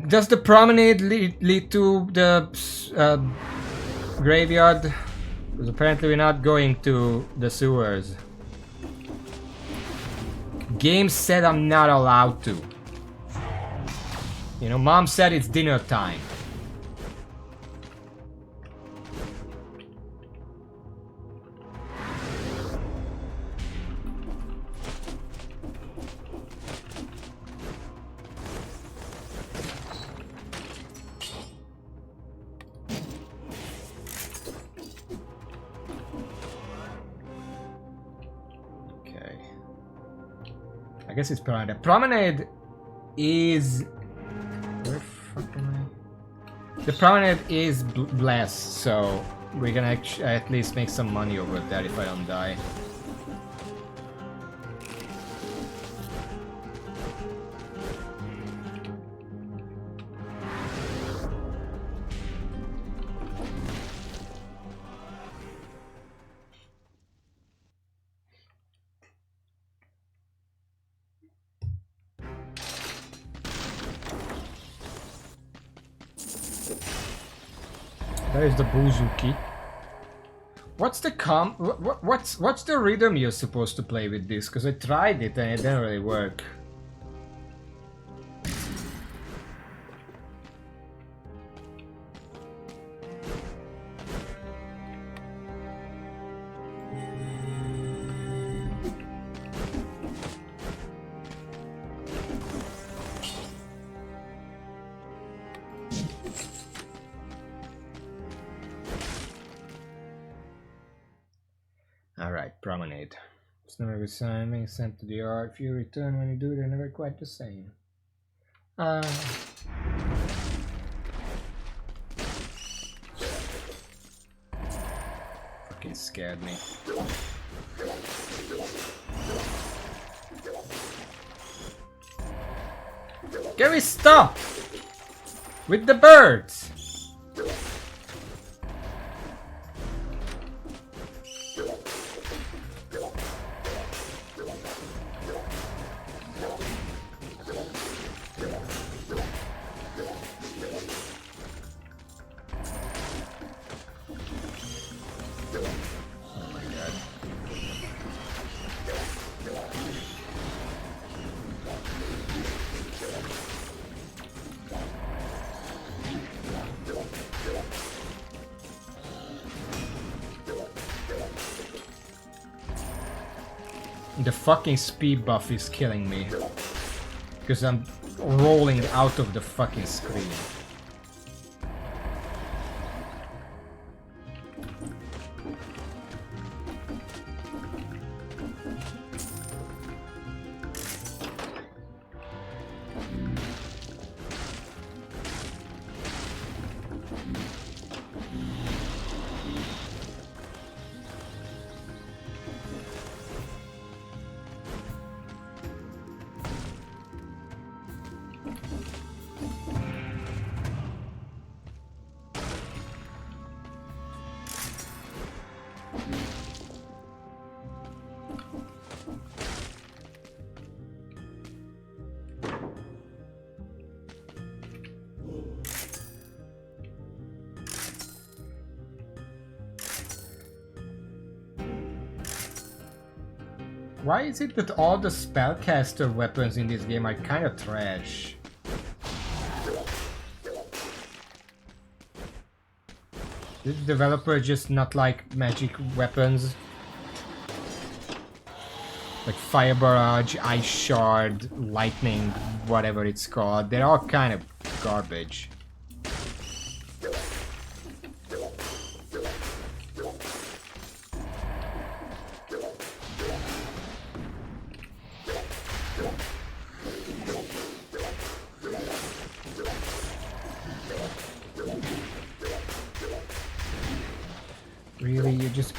Does the promenade lead to the graveyard? Because apparently we're not going to the sewers. Game said I'm not allowed to. You know, Mom said it's dinner time. I guess it's Promenade. Promenade is... Where fuck am I? The Promenade is blessed, so we're gonna at least make some money over that if I don't die. There's the Bouzouki. What's the what's the rhythm you're supposed to play with this? Because I tried it and it didn't really work. Alright, Promenade. It's never the same, being sent to the art. If you return when you do, they're never quite the same. Fucking scared me. Can we stop with the birds? The fucking speed buff is killing me. Because I'm rolling out of the fucking screen. Why is it that all the spellcaster weapons in this game are kind of trash? Did the developer just not like magic weapons? Like Fire Barrage, Ice Shard, Lightning, whatever it's called. They're all kind of garbage. Really, you just...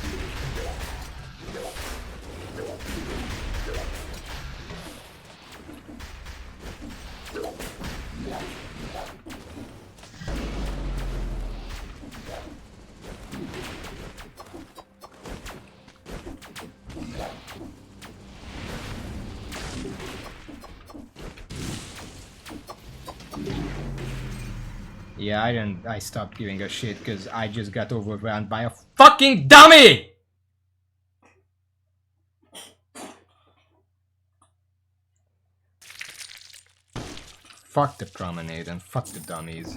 Yeah, I stopped giving a shit because I just got overrun by a fucking dummy! Fuck the promenade and fuck the dummies.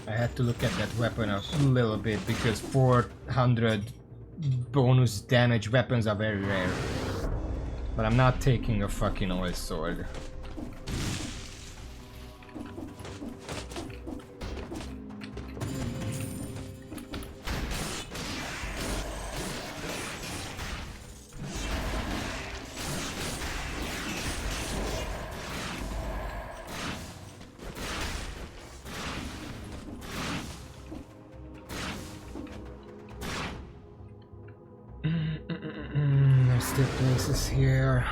I had to look at that weapon a little bit because 400 bonus damage weapons are very rare. But I'm not taking a fucking oil sword. There's still places here.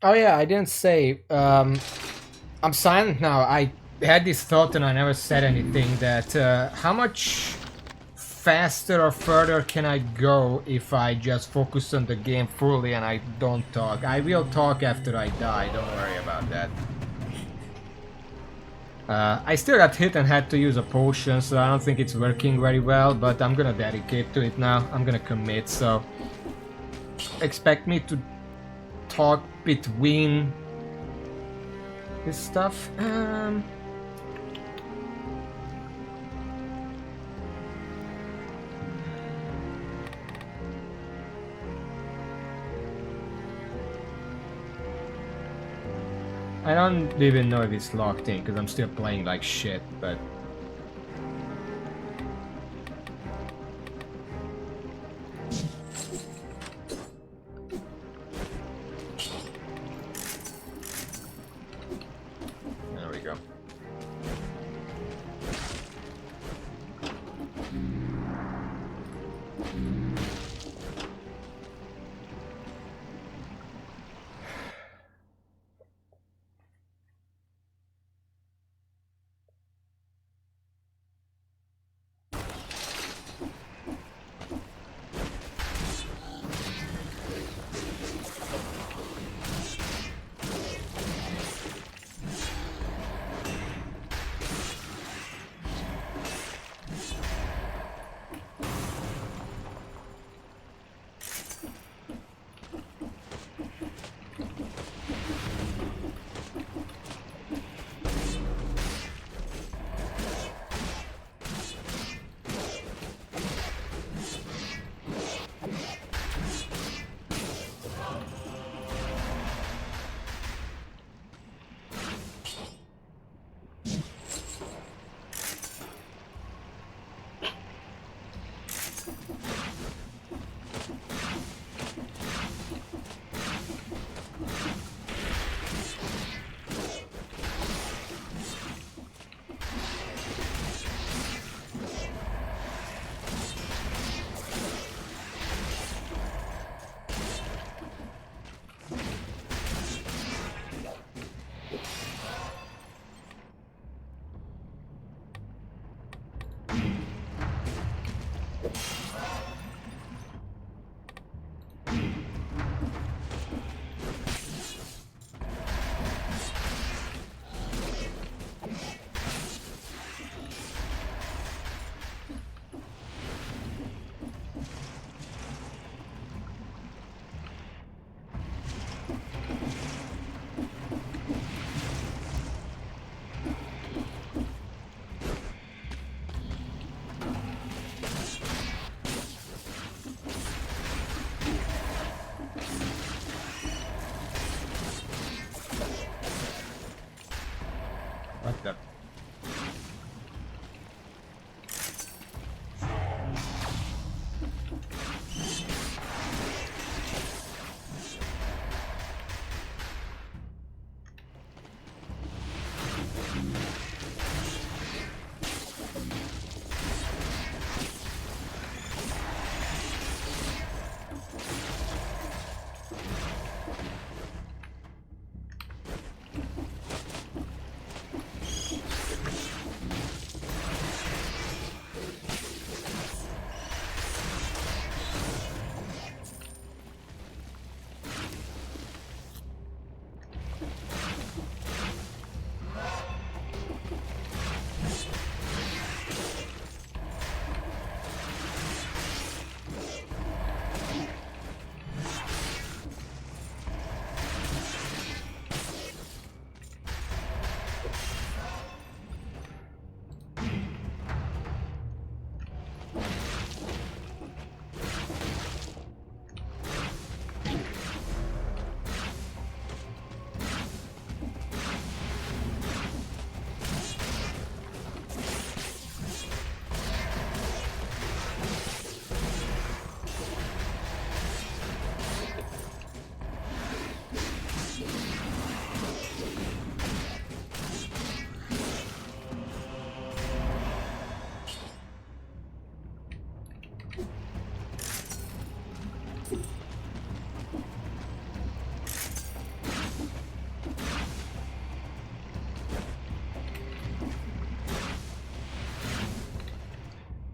Oh yeah, I didn't say. I'm silent now. I had this thought and I never said anything. That how much faster or further can I go if I just focus on the game fully and I don't talk? I will talk after I die. Don't worry about that. I still got hit and had to use a potion, so I don't think it's working very well. But I'm gonna dedicate to it now. I'm gonna commit. So expect me to talk between this stuff. I don't even know if it's locked in because I'm still playing like shit, but there we go. What the?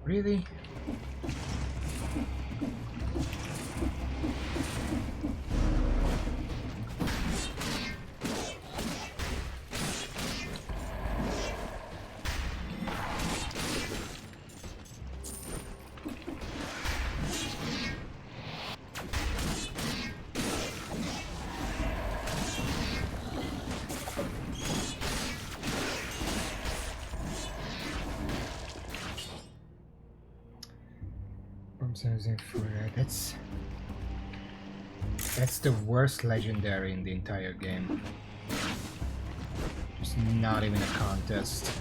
Really? That's the worst legendary in the entire game. Just not even a contest.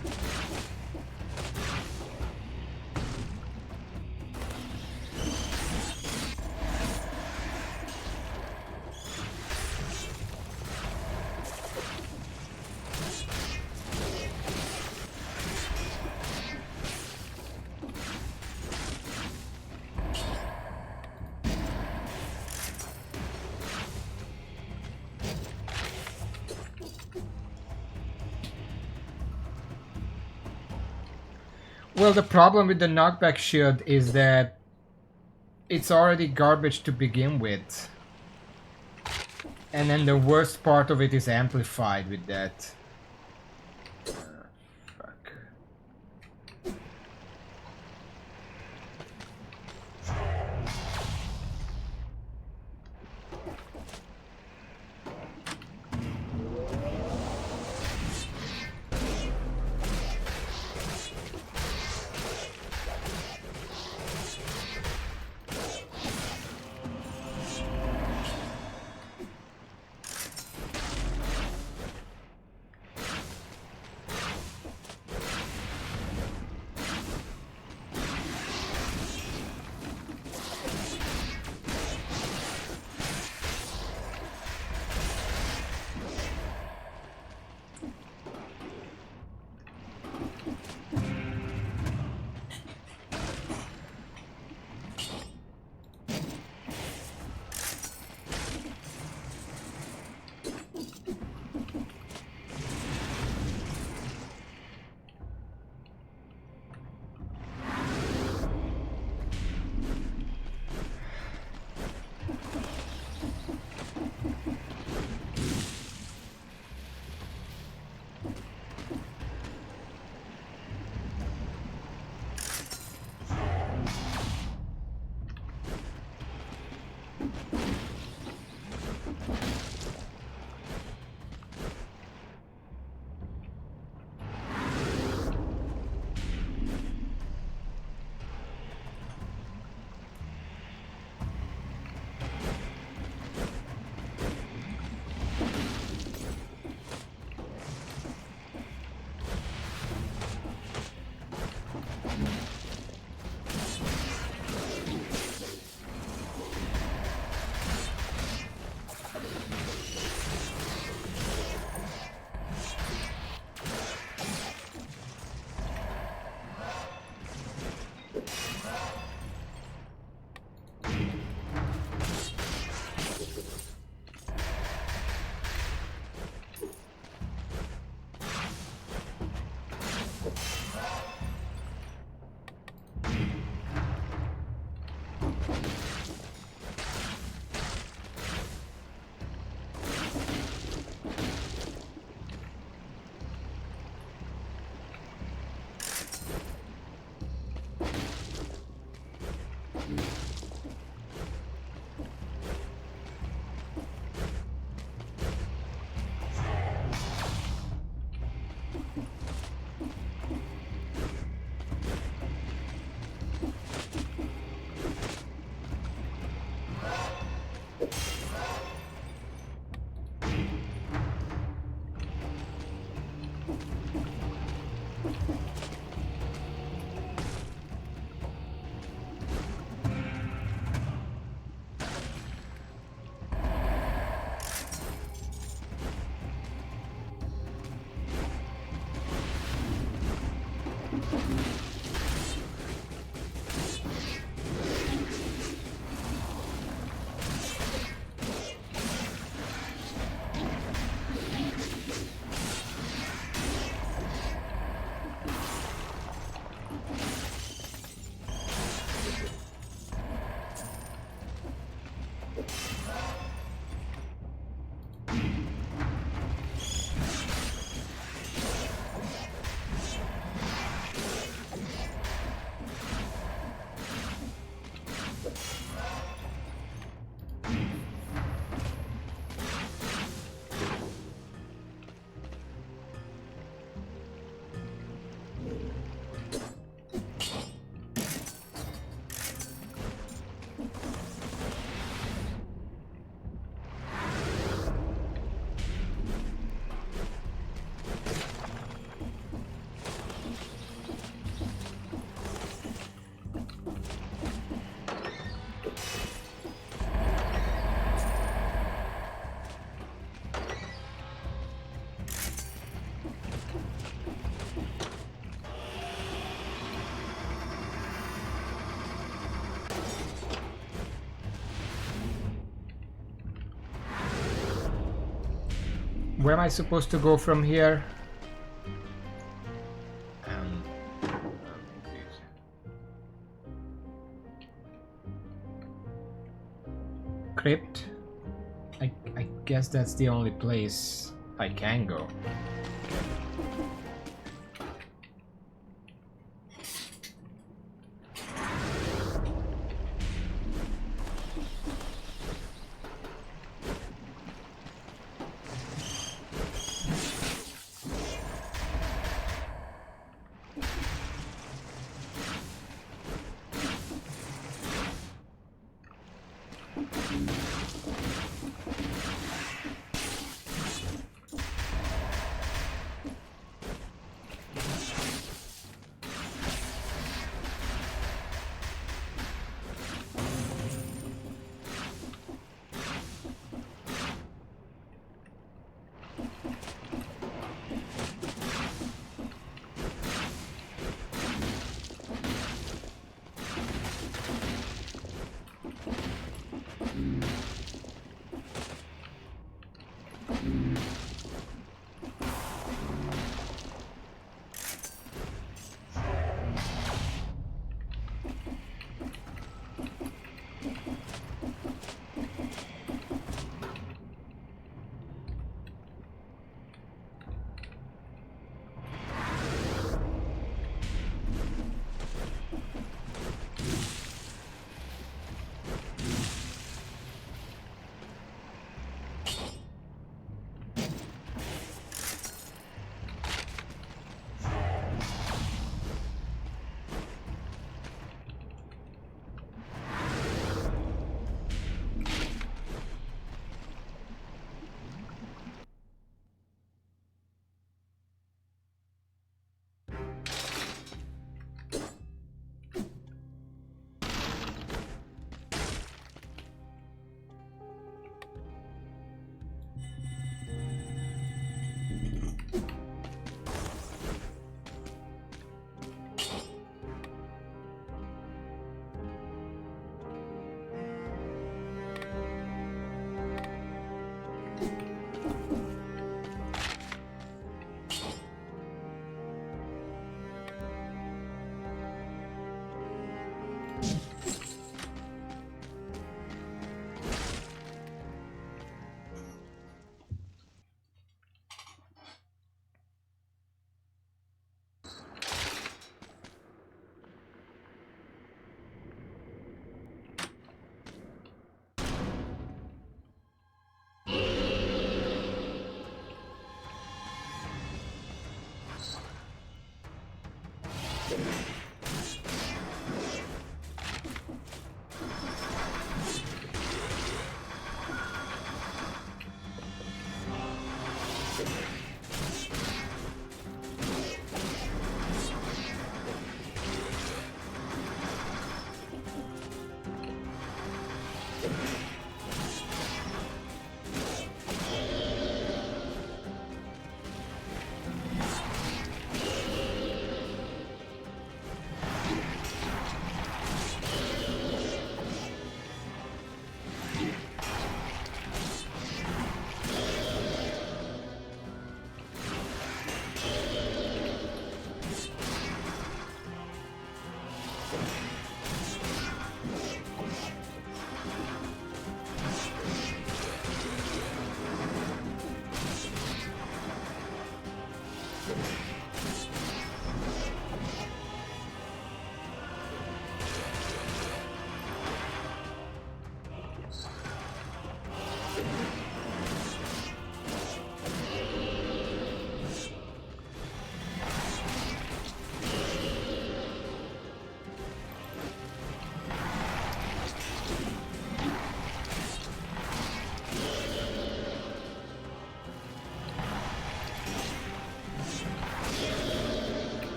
Well, the problem with the knockback shield is that it's already garbage to begin with. And then the worst part of it is amplified with that. Fuck. Where am I supposed to go from here? Crypt? I guess that's the only place I can go.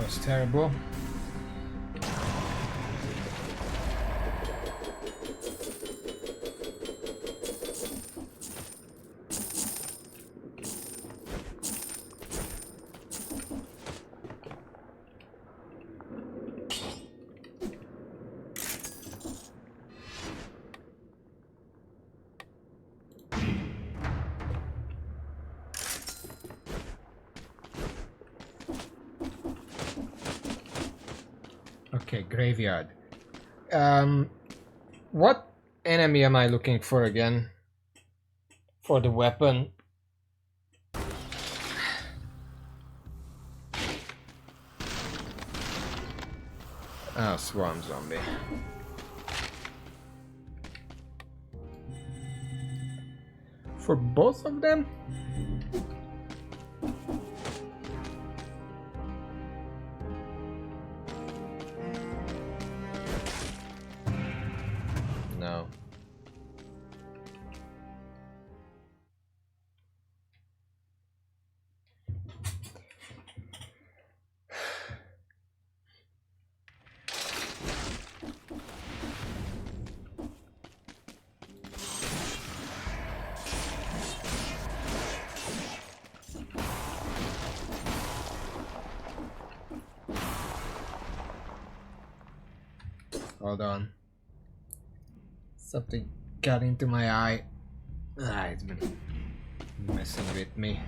That was terrible. Okay, graveyard. What enemy am I looking for again? For the weapon? Oh, swarm zombie. For both of them? No. Hold on. Something got into my eye. Ah, it's been messing with me.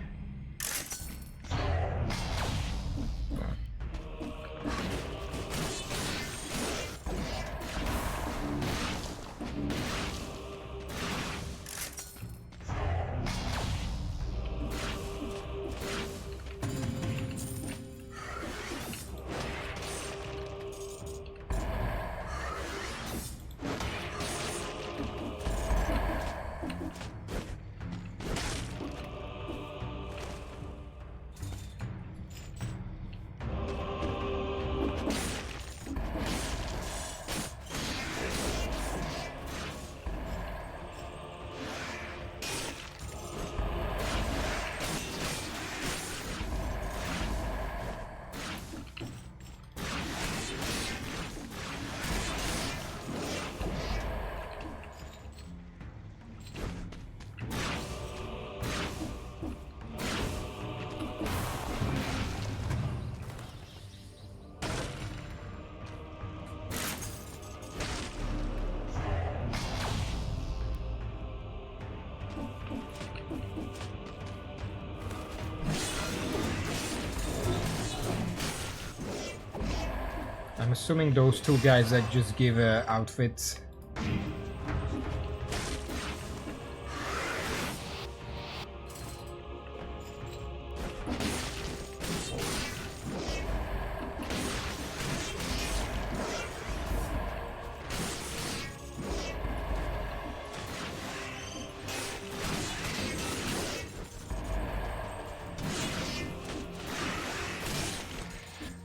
I'm assuming those two guys that just give outfits.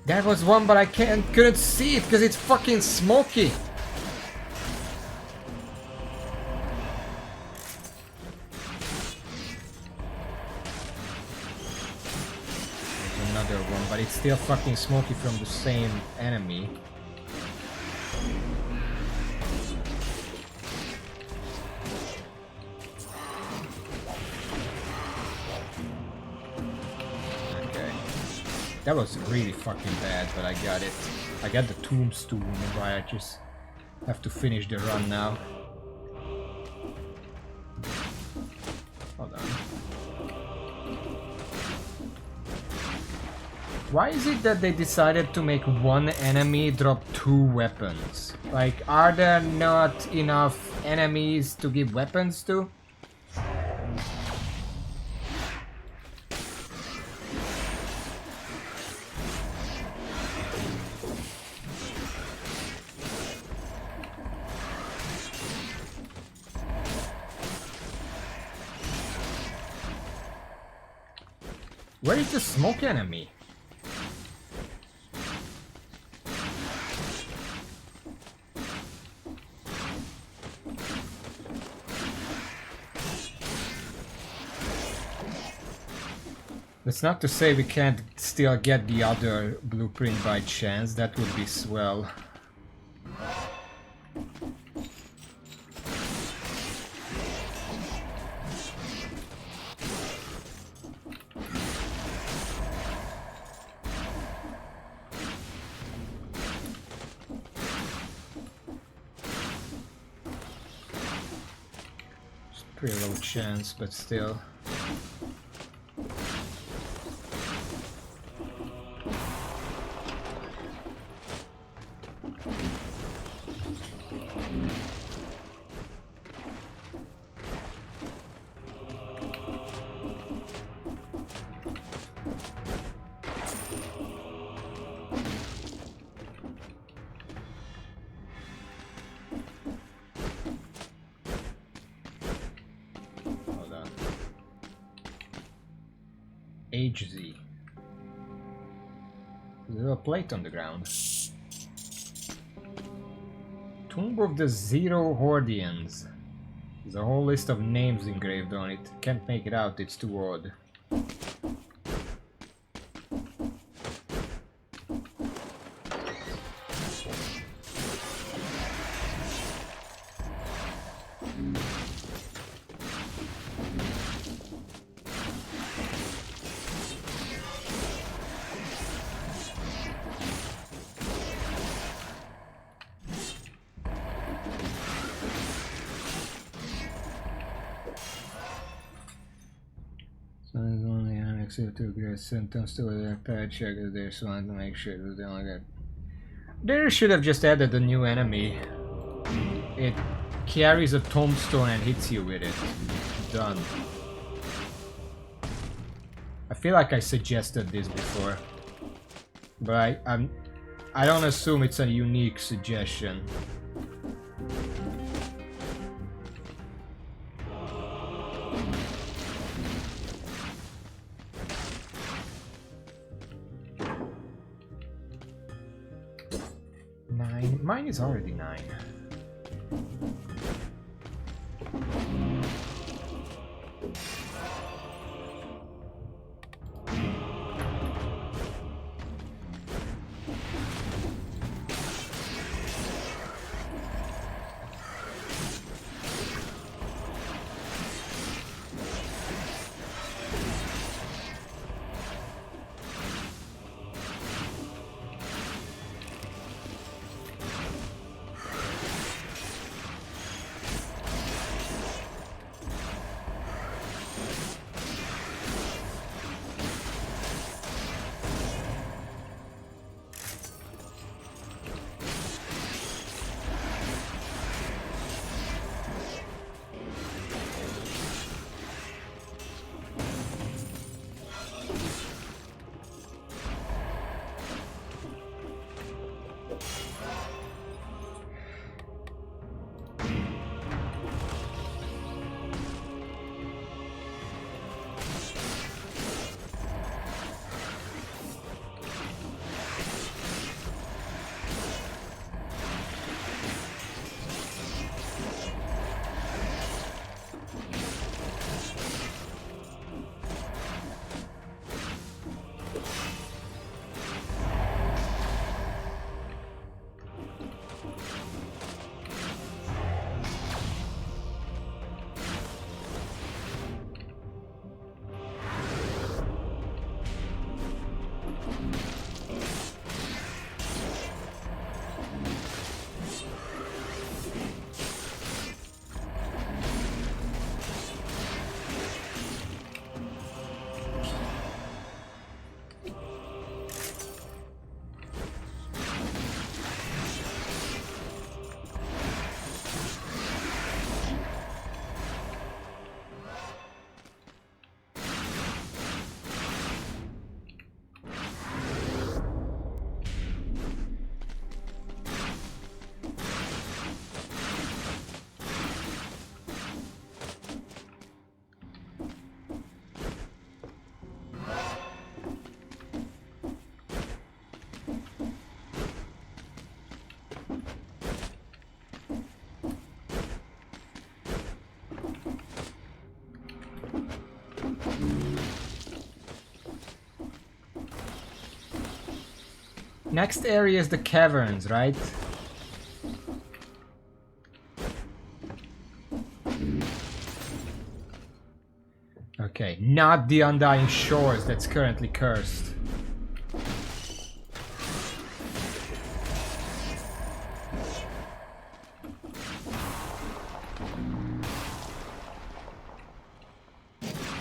That was one, but I couldn't see it because it's fucking smoky. There's another one, but it's still fucking smoky from the same enemy. That was really fucking bad, but I got it. I got the tombstone, but I just have to finish the run now. Hold on. Why is it that they decided to make one enemy drop 2 weapons? Like, are there not enough enemies to give weapons to? Where is the smoke enemy? That's not to say we can't still get the other blueprint by chance. That would be swell. Pretty low chance, but still. HZ. There's a plate on the ground. Tomb of the Zero Hordians. There's a whole list of names engraved on it. Can't make it out, it's too odd. To get symptoms to their pad check if they just wanted to make sure that they only got. They should have just added a new enemy. It carries a tombstone and hits you with it. Done. I feel like I suggested this before, but I don't assume it's a unique suggestion. Mine is already 9. next area is the caverns, right? Okay, not the Undying Shores that's currently cursed.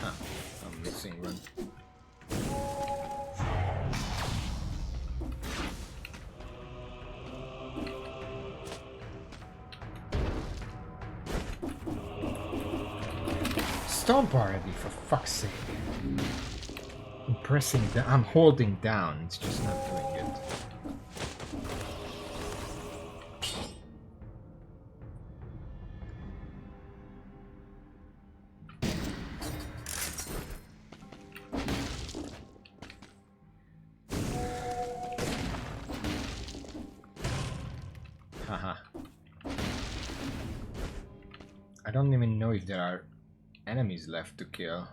Ah, I'm missing one. Stomp already, for fuck's sake. I'm pressing down. I'm holding down. It's just not doing it. Haha. I don't even know if there are enemies left to kill.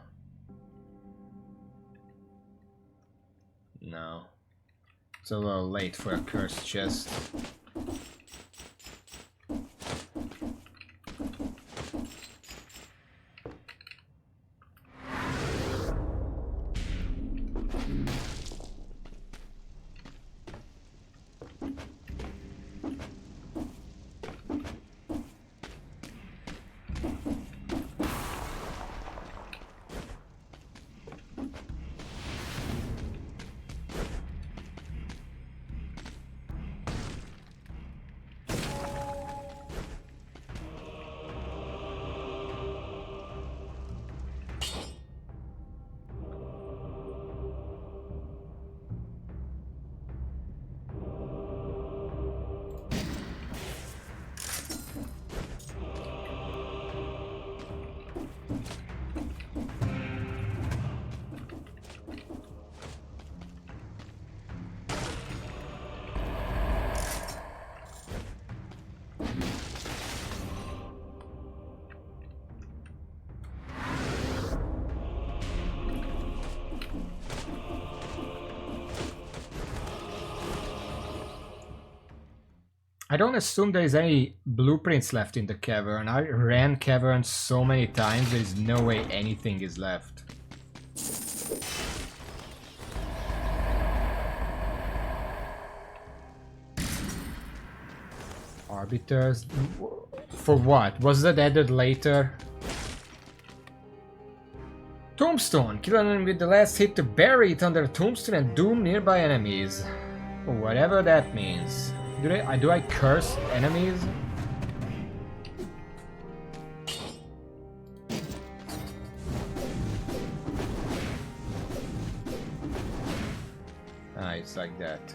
No. It's a little late for a cursed chest. I don't assume there is any blueprints left in the cavern. I ran caverns so many times, there is no way anything is left. Arbiters? For what? Was that added later? Tombstone. Kill an enemy with the last hit to bury it under a tombstone and doom nearby enemies. Whatever that means. Do I curse enemies? Ah, it's like that.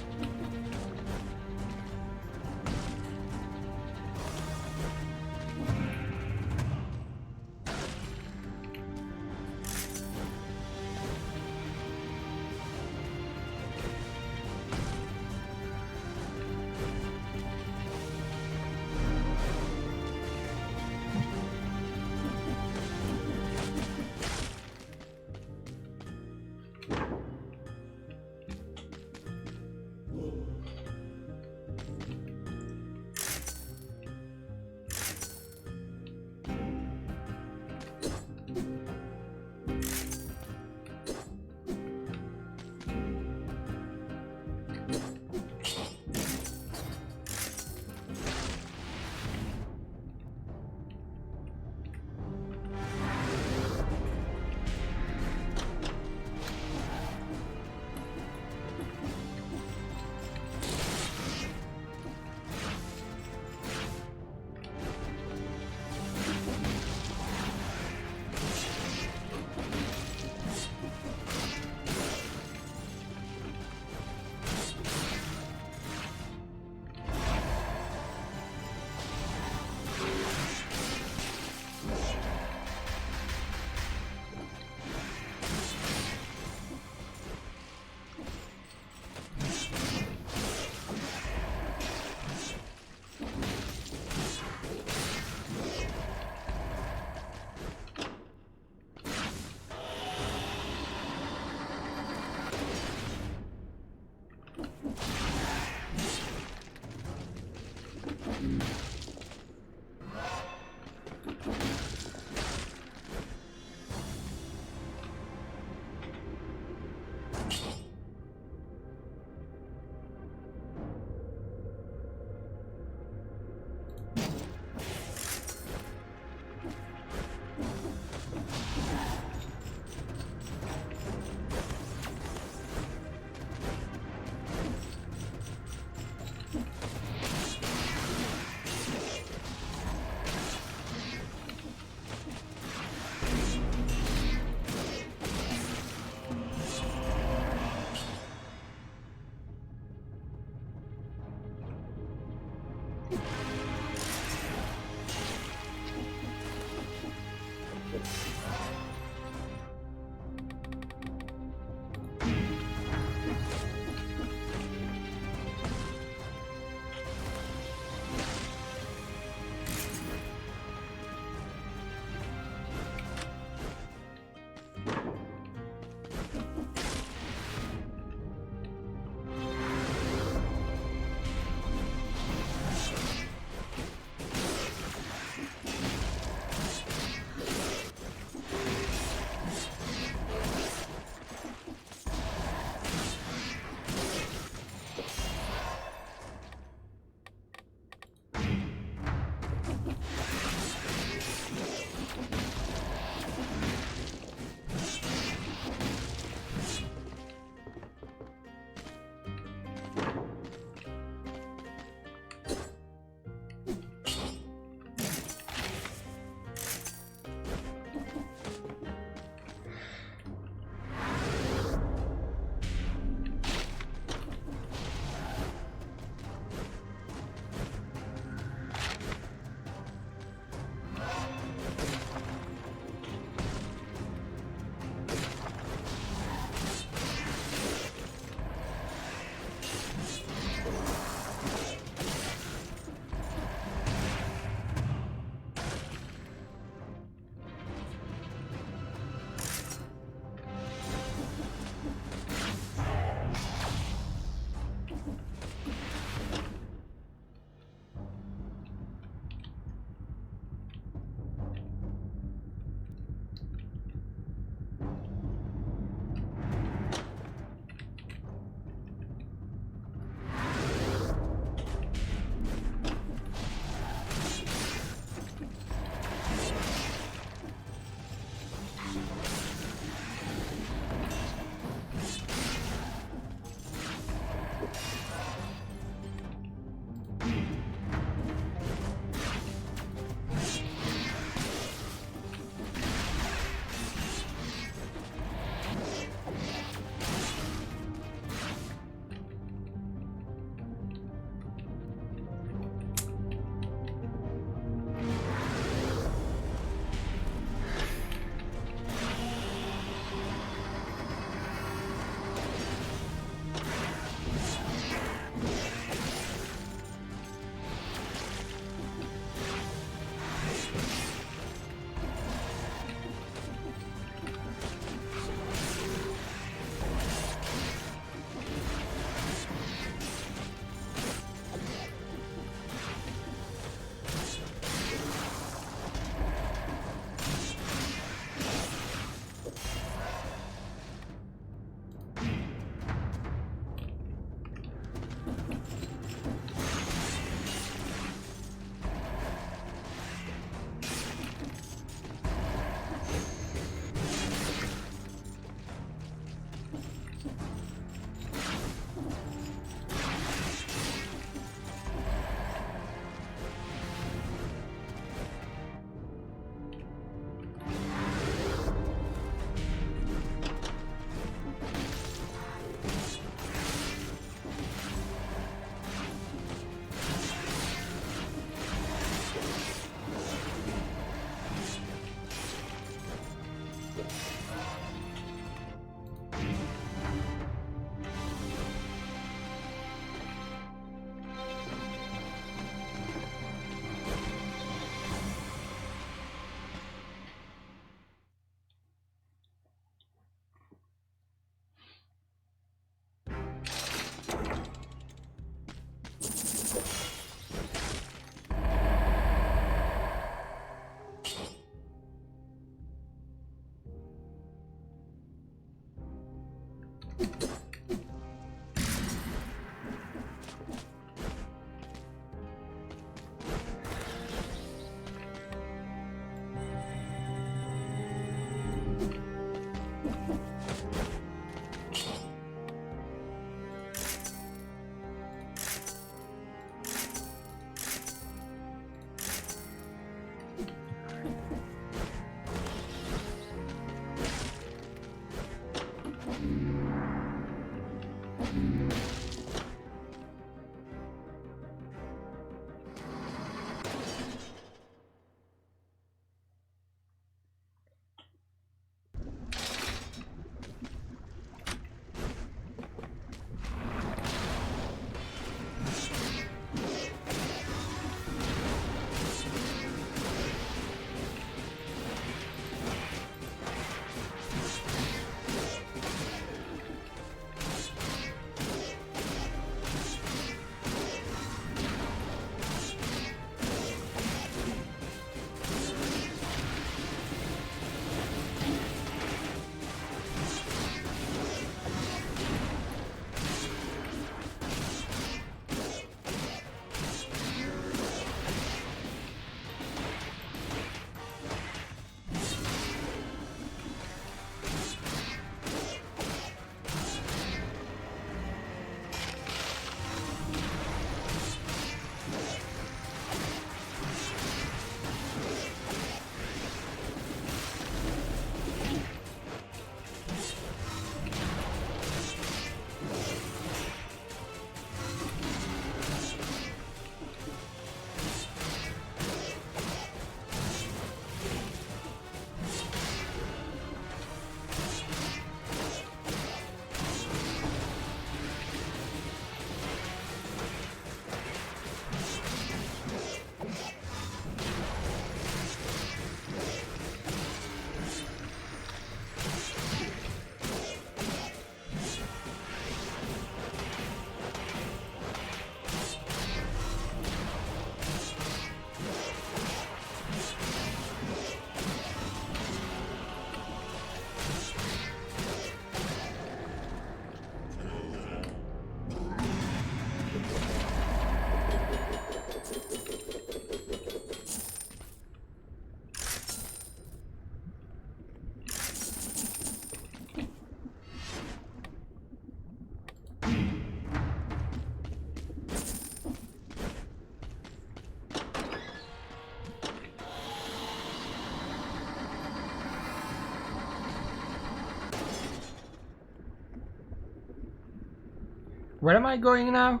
Where am I going now?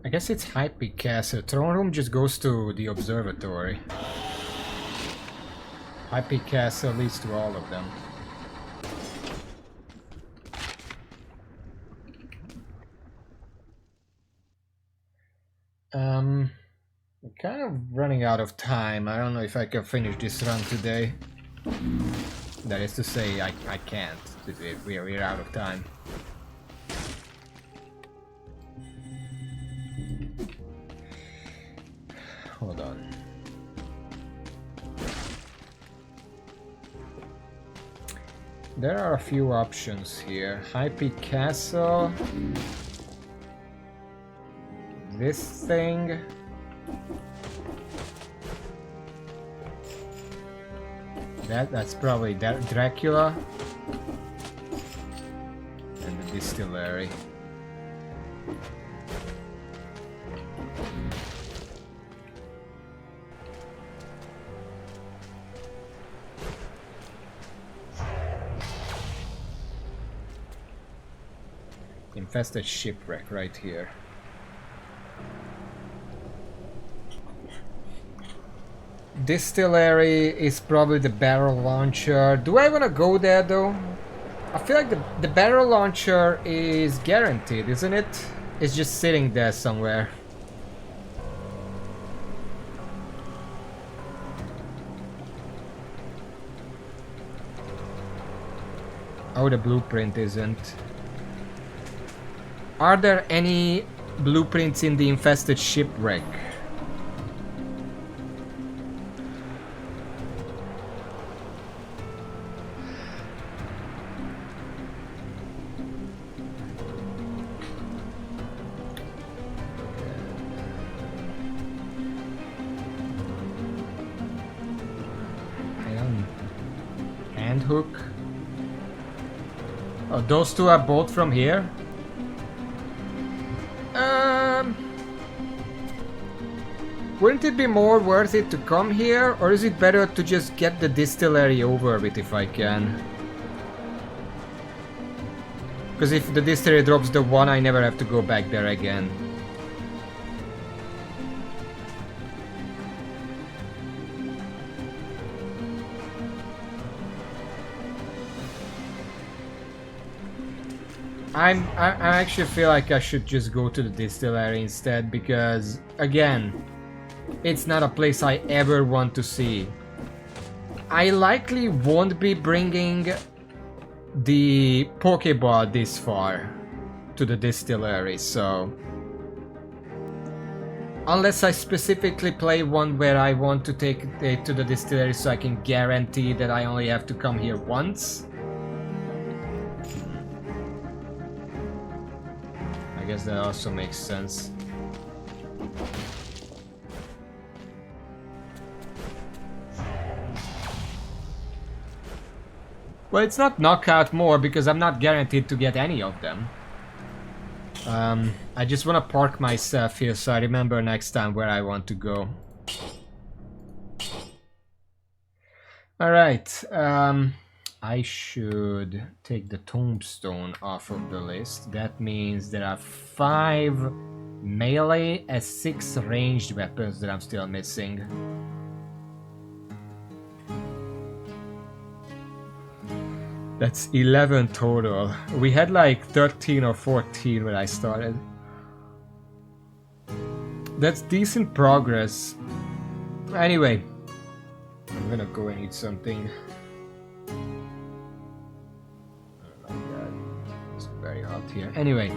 I guess it's High Peak Castle. Throne Room just goes to the observatory. High Peak Castle leads to all of them. I'm kind of running out of time. I don't know if I can finish this run today. That is to say, I can't. We're out of time. Hold on. There are a few options here. High Peak Castle. This thing. That's probably Dracula. And the distillery. Infested shipwreck right here. Distillery is probably the barrel launcher. Do I want to go there though? I feel like the barrel launcher is guaranteed, isn't it? It's just sitting there somewhere. Oh, the blueprint isn't. Are there any blueprints in the infested shipwreck? Hand hook. Oh, those two are both from here? Wouldn't it be more worth it to come here, or is it better to just get the distillery over with if I can? Because if the distillery drops the one, I never have to go back there again. I actually feel like I should just go to the distillery instead, because again, it's not a place I ever want to see. I likely won't be bringing the Pokeball this far to the distillery, so unless I specifically play one where I want to take it to the distillery so I can guarantee that I only have to come here once. I guess that also makes sense. Well, it's not knockout more because I'm not guaranteed to get any of them. I just want to park myself here so I remember next time where I want to go. Alright, I should take the tombstone off of the list. That means there are 5 melee and 6 ranged weapons that I'm still missing. That's 11 total. We had like 13 or 14 when I started. That's decent progress. Anyway, I'm gonna go and eat something. Oh my god, it's very hot here. Anyway,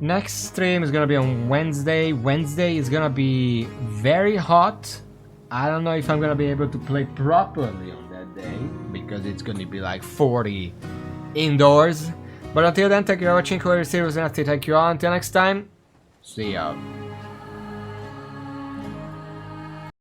next stream is gonna be on Wednesday. Wednesday is gonna be very hot. I don't know if I'm gonna be able to play properly on that day, because it's gonna be like 40 indoors. But until then, thank you for watching. Whoever is here was nasty. Thank you all. Until next time, see ya.